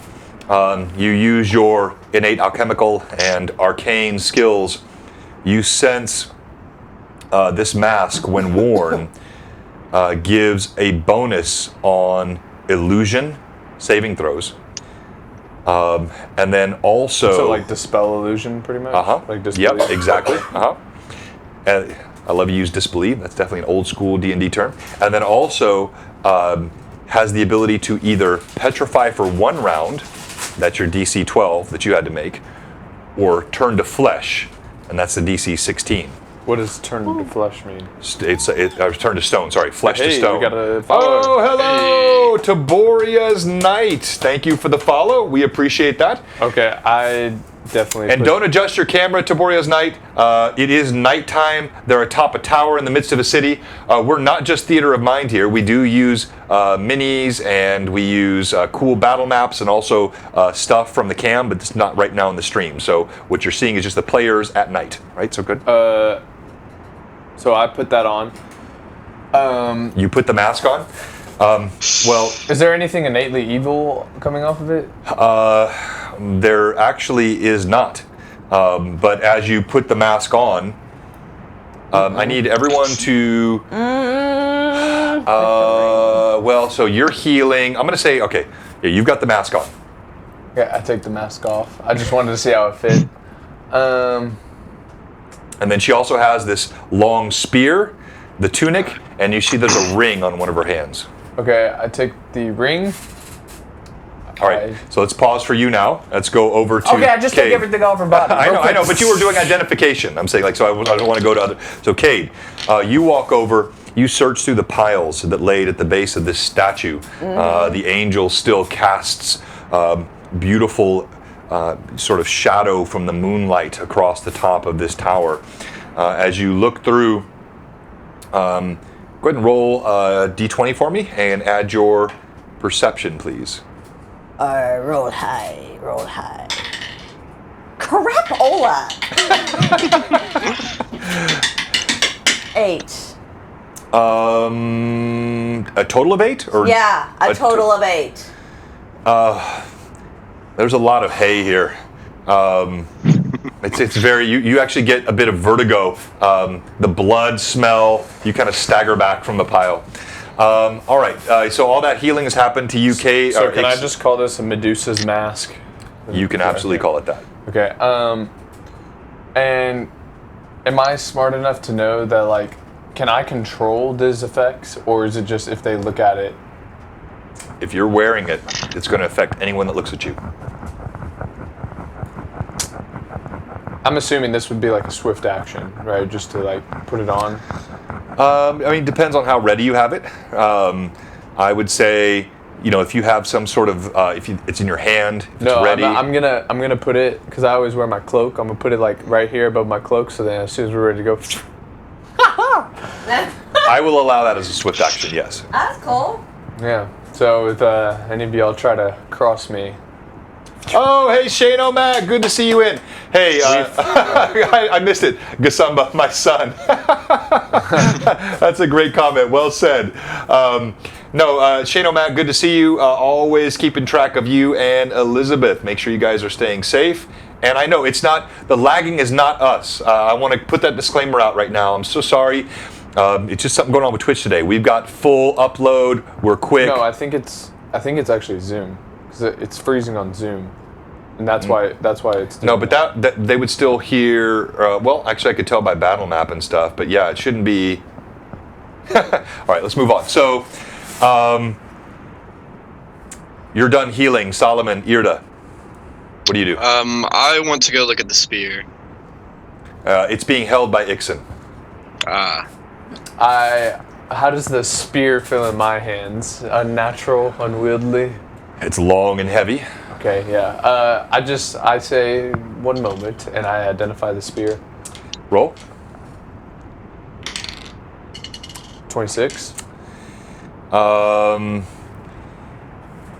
S1: you use your innate alchemical and arcane skills. You sense this mask, when worn, gives a bonus on illusion saving throws. And then also...
S3: So like dispel illusion, pretty much? Like disbelief?
S1: Yep, exactly. And I love you use disbelieve. That's definitely an old school D&D term. And then also has the ability to either petrify for 1 round, that's your DC 12 that you had to make, or turn to flesh, and that's the DC 16.
S3: What does turn to flesh mean?
S1: It's turn to stone. Sorry, flesh to
S3: Hey,
S1: stone.
S3: we got a follower.
S1: Oh, hello, Taboria's Knight. Thank you for the follow. We appreciate that.
S3: Okay, I definitely.
S1: And don't adjust your camera to Borea's night. It is nighttime. They're atop a tower in the midst of a city. We're not just theater of mind here. We do use minis and we use cool battle maps and also stuff from the cam, but it's not right now in the stream. So what you're seeing is just the players at night, right? So good.
S3: So I put that on.
S1: You put the mask on. Well,
S3: is there anything innately evil coming off of it?
S1: There actually is not. But as you put the mask on, I need everyone to. Well, so you're healing. I'm going to say, okay, yeah, you've got the mask on.
S3: Yeah, I take the mask off. I just wanted to see how it fit.
S1: And then she also has this long spear, the tunic, and you see there's a ring on one of her hands.
S3: Okay, I take the ring.
S1: All right, so let's pause for you now. Let's go over to
S3: Okay, I just
S1: Cade.
S3: take everything off her body.
S1: I know, but you were doing identification. I'm saying, like, so I don't want to go to other. So, Cade, you walk over, you search through the piles that laid at the base of this statue. The angel still casts beautiful sort of shadow from the moonlight across the top of this tower. As you look through, go ahead and roll d20 for me and add your perception, please.
S2: Roll high, roll high. Crapola! 8.
S1: A total of 8? Or
S2: yeah, a total of 8.
S1: There's a lot of hay here. It's very, you actually get a bit of vertigo. The blood smell, you kind of stagger back from the pile. All right, so all that healing has happened to you, Kate.
S3: So can I just call this a Medusa's mask?
S1: You can absolutely call it that.
S3: Okay, and am I smart enough to know that, like, can I control these effects, or is it just if they look at it?
S1: If you're wearing it, it's going to affect anyone that looks at you.
S3: I'm assuming this would be like a swift action, right? Just to, like, put it on.
S1: I mean, it depends on how ready you have it. I would say, you know, if you have some sort of, it's in your hand, if it's ready.
S3: I'm gonna put it, because I always wear my cloak. I'm gonna put it like right here above my cloak, so then as soon as we're ready to go.
S1: I will allow that as a swift action. Yes.
S2: That's cool.
S3: Yeah. So if any of y'all try to cross me.
S1: Oh, hey, Shane O'Mac, good to see you in. Hey, I missed it. Gasumba, my son. That's a great comment. Well said. Shane O'Mac, good to see you. Always keeping track of you and Elizabeth. Make sure you guys are staying safe. And I know the lagging is not us. I want to put that disclaimer out right now. I'm so sorry. It's just something going on with Twitch today. We've got full upload. We're quick.
S3: No, I think it's actually Zoom. It's freezing on Zoom, and that's why it's
S1: no. But that they would still hear. Well, actually, I could tell by battle map and stuff. But yeah, it shouldn't be. All right, let's move on. So, you're done healing, Solomon, Irda. What do you do?
S5: I want to go look at the spear.
S1: It's being held by Ixen.
S3: How does the spear feel in my hands? Unnatural, unwieldy.
S1: It's long and heavy.
S3: Okay, yeah. I say one moment, and I identify the spear.
S1: Roll.
S3: 26.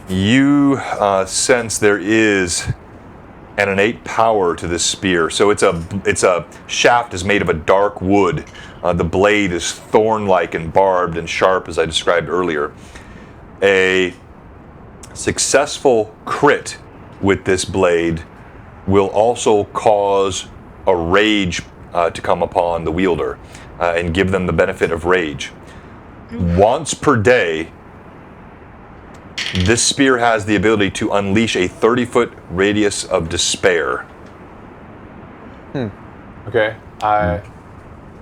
S1: You sense there is an innate power to this spear. So it's a shaft is made of a dark wood. The blade is thorn-like and barbed and sharp, as I described earlier. A successful crit with this blade will also cause a rage to come upon the wielder and give them the benefit of rage. Once per day, this spear has the ability to unleash a 30-foot radius of despair.
S3: Okay, I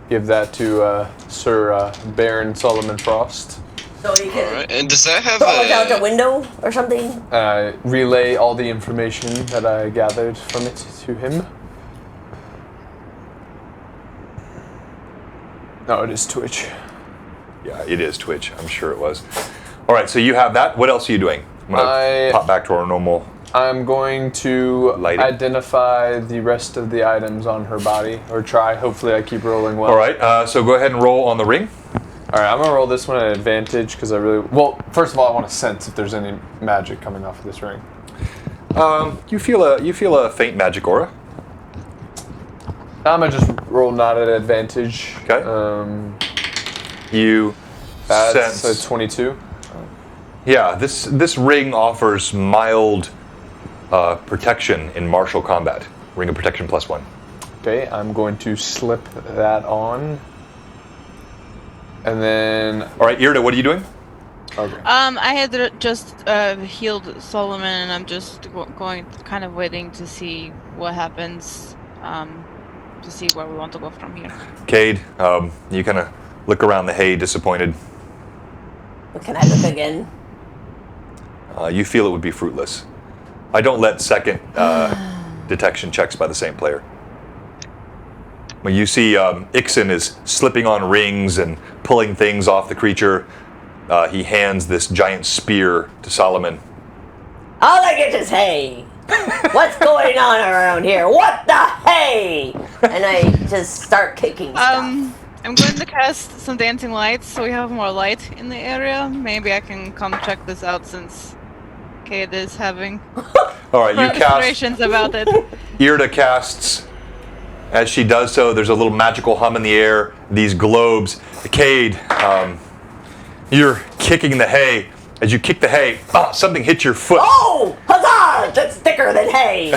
S3: give that to Sir Baron Solomon Frost.
S2: So you can
S5: Alright, and does that have
S2: throw it out the window or something?
S3: Relay all the information that I gathered from it to him. No, it is Twitch.
S1: Yeah, it is Twitch. I'm sure it was. All right, so you have that. What else are you doing? I'm going to pop back to our normal.
S3: I'm going to
S1: Lighting.
S3: identify the rest of the items on her body, or try. Hopefully I keep rolling well.
S1: All right, so go ahead and roll on the ring.
S3: All right, I'm going to roll this one at advantage because I really... Well, first of all, I want to sense if there's any magic coming off of this ring.
S1: You feel a faint magic aura.
S3: I'm going to just roll not at advantage.
S1: Okay. You
S3: That's
S1: sense...
S3: a 22.
S1: Yeah, this ring offers mild protection in martial combat. Ring of protection +1.
S3: Okay, I'm going to slip that on. And then...
S1: All right, Irda, what are you doing?
S3: Okay.
S4: I had just healed Solomon, and I'm just going, kind of waiting to see what happens, to see where we want to go from here.
S1: Cade, you kind of look around the hay, disappointed.
S2: Can I look again?
S1: You feel it would be fruitless. I don't let second detection checks by the same player. When you see Ixen is slipping on rings and pulling things off the creature, he hands this giant spear to Solomon.
S2: All I get is hay. What's going on around here? What the hay? And I just start kicking stuff.
S4: I'm going to cast some dancing lights so we have more light in the area. Maybe I can come check this out since Cade is having
S1: All right, you cast.
S4: frustrations about it.
S1: Irda casts. As she does so, there's a little magical hum in the air. These globes. Cade, you're kicking the hay. As you kick the hay, something hits your foot.
S2: Oh, huzzah! That's thicker than hay.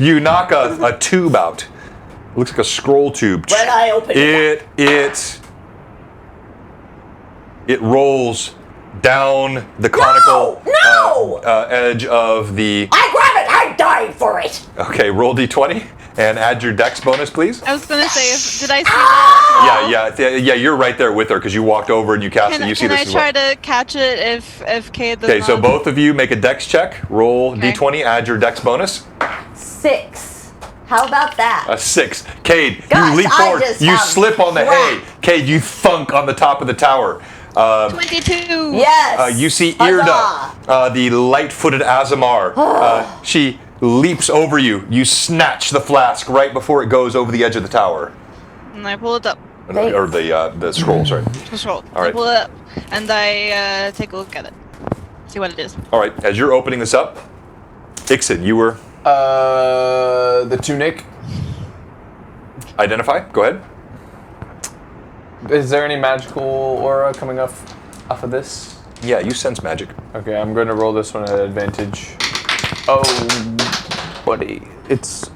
S1: You knock a tube out. It looks like a scroll tube.
S2: When I open
S1: it rolls down the conical edge of the...
S2: I grab it! I dive for it!
S1: Okay, roll d20 and add your dex bonus, please.
S4: I was gonna say, did I see that?
S1: Yeah, you're right there with her because you walked over and you cast it. You see this as well.
S4: Can I try to catch it if Cade does
S1: Okay,
S4: not?
S1: so both of you make a dex check. Roll
S4: Okay.
S1: d20, add your dex bonus.
S2: 6. How about that?
S1: A 6. Cade,
S2: Gosh,
S1: you leap
S2: I
S1: forward.
S2: just
S1: You
S2: have
S1: slip on the hay. Cade, you thunk on the top of the tower.
S4: 22.
S2: Yes.
S1: You see
S2: Huzzah.
S1: Irda, the light-footed Azamar. She leaps over you. You snatch the flask right before it goes over the edge of the tower.
S4: And I pull it up.
S2: Thanks.
S1: Or the scroll, sorry.
S4: The scroll.
S1: All right.
S4: I pull it up and I take a look at it. See what it is.
S1: All right, as you're opening this up, Ixen, you were...
S3: The tunic.
S1: Identify, go ahead.
S3: Is there any magical aura coming off of this?
S1: Yeah, you sense magic.
S3: Okay, I'm going to roll this one at advantage. Oh, buddy. It's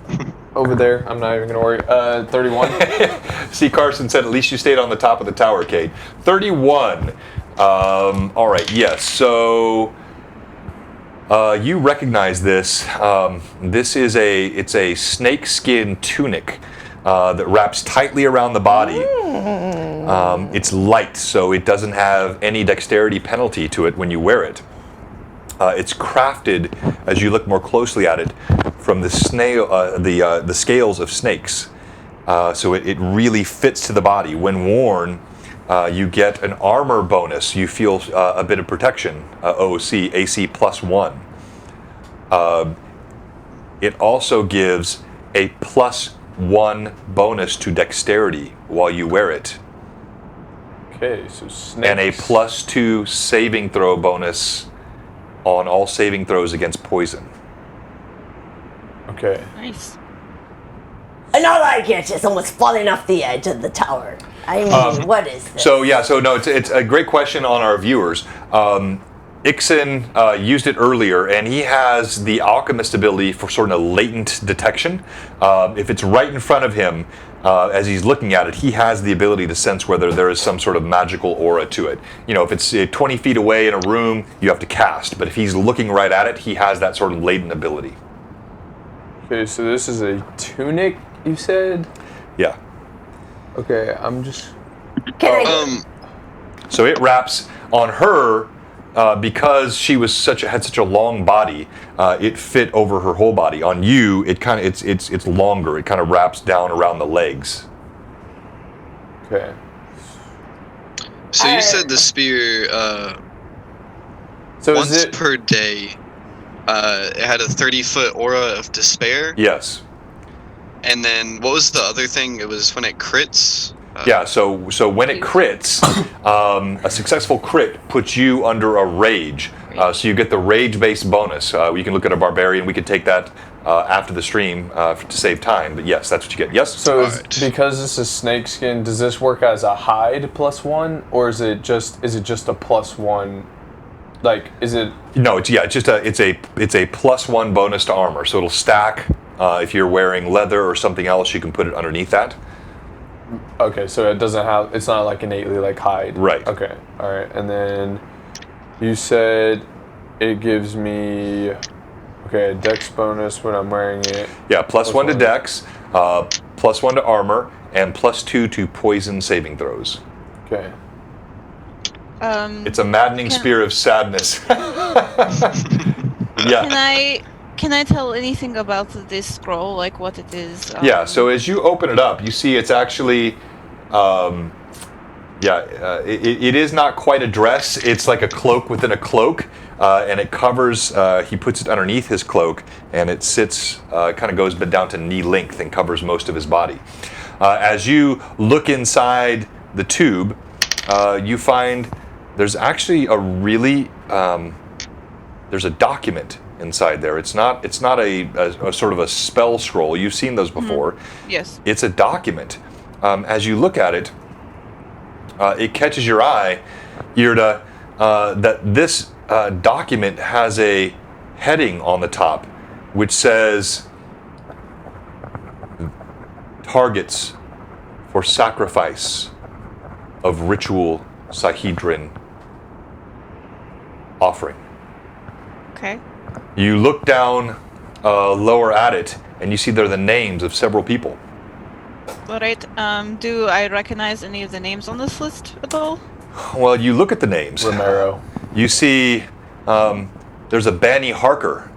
S3: over there. I'm not even going to worry. 31.
S1: See, Carson said at least you stayed on the top of the tower, Kate. 31. All right, yes. So you recognize this. This is a snakeskin tunic that wraps tightly around the body. It's light, so it doesn't have any dexterity penalty to it when you wear it. It's crafted, as you look more closely at it, from the scales of snakes. So it really fits to the body. When worn, you get an armor bonus. You feel a bit of protection, OC, AC +1. It also gives a +1 bonus to dexterity while you wear it.
S3: Okay, so snakes.
S1: And a +2 saving throw bonus on all saving throws against poison.
S3: Okay.
S4: Nice.
S2: And all I get is almost falling off the edge of the tower. I mean, what is this?
S1: So it's a great question on our viewers. Ixen used it earlier, and he has the alchemist ability for sort of latent detection. If it's right in front of him, as he's looking at it, he has the ability to sense whether there is some sort of magical aura to it. You know, if it's 20 feet away in a room, you have to cast. But if he's looking right at it, he has that sort of latent ability.
S3: Okay, so this is a tunic, you said?
S1: Yeah.
S3: Okay, I'm just...
S1: So it wraps on her. Because she was had such a long body, it fit over her whole body. On you, it's longer. It kind of wraps down around the legs.
S3: Okay.
S5: So you said the spear
S3: so
S5: once per day It had a 30-foot aura of despair.
S1: Yes.
S5: And then what was the other thing? It was when it crits.
S1: Yeah, so when it crits, a successful crit puts you under a rage. So you get the rage-based bonus. You can look at a barbarian. We could take that after the stream to save time. But yes, that's what you get. Yes.
S3: So because this is snakeskin, does this work as a hide +1, or is it just a +1? Like, is it?
S1: No, it's a +1 bonus to armor. So it'll stack. If you're wearing leather or something else, you can put it underneath that.
S3: Okay, so it doesn't have. It's not like innately like hide.
S1: Right.
S3: Okay. All right, and then you said it gives me a dex bonus when I'm wearing it.
S1: Yeah, +1 to dex, +1 to armor, and +2 to poison saving throws.
S3: Okay.
S1: It's a maddening spear of sadness. Yeah.
S4: Can I tell anything about this scroll, like what it is?
S1: Yeah. So as you open it up, you see it's actually, it is not quite a dress. It's like a cloak within a cloak, and it covers. He puts it underneath his cloak, and it sits, kind of goes down to knee length and covers most of his body. As you look inside the tube, you find there's actually a really there's a document inside there. It's not a sort of a spell scroll. You've seen those before.
S4: Mm-hmm. Yes.
S1: It's a document. As you look at it, it catches your eye, Irda, that this document has a heading on the top which says targets for sacrifice of ritual Sahedrin offering.
S4: Okay.
S1: You look down lower at it, and you see there are the names of several people.
S4: All right. Do I recognize any of the names on this list at all?
S1: Well, you look at the names.
S3: Romero.
S1: You see there's a Banny Harker.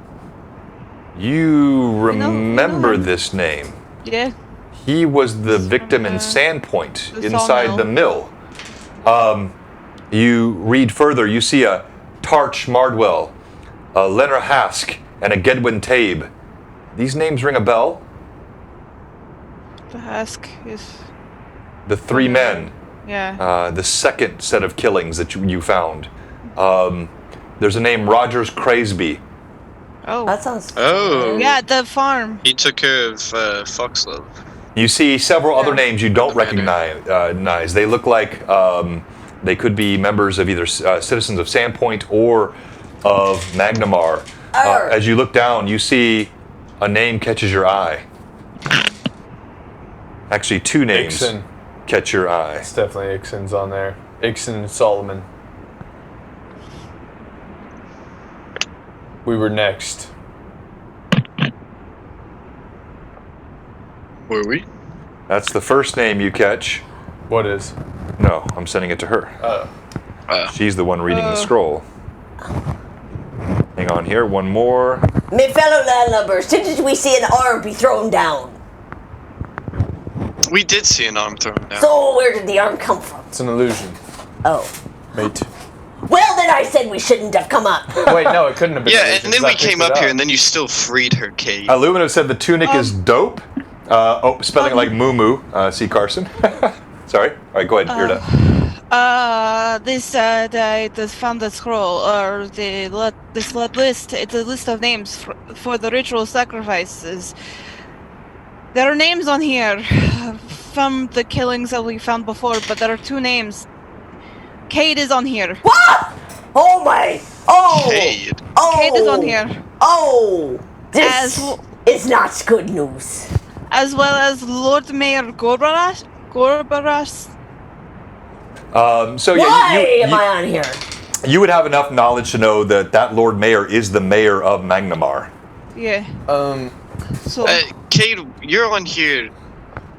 S1: You remember this name.
S4: Yeah.
S1: He was the victim in Sandpoint,
S4: the
S1: inside
S4: sawmill.
S1: the mill. You read further, you see a Tarch Mardwell, a Lenor Hask, and a Gedwin Tabe. These names ring a bell?
S4: The husk is.
S1: The three men.
S4: Yeah.
S1: The second set of killings that you found. There's a name, Rogers Craesby.
S4: Oh.
S2: That sounds.
S5: Oh.
S4: Yeah, the farm.
S5: He took care of Foxlove.
S1: You see several other names you don't recognize. They look like they could be members of either citizens of Sandpoint or of Magnamar. As you look down, you see a name catches your eye. Actually, two names
S3: Ixon.
S1: catch your eye.
S3: It's definitely Ixon's on there. Ixon and Solomon. We were next.
S5: Were we?
S1: That's the first name you catch.
S3: What is?
S1: No, I'm sending it to her. She's the one reading the scroll. Hang on here, one more.
S2: My fellow landlubbers, didn't we see an arm be thrown down?
S5: We did see an arm thrown down.
S2: So where did the arm come from?
S3: It's an illusion,
S2: Oh.
S3: mate.
S2: Well, then I said we shouldn't have come up.
S3: Wait, no, it couldn't have been.
S5: Yeah,
S3: an illusion,
S5: and then
S3: 'cause
S5: we
S3: I picked
S5: came
S3: it
S5: up here, and then you still freed her, Kate.
S1: Illumina said the tunic is dope. Spelling it like moo moo. See Carson. Sorry. All right, go ahead. You're done.
S4: This found the scroll or this list. It's a list of names for the ritual sacrifices. There are names on here from the killings that we found before, but there are two names. Kate is on here.
S2: What? Oh my! Oh!
S5: Kate.
S2: Oh!
S4: Kate is on here,
S2: Oh! This is not good news.
S4: as well as Lord Mayor Gorbaras.
S1: So
S2: Why am I on here?
S1: you would have enough knowledge to know that Lord Mayor is the mayor of Magnamar.
S4: Yeah. So
S5: Kate, you're on here.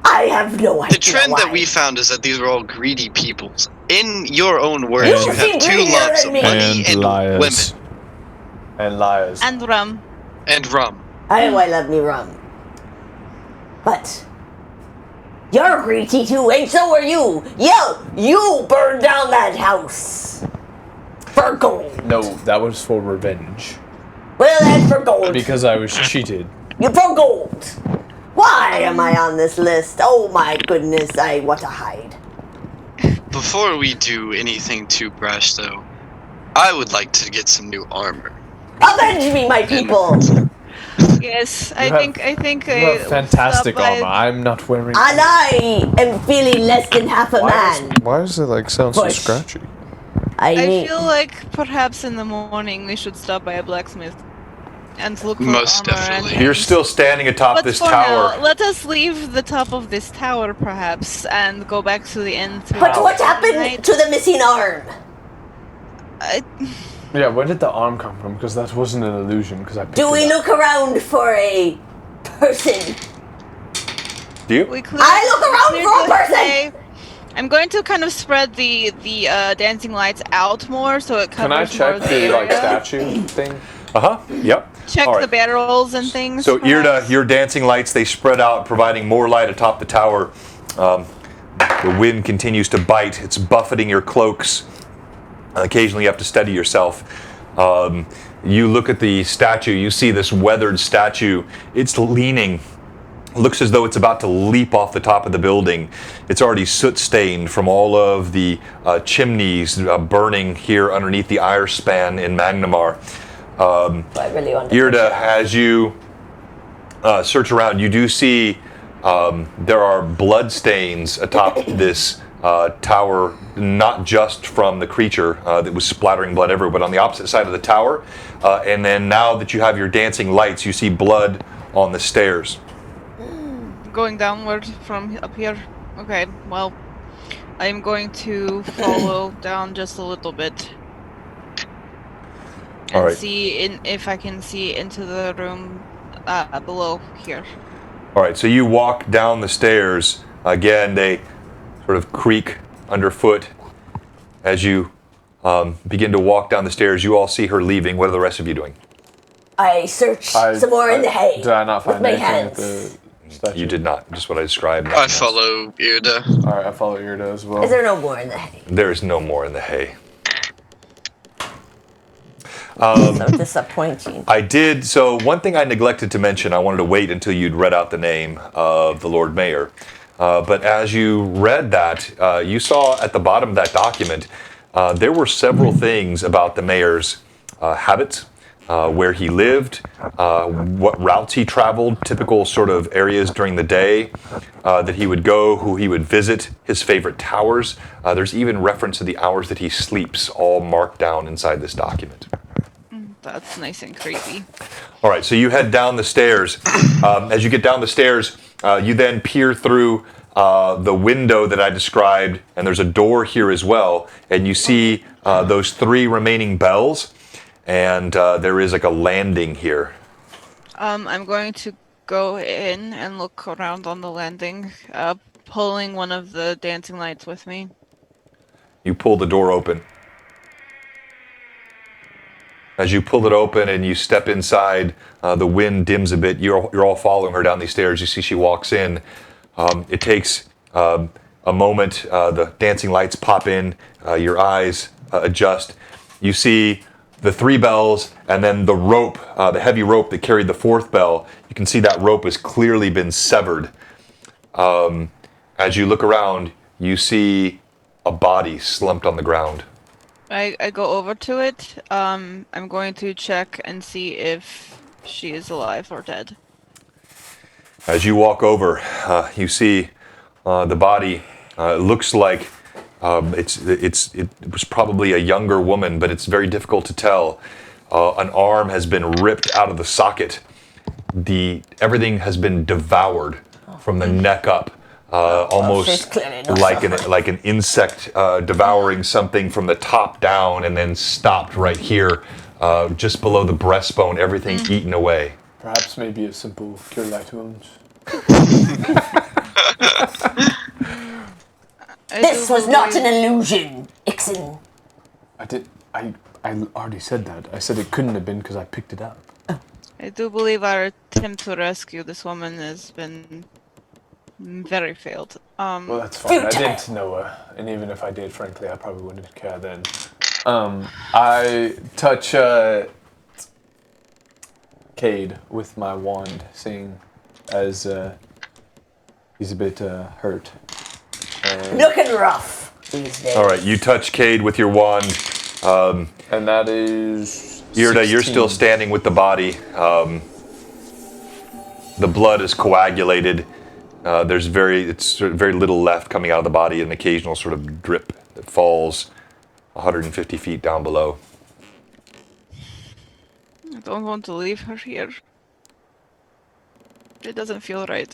S2: I have no idea.
S5: The trend
S2: why.
S5: that we found is that these are all greedy peoples. In your own words,
S2: You
S5: you
S2: seem
S5: have two
S2: greedier
S5: loves
S2: than
S5: of
S2: me.
S5: money and
S3: liars.
S5: women.
S3: And liars.
S4: and rum.
S5: And rum.
S2: I love me rum. But you're greedy too, and so are you. You burned down that house for gold.
S3: No, that was for revenge.
S2: Well, then for gold.
S3: Because I was cheated.
S2: You for gold. Why am I on this list? Oh my goodness, I want to hide.
S5: Before we do anything too brash, though, I would like to get some new armor.
S2: Avenge me, my people!
S4: Yes, I think
S3: You have fantastic armor. I'm not wearing.
S2: And I am feeling less than half a man.
S3: Why does it like sound so
S2: Push.
S3: scratchy?
S4: I feel like perhaps in the morning we should stop by a blacksmith and look for
S5: Most
S4: armor
S5: definitely.
S4: and
S1: You're still standing atop
S4: But
S1: this
S4: for
S1: tower.
S4: now, let us leave the top of this tower, perhaps, and go back to the inn.
S2: But what happened to the missing arm?
S3: Yeah, where did the arm come from? Because that wasn't an illusion. Because I.
S2: Do we look around for a person?
S1: Do you?
S2: I look around for a person!
S4: I'm going to kind of spread the dancing lights out more so it covers
S3: Can I
S4: more
S3: check
S4: of the
S3: the
S4: area.
S3: like statue thing?
S1: Yep.
S4: Check
S1: All
S4: the
S1: right.
S4: barrels and things.
S1: So
S4: perhaps?
S1: Irda, your dancing lights, they spread out, providing more light atop the tower. The wind continues to bite. It's buffeting your cloaks. Occasionally you have to steady yourself. You look at the statue. You see this weathered statue. It's leaning. Looks as though it's about to leap off the top of the building. It's already soot-stained from all of the chimneys burning here underneath the Ire Span in Magnamar.
S2: I really want to
S1: Irda, as you search around, you do see there are blood stains atop this tower, not just from the creature that was splattering blood everywhere, but on the opposite side of the tower. And then now that you have your dancing lights, you see blood on the stairs.
S4: Going downward from up here. Okay, well, I'm going to follow down just a little bit. And
S1: All right.
S4: see if I can see into the room below here.
S1: All right, so you walk down the stairs. Again, they sort of creak underfoot. As you begin to walk down the stairs, you all see her leaving. What are the rest of you doing?
S2: I search some more in the hay.
S3: Did I not find
S2: with my
S3: anything
S2: hands.
S3: at the statue?
S1: You did not. Just what I described.
S5: I follow Irda.
S3: Alright, I follow Irda as well.
S2: Is there no more in the hay?
S1: There is no more in the hay.
S2: So disappointing.
S1: I did. So one thing I neglected to mention, I wanted to wait until you'd read out the name of the Lord Mayor. But as you read that, you saw at the bottom of that document, there were several things about the mayor's habits, where he lived, what routes he traveled, typical sort of areas during the day that he would go, who he would visit, his favorite towers. There's even reference to the hours that he sleeps, all marked down inside this document.
S4: That's nice and creepy.
S1: All right, so you head down the stairs. As you get down the stairs, you then peer through the window that I described, and there's a door here as well, and you see those 3 remaining bells, and there is like a landing here.
S4: I'm going to go in and look around on the landing, pulling one of the dancing lights with me.
S1: You pull the door open. As you pull it open and you step inside, the wind dims a bit. You're all following her down these stairs. You see she walks in. It takes a moment. The dancing lights pop in. Your eyes adjust. You see the 3 bells and then the rope, the heavy rope that carried the 4th bell. You can see that rope has clearly been severed. As you look around, you see a body slumped on the ground.
S4: I go over to it. I'm going to check and see if she is alive or dead.
S1: As you walk over, you see the body. It looks like it was probably a younger woman, but it's very difficult to tell. An arm has been ripped out of the socket. Everything has been devoured from the neck up. Almost like an insect devouring something from the top down and then stopped right here, just below the breastbone, everything eaten away.
S3: Perhaps maybe a simple cure light wounds.
S2: This was not an illusion, Ixen.
S3: I already said that. I said it couldn't have been because I picked it up.
S4: I do believe our attempt to rescue this woman has been very failed.
S3: Well, that's fine. I didn't know her, and even if I did, frankly, I probably wouldn't care then. I touch Cade with my wand, seeing as he's a bit hurt.
S2: Looking rough these days.
S1: All right, you touch Cade with your wand.
S3: And that is
S1: Irda, you're
S3: 16.
S1: still standing with the body. The blood is coagulated. There's very little left coming out of the body, an occasional sort of drip that falls 150 feet down below.
S4: I don't want to leave her here. It doesn't feel right.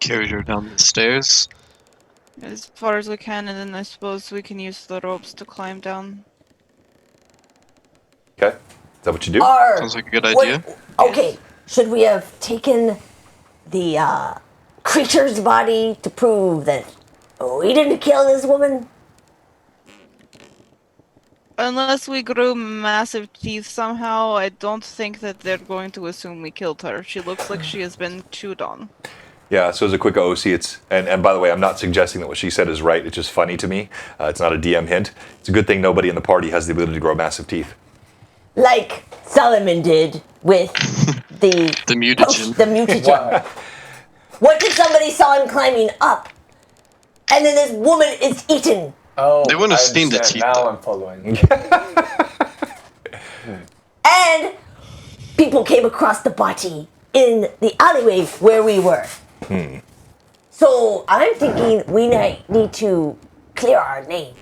S5: Carry her down the stairs.
S4: As far as we can, and then I suppose we can use the ropes to climb down.
S1: Okay, is that what you do?
S5: Sounds like a good idea.
S2: Okay, should we have taken the creature's body to prove that we didn't kill this woman?
S4: Unless we grew massive teeth somehow, I don't think that they're going to assume we killed her. She looks like she has been chewed on.
S1: Yeah, so as a quick OC, and by the way, I'm not suggesting that what she said is right. It's just funny to me. It's not a DM hint. It's a good thing nobody in the party has the ability to grow massive teeth.
S2: Like Solomon did with the
S5: mutagen.
S2: The mutagen. What if somebody saw him climbing up, and then this woman is eaten?
S3: Oh,
S5: they wouldn't have seen the teeth.
S3: Now I'm following.
S2: And people came across the body in the alleyway where we were. So I'm thinking we need to clear our name.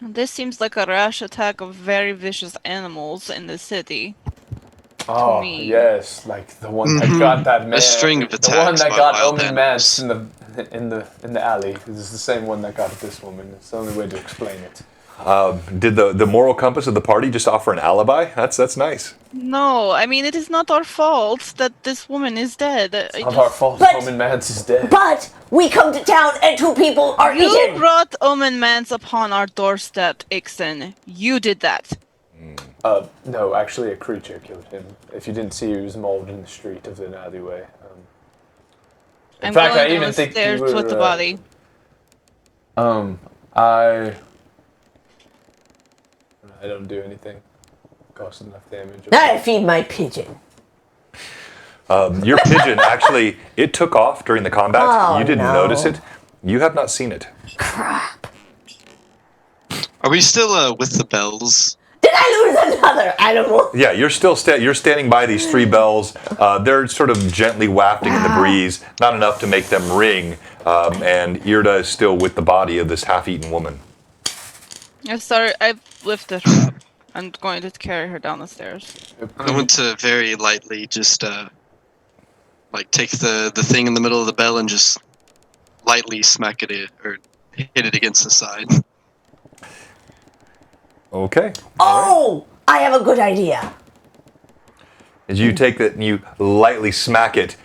S4: This seems like a rash attack of very vicious animals in the city.
S3: Oh,
S4: me.
S3: yes, like the one that got that man.
S5: A string of
S3: the
S5: attacks
S3: one that
S5: by
S3: got
S5: wild
S3: Omen
S5: animals.
S3: Mance in the alley. This is the same one that got this woman. It's the only way to explain it.
S1: Did the moral compass of the party just offer an alibi? That's nice.
S4: No, I mean, it is not our fault that this woman is dead.
S3: It's not our fault.
S2: But-
S3: Omen Mance is dead.
S2: But we come to town and 2 people are
S4: You
S2: eaten.
S4: brought Omen Mance upon our doorstep, Ixen. You did that.
S3: No, actually, a creature killed him. If you didn't see, he was mauled in the street of an alleyway. In
S4: I'm
S3: fact,
S4: going
S3: I even think
S4: downstairs
S3: you were,
S4: with the body.
S3: I don't do anything. Cost enough damage.
S2: I feed my pigeon.
S1: Your pigeon, actually, it took off during the combat.
S2: Oh,
S1: You didn't
S2: no.
S1: notice it. You have not seen it.
S2: Crap.
S5: Are we still with the bells?
S2: Did I lose another animal?
S1: Yeah, you're still you're standing by these 3 bells. They're sort of gently wafting in the breeze, not enough to make them ring. And Irda is still with the body of this half-eaten woman.
S4: I'm sorry, I've lifted her up. I'm going to carry her down the stairs.
S5: I want to very lightly just like take the thing in the middle of the bell and just lightly smack it or hit it against the side.
S1: Okay.
S2: Oh, I have a good idea.
S1: As you take that and you lightly smack it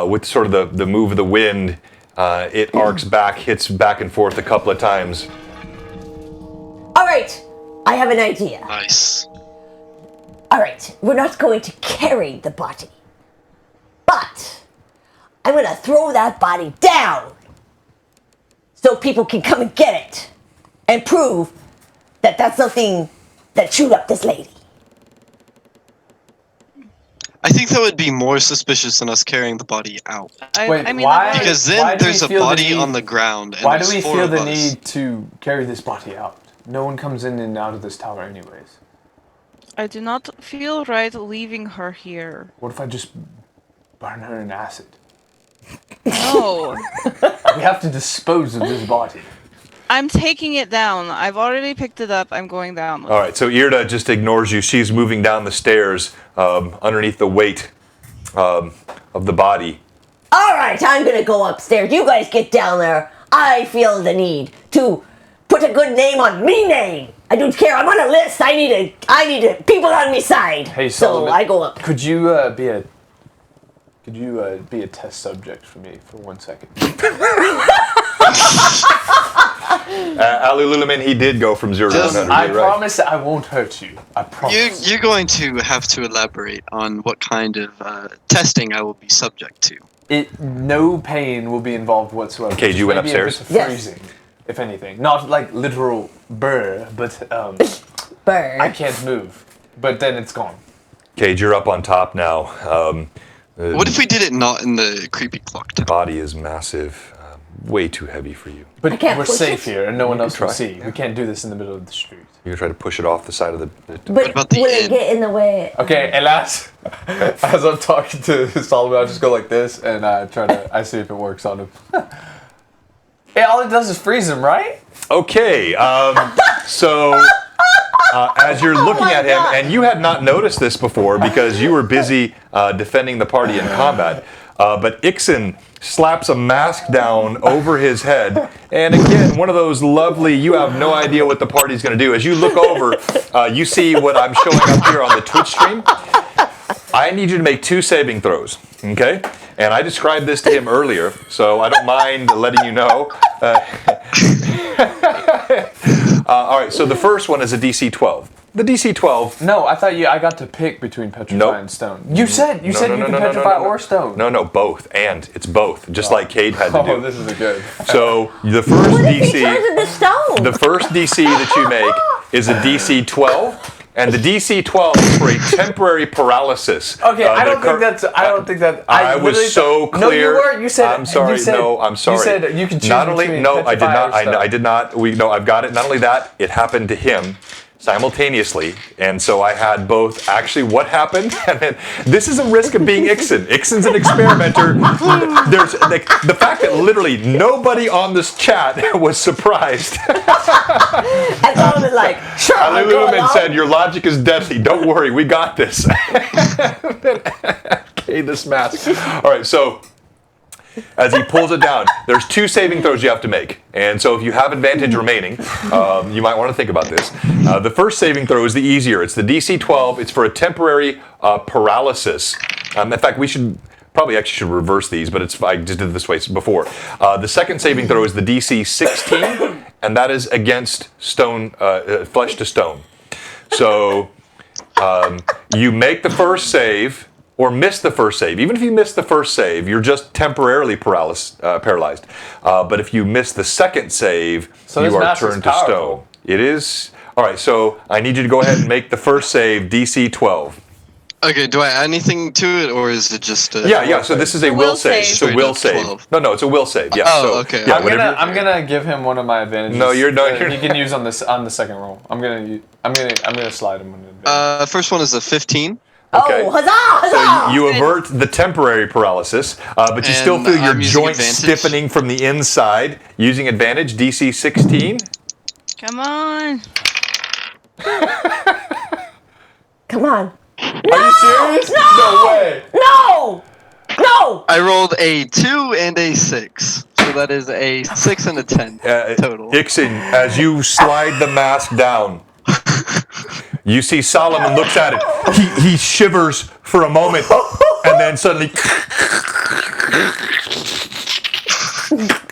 S1: with sort of the move of the wind, it arcs back, hits back and forth a couple of times.
S2: All right, I have an idea.
S5: Nice.
S2: All right, we're not going to carry the body, but I'm going to throw that body down so people can come and get it and prove that that's something that chewed up this lady.
S5: I think that would be more suspicious than us carrying the body out.
S3: Wait,
S4: I mean,
S3: why?
S4: I've
S5: Because
S3: Why
S5: then
S3: do
S5: there's
S3: we
S5: a
S3: feel the
S5: body
S3: need-
S5: on the ground. And
S3: Why do
S5: there's
S3: we
S5: 4
S3: feel
S5: of
S3: the
S5: us.
S3: need to carry this body out? No one comes in and out of this tower anyways.
S4: I do not feel right leaving her here.
S3: What if I just burn her in acid?
S4: No.
S3: We have to dispose of this body.
S4: I'm taking it down. I've already picked it up. I'm going down.
S1: All right, so Irda just ignores you. She's moving down the stairs underneath the weight of the body.
S2: All right, I'm going to go upstairs. You guys get down there. I feel the need to put a good name on me name. I don't care. I'm on a list. I need people on my side.
S3: Hey,
S2: so
S3: Solomon,
S2: I go up.
S3: Could you be a test subject for me for 1 second?
S1: Ali Luluman, he did go from 0 to 100.
S3: I
S1: you're right.
S3: promise that I won't hurt you. I promise.
S5: You're going to have to elaborate on what kind of testing I will be subject to.
S3: No pain will be involved whatsoever.
S1: Okay, you went
S3: Maybe a
S1: upstairs?
S3: bit of
S2: Yes.
S3: freezing, if anything. Not like literal burr, but
S2: Burr.
S3: I can't move. but then it's gone.
S1: Cade, you're up on top now.
S5: What if we did it not in the creepy clock tower?
S1: Body is massive. Way too heavy for you.
S3: But
S2: can't
S3: we're
S2: push
S3: safe
S2: it?
S3: here, and no one else will
S1: try,
S3: see.
S1: yeah.
S3: We can't do this in the middle of the street.
S1: You're going to try to push it off the side of the...
S2: But
S5: about the
S2: will it
S5: end?
S2: get in the way?
S3: Okay, and as I'm talking to Solomon, I just go like this, and I see if it works on him. Hey, all it does is freeze him, right?
S1: Okay, so as you're looking at him,
S2: God.
S1: and you had not noticed this before because you were busy defending the party in combat, but Ixen slaps a mask down over his head, and again, one of those lovely, you have no idea what the party's going to do. As you look over, you see what I'm showing up here on the Twitch stream. I need you to make 2 saving throws, okay? And I described this to him earlier, so I don't mind letting you know. All right, so the first one is a DC 12. The DC 12.
S3: No, I thought I got to pick between petrify
S1: Nope.
S3: and stone. You said you can petrify or stone.
S1: No, both. And it's both, just like Cade had to do.
S3: Oh, this is good.
S1: So the first
S2: What if he
S1: DC,
S2: turns into stone?
S1: the first DC that you make is a DC 12. And the DC 12 is for a temporary paralysis.
S3: Okay, I don't think that.
S1: I was
S3: literally
S1: so
S3: thought- No, you
S1: clear.
S3: weren't. You said.
S1: I'm sorry.
S3: You said,
S1: No, I'm sorry.
S3: You said you can choose
S1: not only
S3: between
S1: no, I did
S3: petrify
S1: not.
S3: or stone.
S1: I did not. I've got it. Not only that, it happened to him simultaneously, and so I had both. Actually, what happened? And then, this is a risk of being Ixen. Ixen's an experimenter. There's the fact that literally nobody on this chat was surprised.
S2: And Solomon's like, sure, I'll go
S1: Luluman
S2: along.
S1: said, "Your logic is deadly. Don't worry, we got this." Okay, this mask. All right, so as he pulls it down, there's 2 saving throws you have to make, and so if you have advantage remaining, you might want to think about this. The first saving throw is the easier. It's the DC 12. It's for a temporary paralysis. In fact, we should. Probably actually should reverse these, but I just did it this way before. The second saving throw is the DC 16, and that is against stone, flesh to stone. So you make the first save, or miss the first save. Even if you miss the first save, you're just temporarily paralyzed. But if you miss the second save,
S3: So
S1: you
S3: this
S1: are
S3: mask is
S1: turned to
S3: powerful.
S1: stone. It is. All right, so I need you to go ahead and make the first save, DC 12.
S5: Okay, do I add anything to it, or is it just a...
S1: Yeah, so this is a will save.
S4: save.
S1: It's a will
S5: Straight up
S1: save.
S5: 12.
S1: No, it's a will save. Yeah.
S5: Oh,
S1: so,
S5: okay.
S1: Yeah,
S3: I'm gonna give him one of my advantages.
S1: No, you're not-
S3: that he can use on the second roll. I'm gonna slide him an advantage.
S5: First one is a 15.
S1: Okay.
S2: Oh, huzzah, huzzah!
S1: So you avert the temporary paralysis, but you still
S5: And
S1: feel your
S5: I'm using
S1: joints
S5: advantage.
S1: stiffening from the inside. Using advantage, DC 16.
S4: Come on.
S2: Come on.
S3: Are you serious?
S2: No!
S3: No way.
S2: No! No!
S5: I rolled a 2 and a 6. So that is a 6 and a 10 total.
S1: Ixen, as you slide the mask down, you see Solomon looks at it. He shivers for a moment, and then suddenly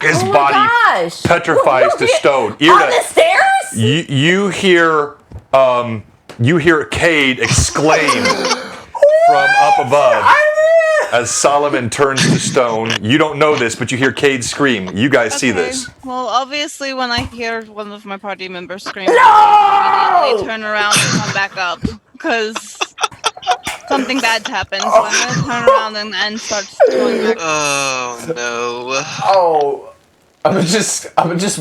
S1: his
S2: Oh my
S1: body
S2: gosh!
S1: petrifies to stone.
S2: On the stairs?
S1: You hear Cade exclaim from up above as Solomon turns to stone. You don't know this, but you hear Cade scream. You guys see this.
S4: Well, obviously, when I hear one of my party members scream,
S2: No!
S4: I immediately turn around and come back up because something bad's happened. So I'm gonna turn around and start going back.
S5: Oh, no.
S3: Oh, I would just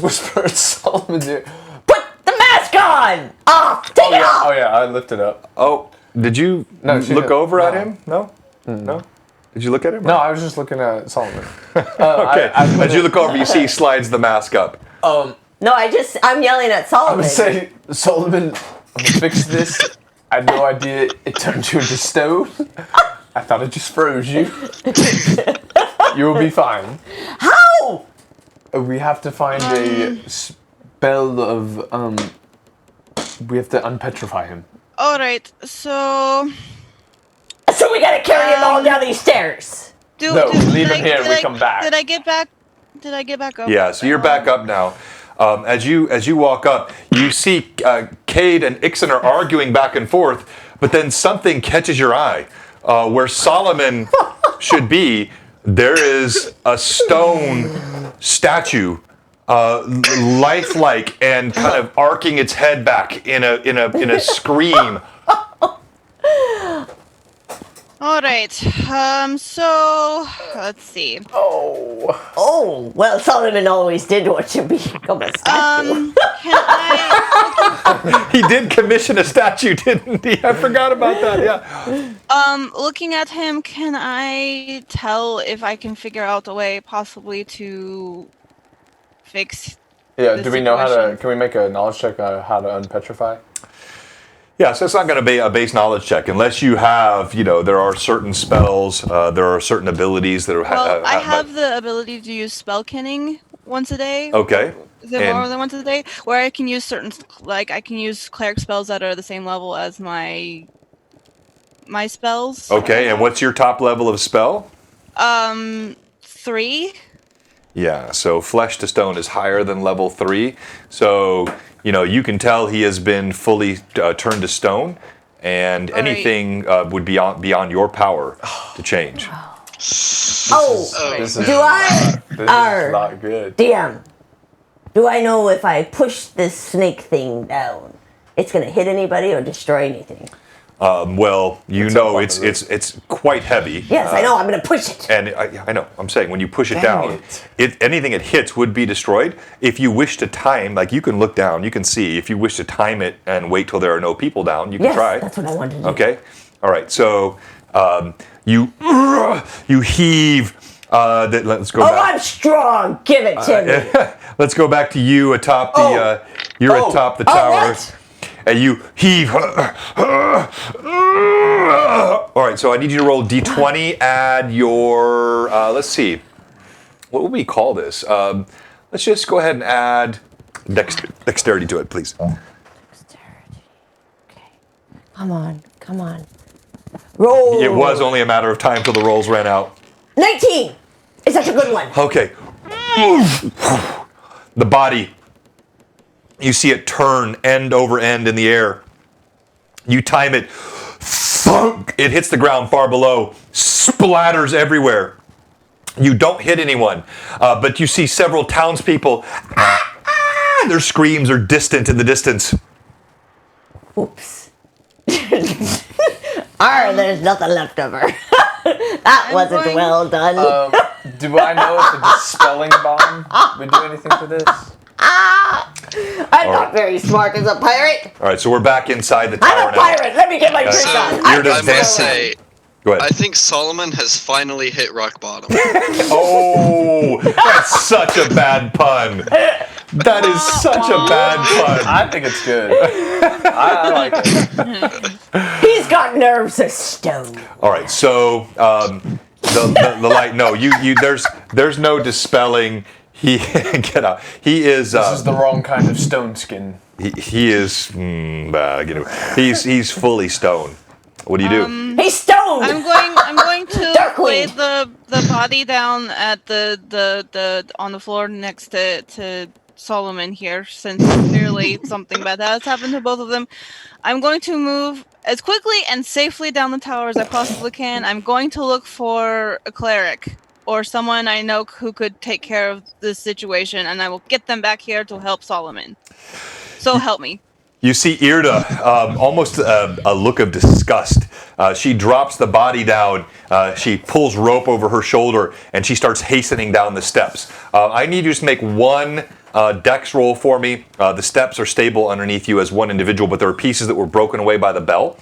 S3: whisper at Solomon there.
S2: Put the mask on! Off! Take it off!
S3: Oh yeah, I lift it up.
S1: Oh, did you
S3: No, she
S1: look
S3: didn't.
S1: over at
S3: No.
S1: him? No? No? Did you look at him?
S3: No, I was just looking at Solomon.
S1: Okay. As you look over, you see he slides the mask up.
S2: No, I'm yelling at
S3: I
S2: Solomon.
S3: would say, Solomon, I'm gonna fix this. I had no idea it turned you into stone. I thought it just froze you. You will be fine.
S2: How?
S3: We have to find a spell of we have to unpetrify him.
S4: All right, so
S2: So we gotta carry him all down these stairs.
S3: No, leave him here, we come back.
S4: Did I get back? Did I get back up?
S1: Yeah, so you're back up now. As you walk up, you see Cade and Ixen are arguing back and forth, but then something catches your eye. Where Solomon should be, there is a stone statue, lifelike and kind of arcing its head back in a scream.
S4: All right. So let's see.
S2: Oh, well, Solomon always did what should become a statue.
S4: Can I?
S1: He did commission a statue, didn't he? I forgot about that. Yeah.
S4: Looking at him, can I tell if I can figure out a way possibly to fix?
S3: Yeah. Do we know how to? Can we make a knowledge check on how to unpetrify?
S1: Yeah, so it's not going to be a base knowledge check unless you have, there are certain spells, there are certain abilities that are.
S4: Well, I have the ability to use spell kenning once a day.
S1: Okay.
S4: Is it more than once a day? Where I can use I can use cleric spells that are the same level as my spells.
S1: Okay, and what's your top level of spell?
S4: 3.
S1: Yeah, so flesh to stone is higher than level 3. So, you can tell he has been fully turned to stone, and anything would be beyond your power to change.
S3: This is not good.
S2: DM, do I know if I push this snake thing down, it's going to hit anybody or destroy anything?
S1: Well, it's quite heavy.
S2: Yes, I know. I'm going to push it.
S1: And I know. I'm saying when you push it down, anything it hits would be destroyed. If you wish to time, you can look down, you can see. If you wish to time it and wait till there are no people down, you can try.
S2: That's what I wanted to do.
S1: Okay. All right. So you heave. Let's go back.
S2: I'm strong. Give it to me.
S1: Let's go back to you atop the. You're atop the tower.
S2: What?
S1: And you heave. All right, so I need you to roll d20, add your, let's see, what would we call this? Let's just go ahead and add dexterity to it, please.
S2: Dexterity. Okay. Come on. Roll.
S1: It was only a matter of time till the rolls ran out.
S2: 19. Is that a good one?
S1: Okay. The body. You see it turn end over end in the air. You time it. Thunk! It hits the ground far below. Splatters everywhere. You don't hit anyone, but you see several townspeople. Their screams are distant in the distance.
S2: Oops. There's nothing left of her. That wasn't well done.
S3: Do I know if the dispelling bomb would do anything for this?
S2: I'm not very smart as a pirate.
S1: All right, so we're back inside the tower
S2: I'm a pirate. Let me get my trick on.
S5: I must say,
S1: go ahead.
S5: I think Solomon has finally hit rock bottom.
S1: Oh, that's such a bad pun. That is such a bad pun.
S3: I think it's good. I like it.
S2: He's got nerves of stone.
S1: All right, so the light. No, there's no dispelling. He get out. He is.
S3: This is the wrong kind of stone skin.
S1: He is. He's fully stone. What do you do?
S2: He's stoned.
S4: I'm going to lay
S2: Queen.
S4: the body down at the on the floor next to Solomon here, since clearly something bad has happened to both of them. I'm going to move as quickly and safely down the tower as I possibly can. I'm going to look for a cleric or someone I know who could take care of this situation, and I will get them back here to help Solomon. So help me.
S1: You see Irda, almost a look of disgust. She drops the body down. She pulls rope over her shoulder, and she starts hastening down the steps. I need you to make one dex roll for me. The steps are stable underneath you as one individual, but there are pieces that were broken away by the bell,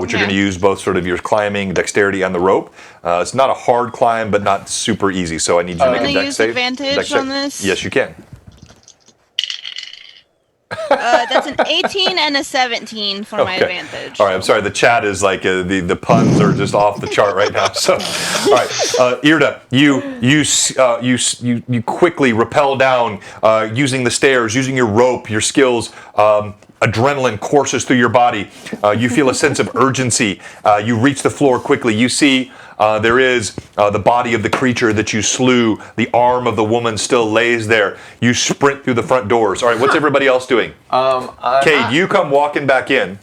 S1: which you're going to use both sort of your climbing, dexterity, and the rope. It's not a hard climb, but not super easy, so I need you to make a dex save.
S4: Can I use advantage on this?
S1: Yes, you can.
S4: That's an 18 and a 17 for my advantage.
S1: All right, I'm sorry. The chat is like the puns are just off the chart right now. So, all right, Irda, you quickly rappel down using the stairs, using your rope, your skills. Adrenaline courses through your body. You feel a sense of urgency. You reach the floor quickly. You see there is the body of the creature that you slew. The arm of the woman still lays there. You sprint through the front doors. All right, what's everybody else doing? Cade, you come walking back in.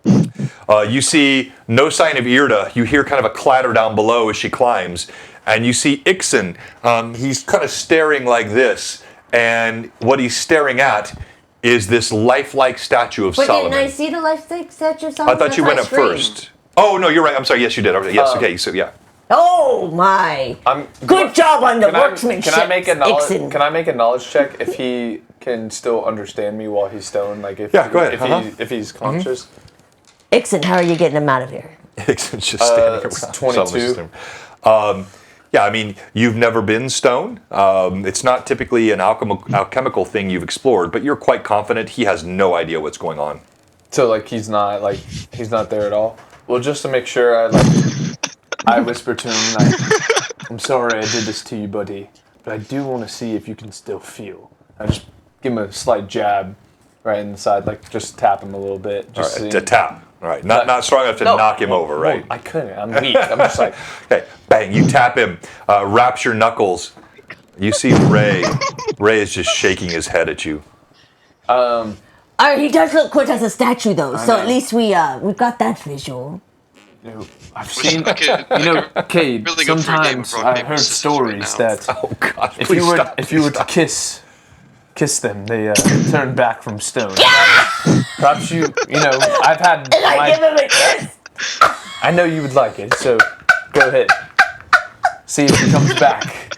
S1: You see no sign of Irda. You hear kind of a clatter down below as she climbs. And you see Ixen. He's kind of staring like this. And what he's staring at is this lifelike statue of Solomon.
S2: Didn't I see the lifelike statue of Solomon?
S1: I thought you went up first. Oh, no, you're right. I'm sorry. Yes, you did. Okay, yes, okay. So, yeah.
S2: Oh my! Good job on the workmanship,
S3: Can I make a
S2: Ixen.
S3: Can I make a knowledge check if he can still understand me while he's stoned? Like if
S1: go ahead.
S3: If he's conscious.
S2: Ixen, how are you getting him out of here?
S1: Ixen's just standing around.
S3: 22.
S1: Yeah, I mean, you've never been stoned. It's not typically an alchemical thing you've explored, but you're quite confident he has no idea what's going on.
S3: So like he's not there at all. Well, just to make sure, I whisper to him like, "I'm sorry I did this to you, buddy, but I do want to see if you can still feel." I just give him a slight jab right in the side, like just tap him a little bit. Just
S1: all right, to tap. All right, not strong enough to knock him over, right?
S3: I couldn't. I'm weak. I'm just like,
S1: okay, bang! You tap him, wraps your knuckles. You see Ray. Ray is just shaking his head at you.
S2: He does look quite as a statue, though. So at least we've got that visual.
S3: You know, I've seen. Cade. Really sometimes I heard stories that if you were to kiss them, they turn back from stone.
S2: Yeah!
S3: Perhaps I've had.
S2: I give him a kiss.
S3: I know you would like it, so go ahead. See if he comes back.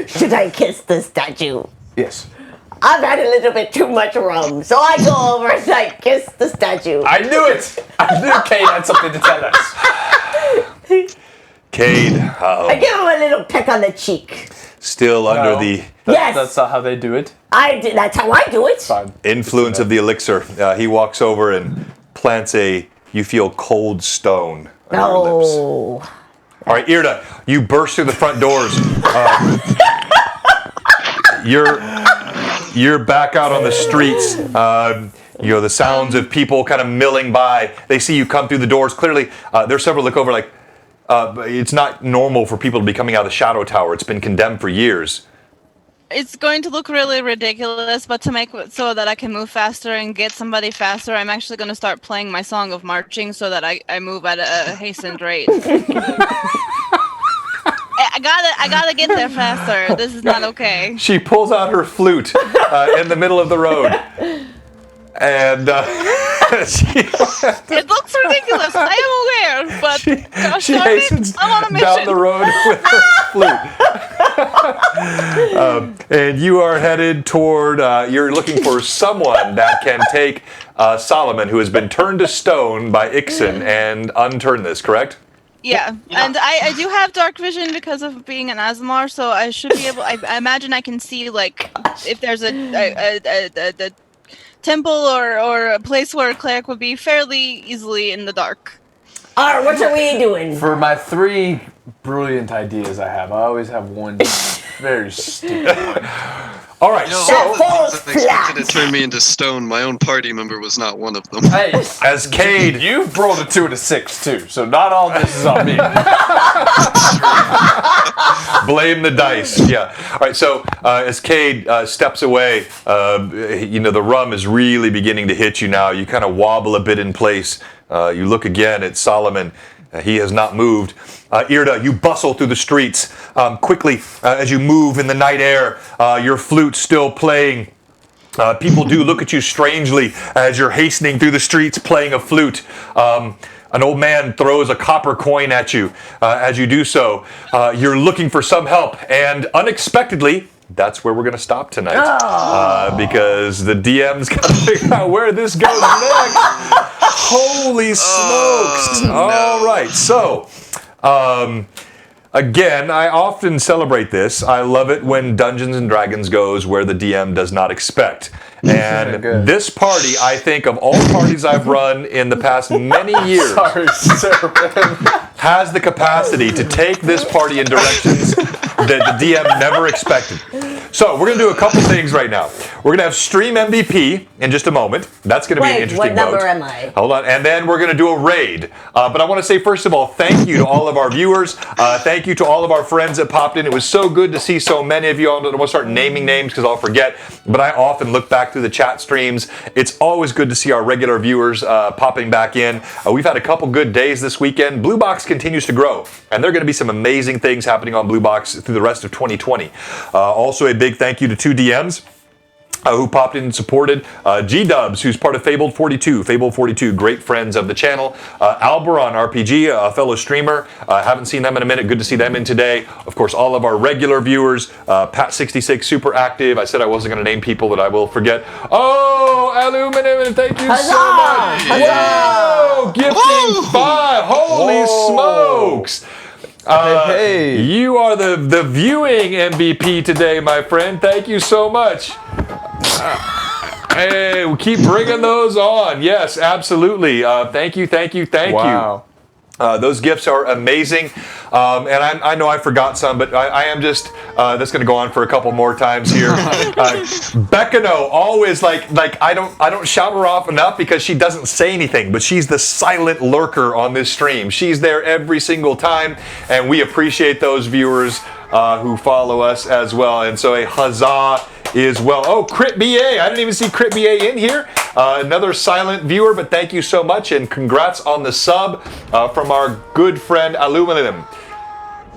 S2: Should I kiss the statue?
S3: Yes.
S2: I've had a little bit too much rum, so I go over and I kiss the statue.
S3: I knew it! I knew Cade had something to tell us.
S1: Cade.
S2: I give him a little peck on the cheek.
S1: Still under the...
S2: Yes!
S3: That's not how they do it.
S2: That's how I do it.
S3: Fine.
S1: Influence of the elixir. He walks over and plants you feel cold stone on your lips. All right, Irda, you burst through the front doors. You're back out on the streets. The sounds of people kind of milling by. They see you come through the doors. Clearly, there's several look over like, it's not normal for people to be coming out of the Shadow Tower. It's been condemned for years.
S4: It's going to look really ridiculous, but to make it so that I can move faster and get somebody faster, I'm actually going to start playing my song of marching so that I move at a hastened rate. I gotta get there faster. This is not okay.
S1: She pulls out her flute in the middle of the road. And
S4: it looks ridiculous. I am aware, but
S1: she hastens
S4: I'm on a mission.
S1: down the road with her flute. And you are headed toward, you're looking for someone that can take Solomon, who has been turned to stone by Ixen, and unturn this, correct?
S4: Yeah, and I do have dark vision because of being an Azamar, so I should be able. I imagine I can see like if there's a temple or a place where a cleric would be fairly easily in the dark.
S2: Alright, what are we doing?
S3: For my 3 brilliant ideas I always have one very stupid one.
S1: All right, so
S5: I expected to turn me into stone. My own party member was not one of them.
S3: Hey,
S1: as Cade,
S3: you've rolled a 2 and a 6 too, so not all this is on me.
S1: blame the dice. Yeah. All right. So as Cade steps away, the rum is really beginning to hit you now. You kind of wobble a bit in place. You look again at Solomon. He has not moved. Irda, you bustle through the streets quickly as you move in the night air, your flute still playing. People do look at you strangely as you're hastening through the streets playing a flute. An old man throws a copper coin at you as you do so. You're looking for some help, and unexpectedly, that's where we're going to stop tonight. Because the DM's got to figure out where this goes next. Holy smokes.
S5: No.
S1: All right. So, again, I often celebrate this. I love it when Dungeons and Dragons goes where the DM does not expect. And this party, I think, of all parties I've run in the past many years, has the capacity to take this party in directions that the DM never expected. So we're going to do a couple things right now. We're going to have Stream MVP in just a moment. That's going to be an interesting
S2: what number
S1: mode.
S2: am I?
S1: Hold on. And then we're going to do a raid. But I want to say, first of all, thank you to all of our viewers. Thank you to all of our friends that popped in. It was so good to see so many of you. I don't want to start naming names because I'll forget. But I often look back through the chat streams. It's always good to see our regular viewers popping back in. We've had a couple good days this weekend. Blue Box continues to grow. And there are going to be some amazing things happening on Blue Box through the rest of 2020. Also, a big thank you to 2 DMs. who popped in and supported. G-Dubs, who's part of Fabled 42. Fabled 42, great friends of the channel. Alberon RPG, a fellow streamer. Haven't seen them in a minute. Good to see them in today. Of course, all of our regular viewers. Pat66, super active. I said I wasn't going to name people that I will forget. Oh, Aluminum, thank you so much. Whoa, gifting 5. Holy smokes.
S3: Hey.
S1: You are the viewing MVP today, my friend. Thank you so much. Hey, we keep bringing those on. Yes, absolutely. Thank you.
S3: Wow.
S1: Those gifts are amazing. And I know I forgot some, but I am just, that's going to go on for a couple more times here. Beckano, always like I don't shout her off enough because she doesn't say anything, but she's the silent lurker on this stream. She's there every single time, and we appreciate those viewers who follow us as well. And so a huzzah is well. Oh, Crit BA. I didn't even see Crit BA in here. Another silent viewer, but thank you so much, and congrats on the sub from our good friend Aluminum.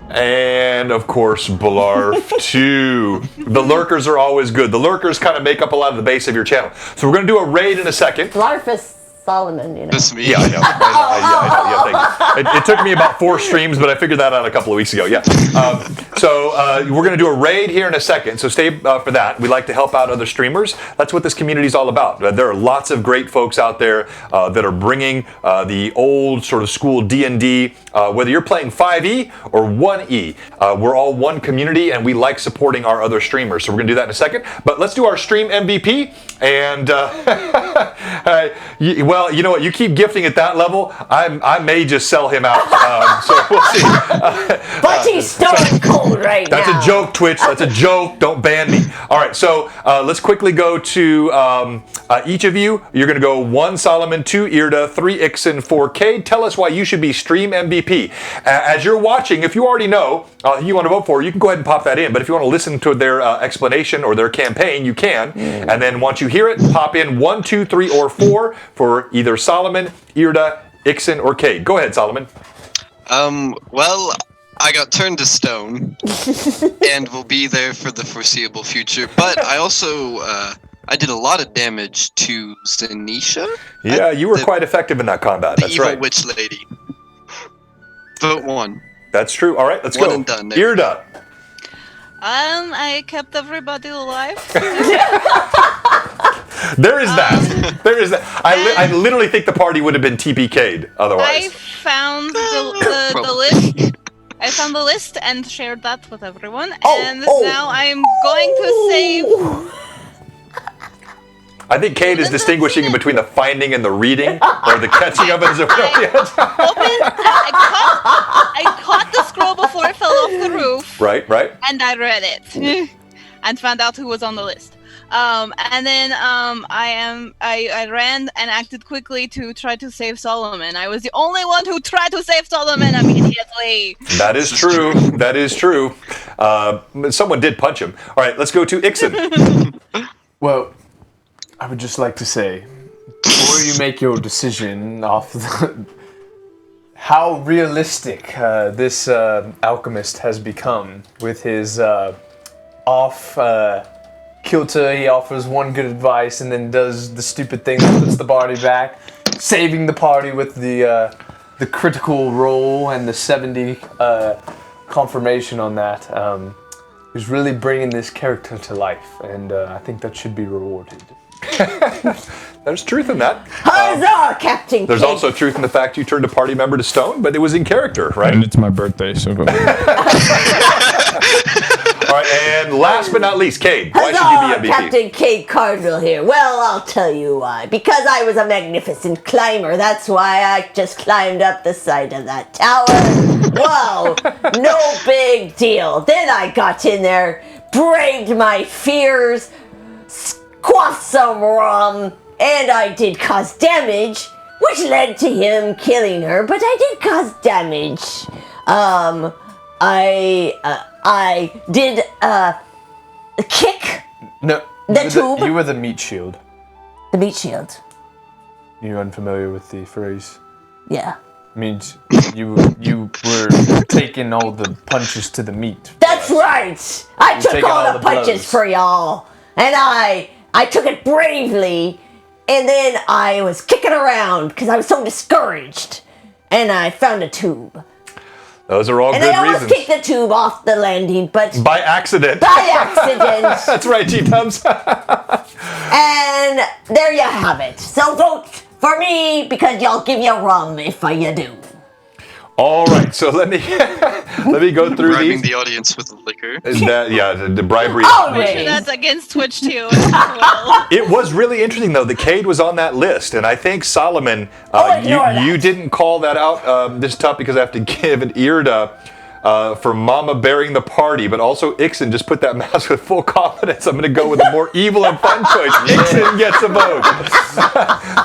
S1: And of course, Blarf too. The lurkers are always good. The lurkers kind of make up a lot of the base of your channel. So we're going to do a raid in a second.
S2: Blarf is Solomon, you know.
S5: That's me.
S1: Yeah, I know. Yeah, thank you. It took me about 4 streams, but I figured that out a couple of weeks ago. Yeah. So we're going to do a raid here in a second. So stay for that. We like to help out other streamers. That's what this community is all about. There are lots of great folks out there that are bringing the old sort of school D&D. Whether you're playing 5e or 1e, we're all one community, and we like supporting our other streamers. So we're going to do that in a second. But let's do our stream MVP. And well, you know what? You keep gifting at that level, I may just sell him out. So we'll see.
S2: But he's stone cold right now.
S1: That's a joke, Twitch. That's a joke. Don't ban me. All right, so let's quickly go to each of you. You're going to go 1 Solomon, 2 Irda, 3 Ixen, 4 Cade. Tell us why you should be stream MVP. As you're watching, if you already know who you want to vote for, you can go ahead and pop that in. But if you want to listen to their explanation or their campaign, you can. And then once you hear it, pop in 1, 2, 3, or 4 for either Solomon, Irda, Ixen, or Cade. Go ahead, Solomon.
S5: Well, I got turned to stone, and will be there for the foreseeable future. But I also, I did a lot of damage to Zanisha.
S1: Yeah, you were quite effective in that combat. That's right.
S5: The evil witch lady. Vote 1.
S1: That's true. All right, let's
S5: One
S1: go.
S5: and done.
S1: Irda.
S4: I kept everybody alive.
S1: There is that. There is that. I literally think the party would have been TPK'd otherwise.
S4: I found the list. I found the list and shared that with everyone. And now I'm going to save.
S1: I think Cade is distinguishing between the finding and the reading, or the catching of it as a
S4: I caught the scroll before it fell off the roof.
S1: Right.
S4: And I read it and found out who was on the list. And then I ran and acted quickly to try to save Solomon. I was the only one who tried to save Solomon immediately.
S1: That is true. That is true. Someone did punch him. All right, let's go to Ixen.
S3: Well, I would just like to say, before you make your decision off how realistic this alchemist has become with his off-kilter, he offers one good advice and then does the stupid thing that puts the party back, saving the party with the critical roll and the 70 confirmation on that. He's really bringing this character to life, and I think that should be rewarded.
S1: There's truth in that.
S2: Huzzah, Captain
S1: There's
S2: Cade.
S1: also truth in the fact you turned a party member to stone, but it was in character, right?
S6: And it's my birthday, so.
S1: All right, and last but not least, Cade. Why should
S2: Huzzah,
S1: you be MVP?
S2: Captain Cade Cardinal here. Well, I'll tell you why. Because I was a magnificent climber. That's why I just climbed up the side of that tower. Whoa, no big deal. Then I got in there, braved my fears, quaffed some rum, and I did cause damage, which led to him killing her, but I did cause damage. I did, kick
S3: No,
S2: the tube.
S3: You were the meat shield.
S2: The meat shield.
S3: You unfamiliar with the phrase?
S2: Yeah.
S3: Means you were taking all the punches to the meat.
S2: That's right! I took
S3: taking
S2: all
S3: all
S2: the
S3: the
S2: punches
S3: blows.
S2: for y'all, and I I took it bravely, and then I was kicking around because I was so discouraged, and I found a tube.
S1: Those are all
S2: And
S1: good
S2: I almost
S1: reasons.
S2: kicked the tube off the landing, but
S1: By accident.
S2: by accident.
S1: That's right, G-Dubs.
S2: And there you have it. So vote for me because y'all give you rum if you do.
S1: All right, so let me go through
S5: Bribing
S1: these.
S5: the audience with liquor.
S1: The bribery.
S2: Always.
S4: Sure, that's against Twitch too. as well.
S1: It was really interesting, though. The Cade was on that list, and I think Solomon,
S2: ignore that.
S1: you didn't call that out. This is tough because I have to give an ear to for Mama bearing the party, but also Ixen just put that mouse with full confidence. I'm going to go with a more evil and fun choice. Ixen gets a vote.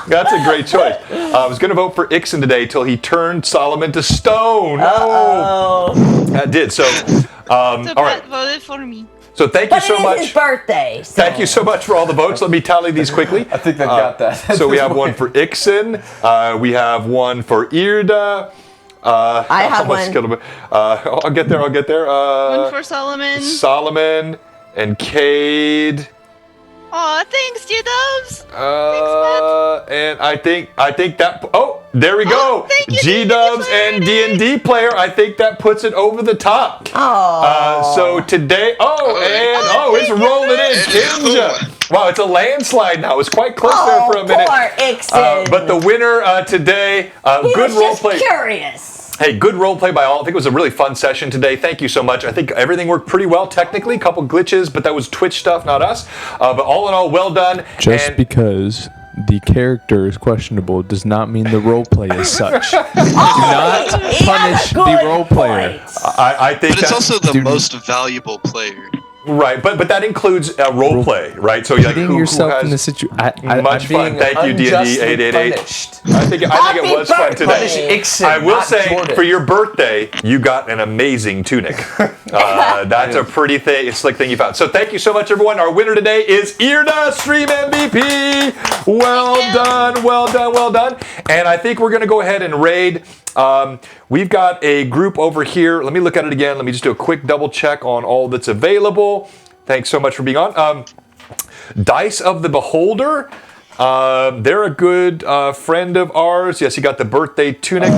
S1: That's a great choice. I was going to vote for Ixen today till he turned Solomon to stone.
S2: Oh.
S1: That did. So,
S4: So
S1: all right.
S4: Pat voted for me.
S1: So thank you
S2: But
S1: so
S2: it is
S1: much.
S2: his birthday. So.
S1: Thank you so much for all the votes. Let me tally these quickly.
S3: I think they've got that.
S1: So we have one for Ixen. We have one for Irda.
S2: I have
S1: almost
S2: one.
S1: killed him. I'll get there.
S4: One for Solomon.
S1: Solomon and Cade.
S4: Aw, thanks, G-Dubs.
S1: And I think that. Oh, there we go.
S4: Oh, thank you,
S1: G-Dubs
S4: D&D
S1: and D&D player. I think that puts it over the top.
S2: Oh.
S1: So today. It's rolling in. Kinja. Wow, it's a landslide now. It was quite close there for a minute.
S2: Poor Ixen.
S1: But the winner today,
S2: he
S1: good
S2: was
S1: role
S2: just
S1: play.
S2: curious.
S1: Hey, good role play by all. I think it was a really fun session today. Thank you so much. I think everything worked pretty well technically. A couple glitches, but that was Twitch stuff, not us. But all in all, well done.
S3: Just
S1: And
S3: because the character is questionable does not mean the role play is such. Do not punish the role player.
S1: I think
S5: But it's
S1: that's
S5: also the most valuable player.
S1: right. But that includes role play, right? So like,
S3: Putting
S1: who
S3: yourself
S1: has
S3: in the situation.
S1: much fun. Thank you, D&D 888. I think it was fun
S2: Happy
S1: today.
S2: birthday.
S3: Ixen,
S1: I will
S3: not
S1: say,
S3: Jordan.
S1: for your birthday, you got an amazing tunic. That's a pretty slick thing you found. So thank you so much, everyone. Our winner today is Irda, Stream MVP. Well done, well done, well done. And I think we're going to go ahead and raid. We've got a group over here. Let me look at it again. Let me just do a quick double check on all that's available. Thanks so much for being on. Dice of the Beholder. They're a good friend of ours. Yes, you got the birthday tunic.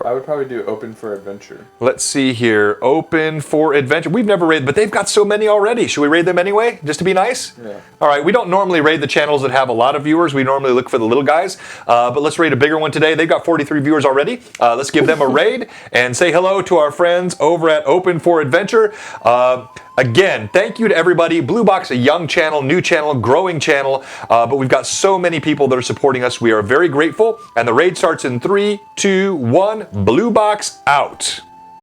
S3: I would probably do Open for Adventure.
S1: Let's see here. Open for Adventure. We've never raided, but they've got so many already. Should we raid them anyway, just to be nice?
S3: Yeah.
S1: All right. We don't normally raid the channels that have a lot of viewers. We normally look for the little guys. But let's raid a bigger one today. They've got 43 viewers already. Let's give them a raid and say hello to our friends over at Open for Adventure. Again, thank you to everybody. Blue Box, a young channel, new channel, growing channel, but we've got so many people that are supporting us. We are very grateful. And the raid starts in 3, 2, 1. Blue Box out.